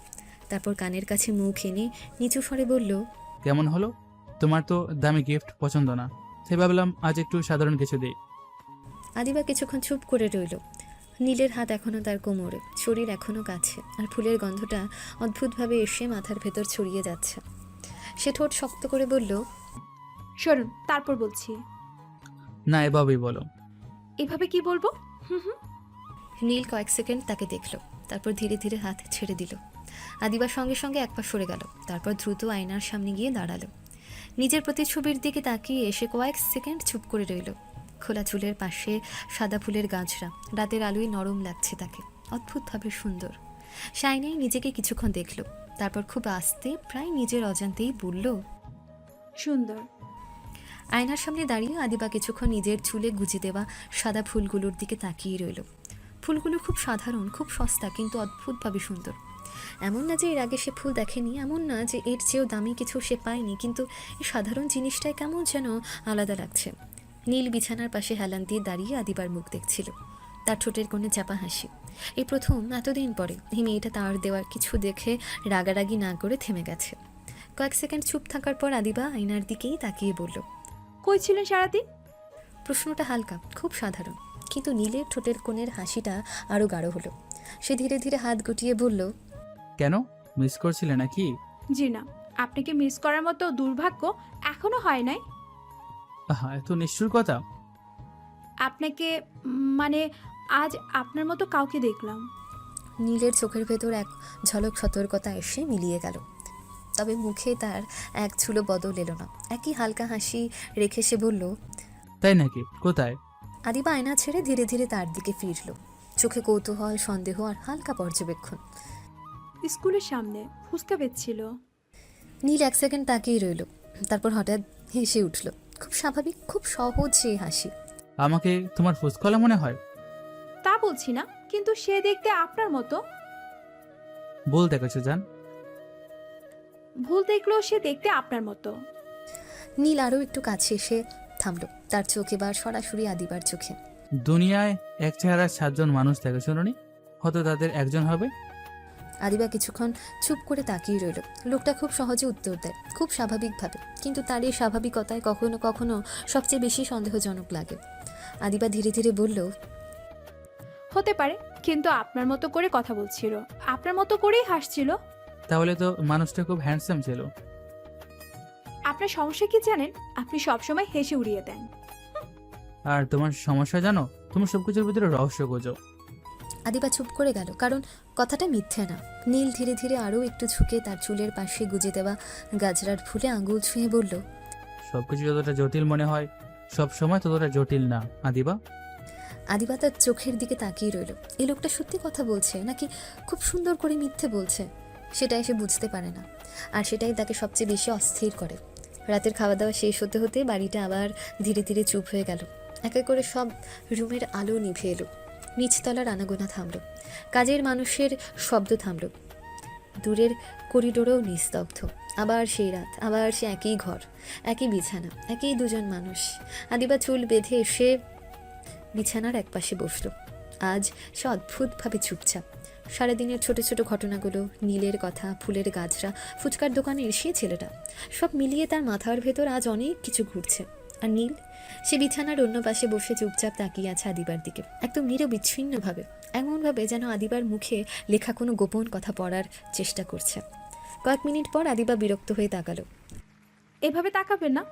তারপর কানের কাছে মুখ এনে নিচু স্বরে বলল, কেমন হলো? তোমার তো দামি গিফট পছন্দ না, তাই ভাবলাম আজ একটু সাধারণ কিছু দিই। আদিবা কিছুক্ষণ চুপ করে রইল। নীলের হাত এখনও তার কোমরে, শরীর এখনও কাছে, আর ফুলের গন্ধটা অদ্ভুতভাবে এসে মাথার ভেতর ছড়িয়ে যাচ্ছে। সে ঠোঁট শক্ত করে বলল, সরুন, তারপর বলছি। না, এভাবেই বলো। এভাবে কি বলবো? হুম। নীল কয়েক সেকেন্ড তাকে দেখল, তারপর ধীরে ধীরে হাত ছেড়ে দিল। আদিবার সঙ্গে সঙ্গে এক পা সরে গেল, তারপর দ্রুত আয়নার সামনে গিয়ে দাঁড়ালো। নিজের প্রতিছবির দিকে তাকিয়ে এসে কয়েক সেকেন্ড চুপ করে রইল। খোলা চুলের পাশে সাদা ফুলের গাছরা, রাতের আলোয় নরম লাগছে তাকে, অদ্ভুতভাবে সুন্দর। সে আয়নায় নিজেকে কিছুক্ষণ দেখল, তারপর খুব আস্তে, প্রায় নিজের অজান্তেই বলল, সুন্দর। আয়নার সামনে দাঁড়িয়ে আদিবা কিছুক্ষণ নিজের চুলে গুজে দেওয়া সাদা ফুলগুলোর দিকে তাকিয়ে রইল। ফুলগুলো খুব সাধারণ, খুব সস্তা, কিন্তু অদ্ভুতভাবে সুন্দর। এমন না যে এর আগে সে ফুল দেখেনি, এমন না যে এর চেয়েও দামি কিছু সে পায়নি, কিন্তু এই সাধারণ জিনিসটাই কেমন যেন আলাদা লাগছে। নীল বিছানার পাশে হেলান দিয়ে দাঁড়িয়ে আদিবার মুখ দেখছিল, তার ঠোঁটের কোণে চাপা হাসি। এই প্রথম এতদিন পরে এই মেয়েটা তার দেওয়ার কিছু দেখে রাগারাগি না করে থেমে গেছে। কয়েক সেকেন্ড চুপ থাকার পর আদিবা আয়নার দিকেই তাকিয়ে বলল, কই ছিলেন সারাদিন? প্রশ্নটা হালকা, খুব সাধারণ, কিন্তু নীলের ঠোঁটের কোণের হাসিটা আরও গাঢ় হলো। সে ধীরে ধীরে হাত গুটিয়ে বলল, কেন, মিস করছিলে নাকি? জি না, আপনাকে মিস করার মতো দুর্ভাগ্য এখনো হয় নাই। এত নিষ্ঠুর কথা। আপনাকে মানে আজ আপনার মতো কাউকে দেখলাম। নীলের চোখের ভেতর এক ঝলক সতর্কতা এসে মিলিয়ে গেল, তবে মুখে তার এক চুলো বদল এলো না। একই হালকা হাসি রেখে সে বলল, তাই নাকি? কোথায়? আদিবা আয়না ছেড়ে ধীরে ধীরে তার দিকে ফিরল, চোখে কৌতূহল, সন্দেহ আর হালকা পর্যবেক্ষণ। স্কুলের সামনে ফুসকা বেচছিল। নীল 1 সেকেন্ড তাকিয়ে রইল, তারপর হঠাৎ হেসে উঠল, খুব স্বাভাবিক, খুব সহজ সেই হাসি। আমাকে তোমার ফুসকলা মনে হয়? তা বলছি না, কিন্তু সে দেখতে আপনার মতো। বল দেখেছো জান। ভুল দেখলেও সে দেখতে আপনার মতো। নীল আরও একটু কাছে এসে থামলো, তার চোখ এবার সরাসরি আদিবার চোখে। দুনিয়ায় এক চেহারার 7জন মানুষ থাকে শুনুনি, হয়তো তাদের একজন হবে। আদিবা কিছুক্ষণ চুপ করে তাকিয়ে রইল। লোকটা খুব সহজে উত্তর দেয়, খুব স্বাভাবিকভাবে, কিন্তু তার এই স্বাভাবিকতায় কখনো কখনো সবচেয়ে বেশি সন্দেহজনক লাগে। আদিবা ধীরে ধীরে বলল, হতে পারে, কিন্তু আপনার মতো করে কথা বলছিল, আপনার মতো করেই হাসছিল। তাহলে তো মানুষটা খুব হ্যান্ডসাম ছিল। আপনার সমস্যা কি জানেন? আপনি সবসময় হেসে উড়িয়ে দেন। আর তোমার সমস্যা জানো, তুমি সবকিছুর ভিতরে রহস্য খোঁজো। আদিবা চুপ করে গেল, কারণ কথাটা মিথ্যে না। নীল ধীরে ধীরে আরও একটু ঝুঁকে তার চুলের পাশে গুজে দেওয়া গাজরার ফুলে আঙুল ছুঁয়ে বলল, সবকিছু যতটা জটিল মনে হয় সব সময় ততটা জটিল না আদিবা। আদিবা তার চোখের দিকে তাকিয়ে রইল। এই লোকটা সত্যি কথা বলছে নাকি খুব সুন্দর করে মিথ্যে বলছে, সেটাই সে বুঝতে পারে না। আর সেটাই তাকে সবচেয়ে বেশি অস্থির করে। রাতের খাওয়া দাওয়া শেষ হতে হতে বাড়িটা আবার ধীরে ধীরে চুপ হয়ে গেল। এক এক করে সব রুমের আলো নিভে এলো। নিচতলার আনাগোনা থামলো, কাজের মানুষের শব্দ থামলো, দূরের করিডোরেও নিস্তব্ধ। আবার সেই রাত, আবার সে একই ঘর, একই বিছানা, একই দুজন মানুষ। আদিবা চুল বেঁধে এসে বিছানার একপাশে বসলো। আজ সে অদ্ভুতভাবে চুপচাপ। সারাদিনের ছোট ছোট ঘটনাগুলো, নীলের কথা, ফুলের গাছরা, ফুচকার দোকানে এসে ছেলেটা, সব মিলিয়ে তার মাথার ভেতর আজ অনেক কিছু ঘুরছে। আর নীল, সে বিছানার অন্য পাশে বসে চুপচাপ তাকিয়ে আছে আদিবার দিকে, একদম নিরবিচ্ছিন্নভাবে, এমনভাবে যেন আদিবার মুখে লেখা কোনো গোপন কথা পড়ার চেষ্টা করছে। কয়েক মিনিট পর আদিবা বিরক্ত হয়ে তাকালো। এভাবে তাকাবেন না,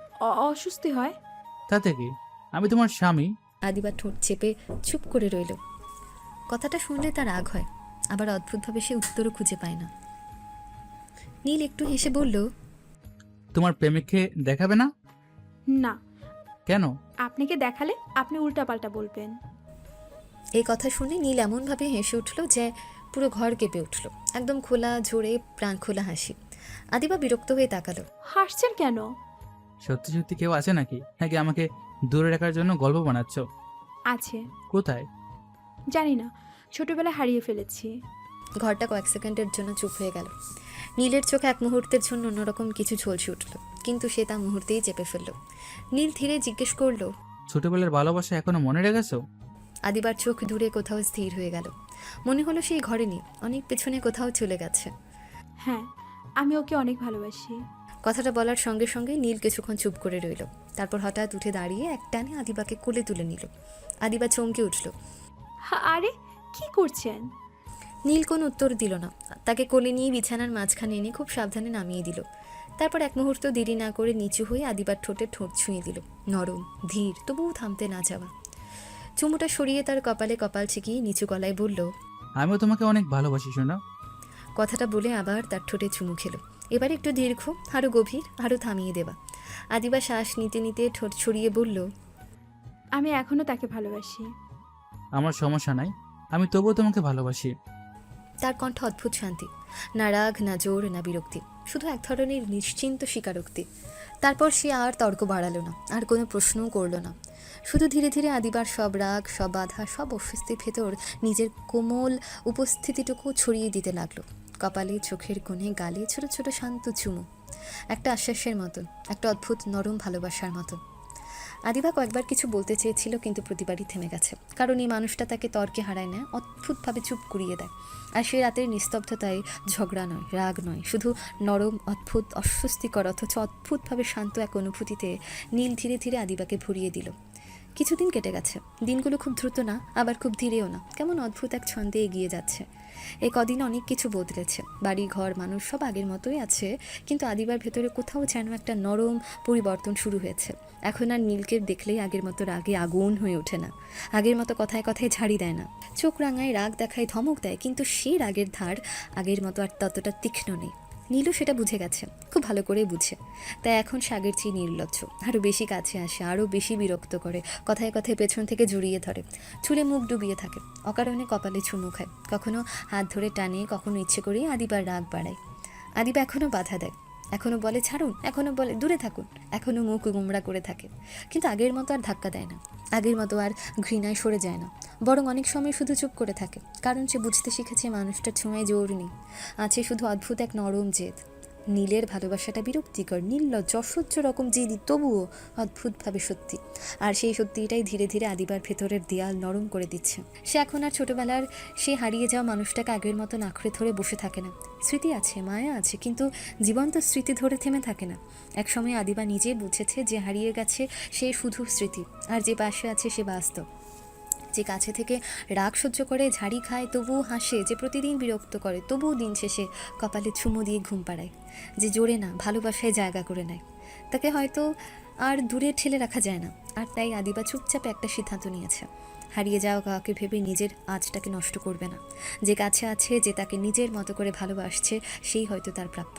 অস্বস্তি হয়। তাতে কি, আমি তোমার স্বামী। আদিবা ঠোঁট চেপে চুপ করে রইল। কথাটা শুনলে তার রাগ হয়, আবার অদ্ভুতভাবে সে উত্তরও খুঁজে পায় না। নীল একটু হেসে বলল, তোমার প্রেমিককে দেখাবে না? না। কেন? আপনাকে দেখালে আপনি উল্টাপাল্টা বলবেন। এই কথা শুনে নীল এমনভাবে হেসে উঠল যে পুরো ঘর কেঁপে উঠল। একদম খোলা ঝোরে প্রাণ খোলা হাসি। আদিবা বিরক্ত হয়ে তাকালো। হাসছেন কেন? সত্যি সত্যি কেউ আছে নাকি, নাকি আমাকে দূরে রাখার জন্য গল্প বানাচ্ছ? আছে। কোথায়? জানি না, ছোটবেলায় হারিয়ে ফেলেছি। ঘরটা কয়েক সেকেন্ডের জন্য চুপ হয়ে গেল। নীলের চোখে এক মুহূর্তের জন্য অন্যরকম কিছু ঝলসে উঠল, কিন্তু সে তা মুহূর্তেই চেপে ফেলল। নীল ধীরে জিজ্ঞেস করলো, ছোটবেলার ভালোবাসা এখনো মনে রেখেছো? আদিবার চোখ দূরে কোথাও স্থির হয়ে গেল। মনে হলো সেই ঘরে নেই, অনেক পেছনে কোথাও চলে গেছে। হ্যাঁ, আমি ওকে অনেক ভালোবাসি। কথাটা বলার সঙ্গে সঙ্গে নীল কিছুক্ষণ চুপ করে রইল। তারপর হঠাৎ উঠে দাঁড়িয়ে এক টানে আদিবাকে কোলে তুলে নিল। আদিবা চমকে উঠল। আরে কি করছেন? নীল কোনো উত্তর দিল না, তাকে কোলে নিয়ে বিছানার মাঝখানে এনে খুব সাবধানে নামিয়ে দিল। তারপর এক মুহূর্ত দেরি না করে নিচু হয়ে আদিবার ঠোঁটে ঠোঁট ছুঁয়ে দিল, নরম, ধীর, তবুও থামতে না যাওয়া। চুমুটা সরিয়ে তার কপালে কপাল ছিকিয়ে নিচু গলায় বলল, আমিও তোমাকে অনেক ভালোবাসি শোনা। কথাটা বলে আবার তার ঠোঁটে চুমু খেলো। এবার একটু দীর্ঘ, আরও গভীর, আরও থামিয়ে দেওয়া। আদিবা শ্বাস নিতে নিতে ঠোঁট ছড়িয়ে বলল, আমি এখনো তাকে ভালোবাসি। আমার সমস্যা নাই, আমি তবুও তোমাকে ভালোবাসি। তার কণ্ঠ অদ্ভুত শান্তি, না রাগ, না জোর, না বিরক্তি, শুধু এক ধরনের নিশ্চিন্ত স্বীকারোক্তি। তারপর সে আর তর্ক বাড়ালো না, আর কোনো প্রশ্নও করলো না। শুধু ধীরে ধীরে আদিবার সব রাগ, সব বাধা, সব অস্বস্তির ভেতর নিজের কোমল উপস্থিতিটুকু ছড়িয়ে দিতে লাগলো। কপালে, চোখের কোণে, গালে ছোট ছোট শান্ত চুমু, একটা আশ্বাসের মতন, একটা অদ্ভুত নরম ভালোবাসার মতো। আদিবা কয়েকবার কিছু বলতে চেয়েছিল, কিন্তু প্রতিবারই থেমে গেছে, কারণ এই মানুষটা তাকে তর্কে হারায় না, অদ্ভুতভাবে চুপ করিয়ে দেয়। আর সেই রাতের নিস্তব্ধতায় ঝগড়া নয়, রাগ নয়, শুধু নরম, অদ্ভুত, অস্বস্তিকর অথচ অদ্ভুতভাবে শান্ত এক অনুভূতিতে নীল ধীরে ধীরে আদিবাকে ভরিয়ে দিল। কিছুদিন কেটে গেছে। দিনগুলো খুব দ্রুত না, আবার খুব ধীরেও না, কেমন অদ্ভুত এক ছন্দে এগিয়ে যাচ্ছে। এই কদিন অনেক কিছু বদলেছে, বাড়ি, ঘর, মানুষ সব আগের মতোই আছে, কিন্তু আদিবার ভেতরে কোথাও যেন একটা নরম পরিবর্তন শুরু হয়েছে। এখন আর নীলকে দেখলেই আগের মতো রাগে আগুন হয়ে ওঠে না, আগের মতো কথায় কথায় ঝাড়ি দেয় না, চোখ রাঙায়, রাগ দেখায়, ধমক দেয়, কিন্তু সে রাগের ধার আগের মতো আর ততটা তীক্ষ্ণ নেই। নীলও সেটা বুঝে গেছে, খুব ভালো করে বুঝে। তাই এখন সে আগের চেয়ে নির্লজ্জ, আরও বেশি কাছে আসে, আরও বেশি বিরক্ত করে, কথায় কথায় পেছন থেকে জড়িয়ে ধরে, চুলে মুখ ডুবিয়ে থাকে, অকারণে কপালে চুমু খায়, কখনো হাত ধরে টানে, কখনো ইচ্ছে করেই আদিবার রাগ বাড়ায়। আদিবা এখনও বাধা দেয়, এখনও বলে ছাড়ুন, এখনও বলে দূরে থাকুন, এখনও মুখ গুমরা করে থাকে, কিন্তু আগের মতো আর ধাক্কা দেয় না, আগের মতো আর ঘৃণায় সরে যায় না, বরং অনেক সময় শুধু চুপ করে থাকে, কারণ সে বুঝতে শিখেছে মানুষটার ছোঁয়ায় জোর নেই, আছে শুধু অদ্ভুত এক নরম জেদ। নীলের ভালোবাসাটা বিরক্তিকর, নির্লজ্জ, অসহ্য রকম জেদি, তবুও অদ্ভুতভাবে সত্যি। আর সেই সত্যিটাই ধীরে ধীরে আদিবার ভেতরের দেয়াল নরম করে দিচ্ছে। সে এখন আর ছোটবেলার সে হারিয়ে যাওয়া মানুষটাকে আগের মতো আঁকড়ে ধরে বসে থাকে না। স্মৃতি আছে, মায়া আছে, কিন্তু জীবন্ত স্মৃতি ধরে থেমে থাকে না। একসময় আদিবা নিজে বুঝেছে যে হারিয়ে গেছে সে শুধু স্মৃতি, আর যে পাশে আছে সে বাস্তব। যে কাছে থেকে রাগ সহ্য করে, ঝাড়ি খায় তবুও হাসে, যে প্রতিদিন বিরক্ত করে তবুও দিন শেষে কপালে চুমো দিয়ে ঘুম পাড়ায়, যে জোরে না ভালোবাসায় জায়গা করে নেয়, তাকে হয়তো আর দূরে ঠেলে রাখা যায় না। আর তাই আদিবা চুপচাপে একটা সিদ্ধান্ত নিয়েছে, হারিয়ে যাওয়া কাউকে ভেবে নিজের আজটাকে নষ্ট করবে না। যে কাছে আছে, যে তাকে নিজের মতো করে ভালোবাসছে, সেই হয়তো তার প্রাপ্য।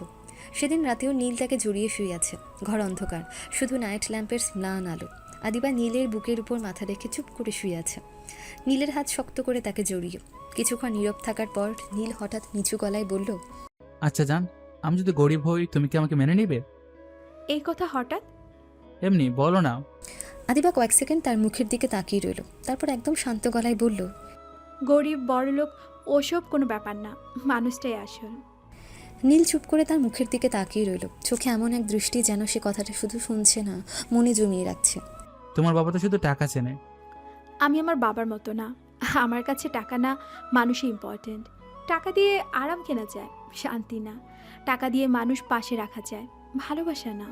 সেদিন রাতেও নীল তাকে জড়িয়ে শুয়ে আছে। ঘর অন্ধকার, শুধু নাইট ল্যাম্পের ম্লান আলো। আদিবা নীলের বুকের উপর মাথা রেখে চুপ করে শুয়ে আছে, নীলের হাত শক্ত করে তাকে জড়িয়ে। কিছুক্ষণ নীরব থাকার পর নীল হঠাৎ নিচু গলায় বলল, আচ্ছা জান, আমি যদি গরিব হই তুমি কি আমাকে মেনে নেবে? এই কথা হঠাৎ? এমনি বলো না। আদিবা কয়েক সেকেন্ড তার মুখের দিকে তাকিয়ে রইল, তারপর একদম শান্ত গলায় বলল, গরিব বড়লোক ওসব কোনো ব্যাপার না, মানুষটাই আসল। নীল চুপ করে তার মুখের দিকে তাকিয়ে রইল, চোখে এমন এক দৃষ্টি যেন সে কথাটা শুধু শুনছে না, মনে জমিয়ে রাখছে। তোমার বাবা তো শুধু টাকা চেনে। আমি আমার বাবার মতো না, আমার কাছে টাকা না, মানুষই ইম্পর্ট্যান্ট। টাকা দিয়ে আরাম কেনা যায়, শান্তি না। টাকা দিয়ে মানুষ পাশে রাখা যায়, ভালোবাসা না।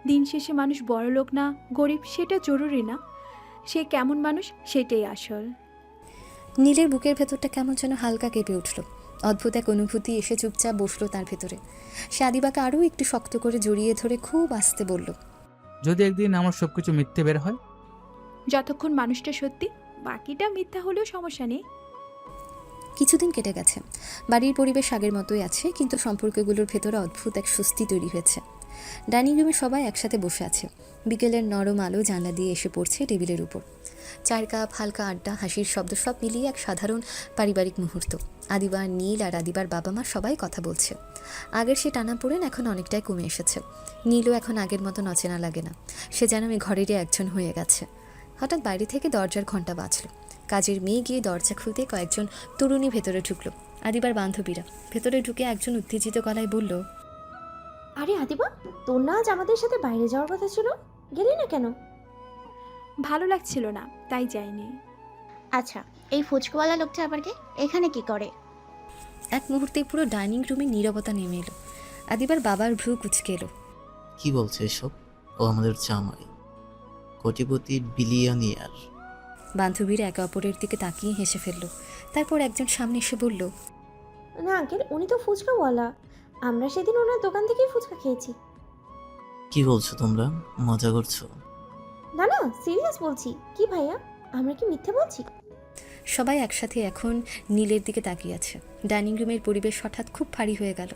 দিন শেষে মানুষ বড়লোক না গরিব সেটা জরুরি না, সে কেমন মানুষ সেটাই আসল। নীলের বুকের ভেতরটা কেমন যেন হালকা কেঁপে উঠল, অদ্ভুত এক অনুভূতি এসে চুপচাপ বসলো তার ভেতরে। সে আদিবাকে আরও একটু শক্ত করে জড়িয়ে ধরে খুব আস্তে বলল, যদি একদিন আমার সবকিছু মিথ্যে বের হয়? যতক্ষণ মানুষটা সত্যি, বাকিটা মিথ্যা হলেও সমস্যা নেই। কিছুদিন কেটে গেছে, বাড়ির পরিবেশ আগের মতোই আছে, কিন্তু সম্পর্কগুলোর ভেতরে অদ্ভুত এক স্বস্তি তৈরি হয়েছে। ডাইনিং রুমে সবাই একসাথে বসে আছে, বিকেলের নরম আলো জানলা দিয়ে এসে পড়ছে টেবিলের উপর। চায়ের কাপ, হালকা আড্ডা, হাসির শব্দ, সব মিলিয়ে এক সাধারণ পারিবারিক মুহূর্ত। আদিবার, নীল আর আদিবার বাবা মা সবাই কথা বলছে। আগের সে টানাপোড়েন এখন অনেকটাই কমে এসেছে। নীলও এখন আগের মতো অচেনা লাগে না, সে যেন এই ঘরেরই একজন হয়ে গেছে। হঠাৎ বাইরে থেকে দরজার ঘণ্টা বাজল। কাজের মেয়ে গিয়ে দরজা খুলতে কয়েকজন তরুণী ভেতরে ঢুকলো, আদিবার বান্ধবীরা। ভেতরে ঢুকে একজন উত্তেজিত গলায় বলল, আরে আদিবা, তোর না আজ আমাদের সাথে বাইরে যাওয়ার কথা ছিল, গেলি না কেন? ভালো লাগছিল না তাই যাইনি। আচ্ছা, এই ফুচকাওয়ালা লোকটা আবার কে? এখানে কি করে? এক মুহূর্তে পুরো ডাইনিং রুমে নীরবতা নেমে এলো। আদিবার বাবার ভ্রু কুঁচকে এলো। কি বলছে এসব? ও আমাদের জামাই, কোটিপতি বিলিয়নিয়ার। বান্ধবীরা একে অপরের দিকে তাকিয়ে হেসে ফেলল। তারপর একজন সামনে এসে বলল, না আঙ্কেল, উনি তো ফুচকাওয়ালা, আমরা সেদিন ওনার দোকান থেকেই ফুচকা খেয়েছি। কি বলছো তোমরা? মজা করছো? না না, সিরিয়াস বলছি। কি ভাইয়া, আমরা কি মিথ্যে বলছি? সবাই একসাথে এখন নীলের দিকে তাকিয়ে আছে। ডাইনিং রুমের পরিবেশ হঠাৎ খুব ভারী হয়ে গেল।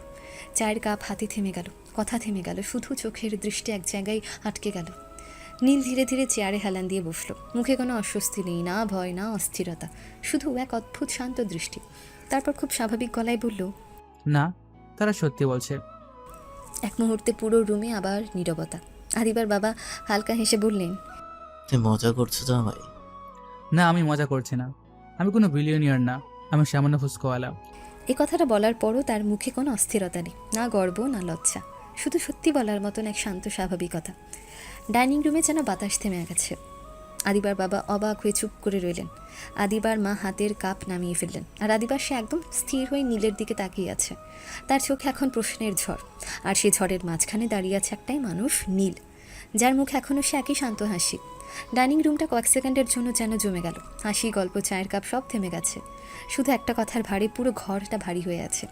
চায়ের কাপ হাতে থেমে গেল, কথা থেমে গেল, শুধু চোখের দৃষ্টি এক জায়গায় আটকে গেল। নীল ধীরে ধীরে চেয়ারে হেলান দিয়ে বসলো, মুখে কোনো অস্বস্তি নেই, না ভয় না অস্থিরতা, শুধু এক অদ্ভুত শান্ত দৃষ্টি। তারপর খুব স্বাভাবিক গলায় বলল, না, তারা সত্যি বলছে। এক মুহূর্তে পুরো রুমে আবার নীরবতা। আদিবার বাবা হালকা হেসে বললেন, তুই মজা করছো জামাই? না, আমি মজা করছি না। আমি কোনো বিলিয়নিয়ার না, আমি সামান্য ফুচকাওয়ালা। এই কথাটা বলার পরও তার মুখে কোনো অস্থিরতা নেই, না গর্ব না লজ্জা, শুধু সত্যি বলার মতন এক শান্ত স্বাভাবিকতা। ডাইনিং রুমে যেন বাতাস থেমে গেছে। আদিবার বাবা অবাক হয়ে চুপ করে রইলেন। আদিবার মা হাতের কাপ নামিয়ে ফেললেন, আর আদিবার সে একদম স্থির হয়ে নীলের দিকে তাকিয়ে আছে। তার চোখে এখন প্রশ্নের ঝড়, আর সেই ঝড়ের মাঝখানে দাঁড়িয়ে আছে একটাই মানুষ, নীল, যার মুখে এখনও সে একই শান্ত হাসি। ডাইনিং রুমটা কয়েক সেকেন্ডের জন্য যেন জমে গেল। হাসি, গল্প, চায়ের কাপ সব থেমে গেছে। শুধু একটা কথার ভারে পুরো ঘরটা ভারী হয়ে আছে,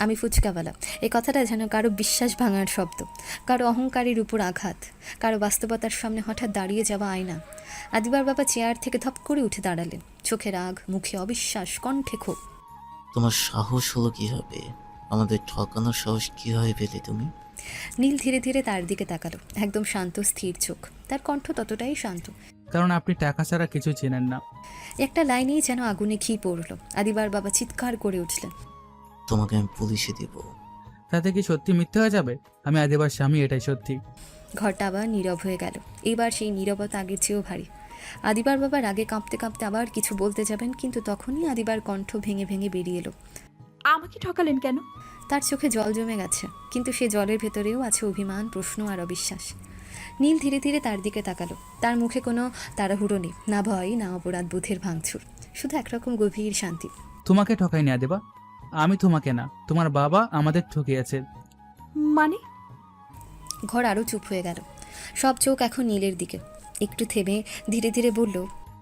আমি ফুচকাওয়ালা। এই কথাটা যেন কারো বিশ্বাস ভাঙার শব্দ, কারো অহংকারের উপর আঘাত, কারো বাস্তবতার সামনে হঠাৎ দাঁড়িয়ে যাওয়া আয়না। আদিবার বাবা চেয়ার থেকে ধপ করে উঠে দাঁড়ালেন, চোখে রাগ, মুখে অবিশ্বাস, কণ্ঠে ক্ষোভ। তোমার সাহস হলো কিভাবে? আমাদের ঠকানোর সাহস কিভাবে পেলে তুমি? নীল ধীরে ধীরে তার দিকে তাকালো, একদম শান্ত স্থির চোখ, তার কণ্ঠ ততটাই শান্ত। কারণ আপনি টাকা ছাড়া কিছু চেনেন না। একটা লাইনেই যেন আগুনে ঘি পড়ল। আদিবার বাবা চিৎকার করে উঠলেন, তোমাকে আমি পুলিশে দিব। তাতে কি সত্যি মিথ্যে হয়ে যাবে? আমি আদিবার স্বামী, এটাই সত্যি। ঘরটা আবার নীরব হয়ে গেল। এবার সেই নীরবতা আগের চেয়েও ভারী। আদিবার বাবা রাগে কাঁপতে কাঁপতে আবার কিছু বলতে যাবেন, কিন্তু তখনই আদিবার কণ্ঠ ভেঙে ভেঙে বেরিয়ে এলো, আমাকে ঠকালেন কেন? তার চোখে জল জমে গেছে, কিন্তু সে জলের ভেতরেও আছে অভিমান, প্রশ্ন আর অবিশ্বাস। নীল ধীরে ধীরে তার দিকে তাকালো। তার মুখে কোনো তাড়াহুড়ো নেই, না ভয় না অপরাধ বোধের ভাঙচুর, শুধু একরকম গভীর শান্তি। তোমাকে ঠকাই না দেবা, আমি তোমাকে না, তোমার বাবা আমাদের ঠকিয়েছে। মানে? ঘর আরও চুপ হয়ে গেল। সব চোখ এখন নীলের দিকে। একটু থেমে ধীরে ধীরে বলল,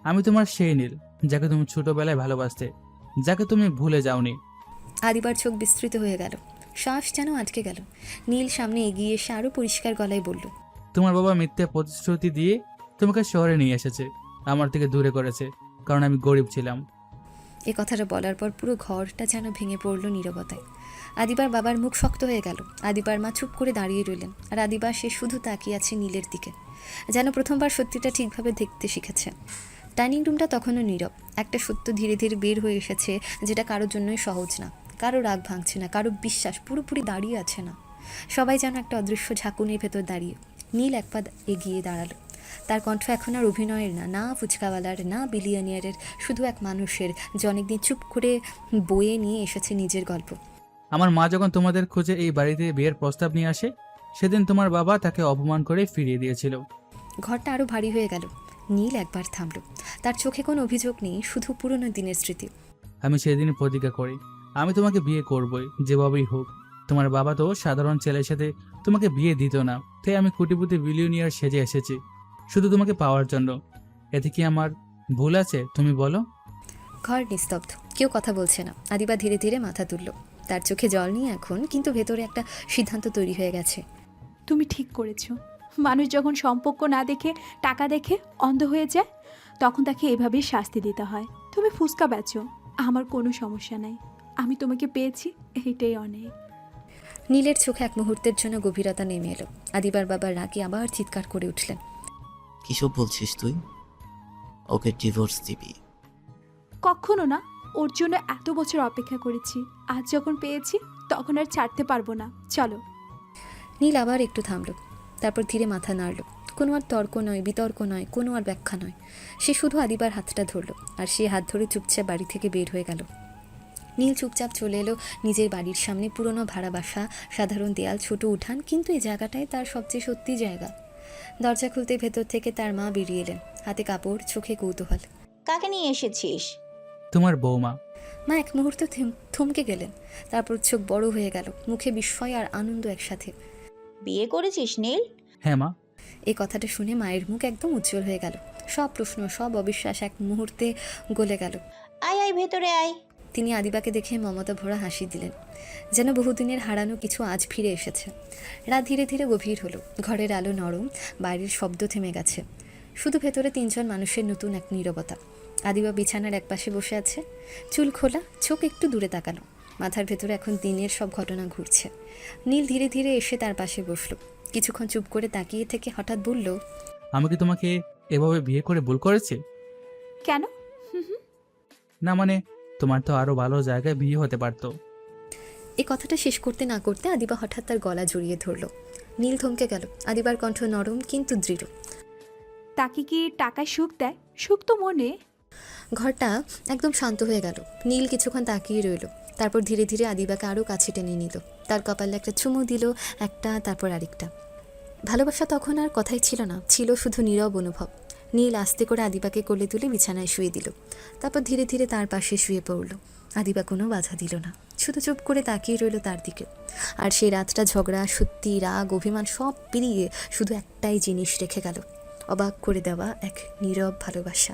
আমি তোমার সেই নীল যাকে তুমি ছোটবেলায় ভালোবাসতে, যাকে তুমি ভুলে যাওনি। আদিবার চোখ বিস্তৃত হয়ে গেল, শ্বাস যেন আটকে গেল। নীল সামনে এগিয়ে এসে আরও পরিষ্কার গলায় বলল, তোমার বাবা মিথ্যে প্রতিশ্রুতি দিয়ে তোমাকে শহরে নিয়ে এসেছে, আমার থেকে দূরে করেছে, কারণ আমি গরিব ছিলাম। এ কথাটা বলার পর পুরো ঘরটা যেন ভেঙে পড়ল নীরবতায়। আদিবার বাবার মুখ শক্ত হয়ে গেল। আদিবার মা চুপ করে দাঁড়িয়ে রইলেন, আর আদিবার সে শুধু তাকিয়ে আছে নীলের দিকে, যেন প্রথমবার সত্যিটা ঠিকভাবে দেখতে শিখেছে। ডাইনিং রুমটা তখনও নীরব। একটা সত্য ধীরে ধীরে বের হয়ে এসেছে, যেটা কারোর জন্যই সহজ না, কারো রাগ ভাঙছে না, কারো বিশ্বাস পুরোপুরি দাঁড়িয়ে আছে না। সবাই যেন একটা অদৃশ্য ঝাঁকুনির ভেতর দাঁড়িয়ে। নীল এক পা এগিয়ে দাঁড়ালো। তার কণ্ঠ এখন আর অভিনয়ের না, না ফুচকাওয়ালার, না বিলিয়নিয়ারের, শুধু এক মানুষের, যে অনেকদিন চুপ করে বয়ে নিয়ে এসেছে নিজের গল্প। আমার মা যখন তোমাদের খোঁজে এই বাড়িতে বিয়ের প্রস্তাব নিয়ে আসে, সেদিন তোমার বাবা তাকে অপমান করে ফিরিয়ে দিয়েছিল। ঘরটা আরও ভারী হয়ে গেল। নীল একবার থামল। তার চোখে কোনো অভিযোগ নেই, শুধু পুরনো দিনের স্মৃতি। আমি সেদিন প্রতিজ্ঞা করি, আমি তোমাকে বিয়ে করবই, যেভাবেই হোক। তোমার বাবা তো সাধারণ ছেলের সাথে তোমাকে বিয়ে দিত না, তাই আমি কোটিপতি বিলিয়নিয়ার সেজে এসেছি শুধু তোমাকে পাওয়ার জন্য। এতে কি আমার ভুল আছে, তুমি বলো? ঘর নিস্তব্ধ, কেউ কথা বলছে না। আদিবা ধীরে ধীরে মাথা তুলল। তার চোখে জল নিয়ে এখন, কিন্তু ভেতরে একটা সিদ্ধান্ত তৈরি হয়ে গেছে। তুমি ঠিক করেছো। মানুষ যখন সম্পর্ক না দেখে টাকা দেখে অন্ধ হয়ে যায়, তখন তাকে এভাবেই শাস্তি দিতে হয়। তুমি ফুসকা বেচো, আমার কোনো সমস্যা নাই। আমি তোমাকে পেয়েছি, এইটাই অনেক। নীলের চোখে এক মুহূর্তের জন্য গভীরতা নেমে এলো। আদিবার বাবা রাগে আবার চিৎকার করে উঠলেন, কিসব বলছিস তুই? ওকে ডিভোর্স দিবি? কখনো না। ওর জন্য এত বছর অপেক্ষা করেছি, আজ যখন পেয়েছি তখন আর ছাড়তে পারবো না। চলো। নীল আবার একটু থামল, তারপর ধীরে মাথা নাড়ল। কোনো আর তর্ক নয়, বিতর্ক নয়, কোনো আর ব্যাখ্যা নয়। সে শুধু আদিবার হাতটা ধরল, আর সে হাত ধরে চুপচাপ বাড়ি থেকে বের হয়ে গেল। নীল চুপচাপ চলে এলো নিজের বাড়ির সামনে। পুরনো ভাড়া বাসা, সাধারণ দেয়াল, ছোট উঠান, কিন্তু এই জায়গাটাই তার সবচেয়ে সত্যি জায়গা। দরজা খুলতে ভেতর থেকে তার মা বেরিয়ে এলেন, হাতে কাপড়, চোখে কৌতূহল। কাকে নিয়ে এসেছিস? তোমার বৌমা। মা এক মুহূর্তে থমকে গেলেন, তারপর চোখ বড় হয়ে গেল, মুখে বিস্ময় আর আনন্দ একসাথে। বিয়ে করেছিস নীল? হ্যাঁ মা। এই কথাটা শুনে মায়ের মুখ একদম উজ্জ্বল হয়ে গেল। সব প্রশ্ন, সব অবিশ্বাস এক মুহূর্তে গলে গেল। আয় আয়, ভেতরে আয়। তিনি আদিবাকে দেখে মমতা ভরা হাসি দিলেন, যেন বহুদিনের হারানো কিছু আজ ফিরে এসেছে। রাত ধীরে ধীরে গভীর হলো। ঘরের আলো নরম, বাইরের শব্দ থেমে গেছে। শুধু ভেতরে তিনজন মানুষের নতুন এক নীরবতা। আদিবা বিছানার একপাশে বসে আছে, চুল খোলা, চোখ একটু দূরে তাকানো। মাথার ভেতরে এখন দিনের সব ঘটনা ঘুরছে। নীল ধীরে ধীরে এসে তার পাশে বসলো। কিছুক্ষণ চুপ করে তাকিয়ে থেকে হঠাৎ বলল, আমি কি তোমাকে এভাবে বিয়ে করে ভুল করেছি? কেন? না মানে, তোমার তো আরো ভালো জায়গায় বিয়ে হতে পারতো। এই কথাটা শেষ করতে না করতে আদিবা হঠাৎ তার গলা জড়িয়ে ধরল। নীল থমকে গেল। আদিবার কণ্ঠ নরম কিন্তু দৃঢ়। তাকে কি টাকায় সুখ দেয়? সুখ তো মনে। ঘরটা একদম শান্ত হয়ে গেল। নীল কিছুক্ষণ তাকিয়ে রইল, তারপর ধীরে ধীরে আদিবাকে আরও কাছে টেনে নিল। তার কপালে একটা চুমু দিল, একটা, তারপর আরেকটা। ভালোবাসা তখন আর কথাই ছিল না, ছিল শুধু নীরব অনুভব। নীল আস্তে করে আদিবাকে কোলে তুলে বিছানায় শুয়ে দিল, তারপর ধীরে ধীরে তার পাশে শুয়ে পড়ল। আদিবা কোনো বাধা দিল না, শুধু চুপ করে তাকিয়ে রইল তার দিকে। আর সেই রাতটা ঝগড়া, সত্যি, রাগ, অভিমান সব পেরিয়ে শুধু একটাই জিনিস রেখে গেল, অবাক করে দেওয়া এক নীরব ভালোবাসা।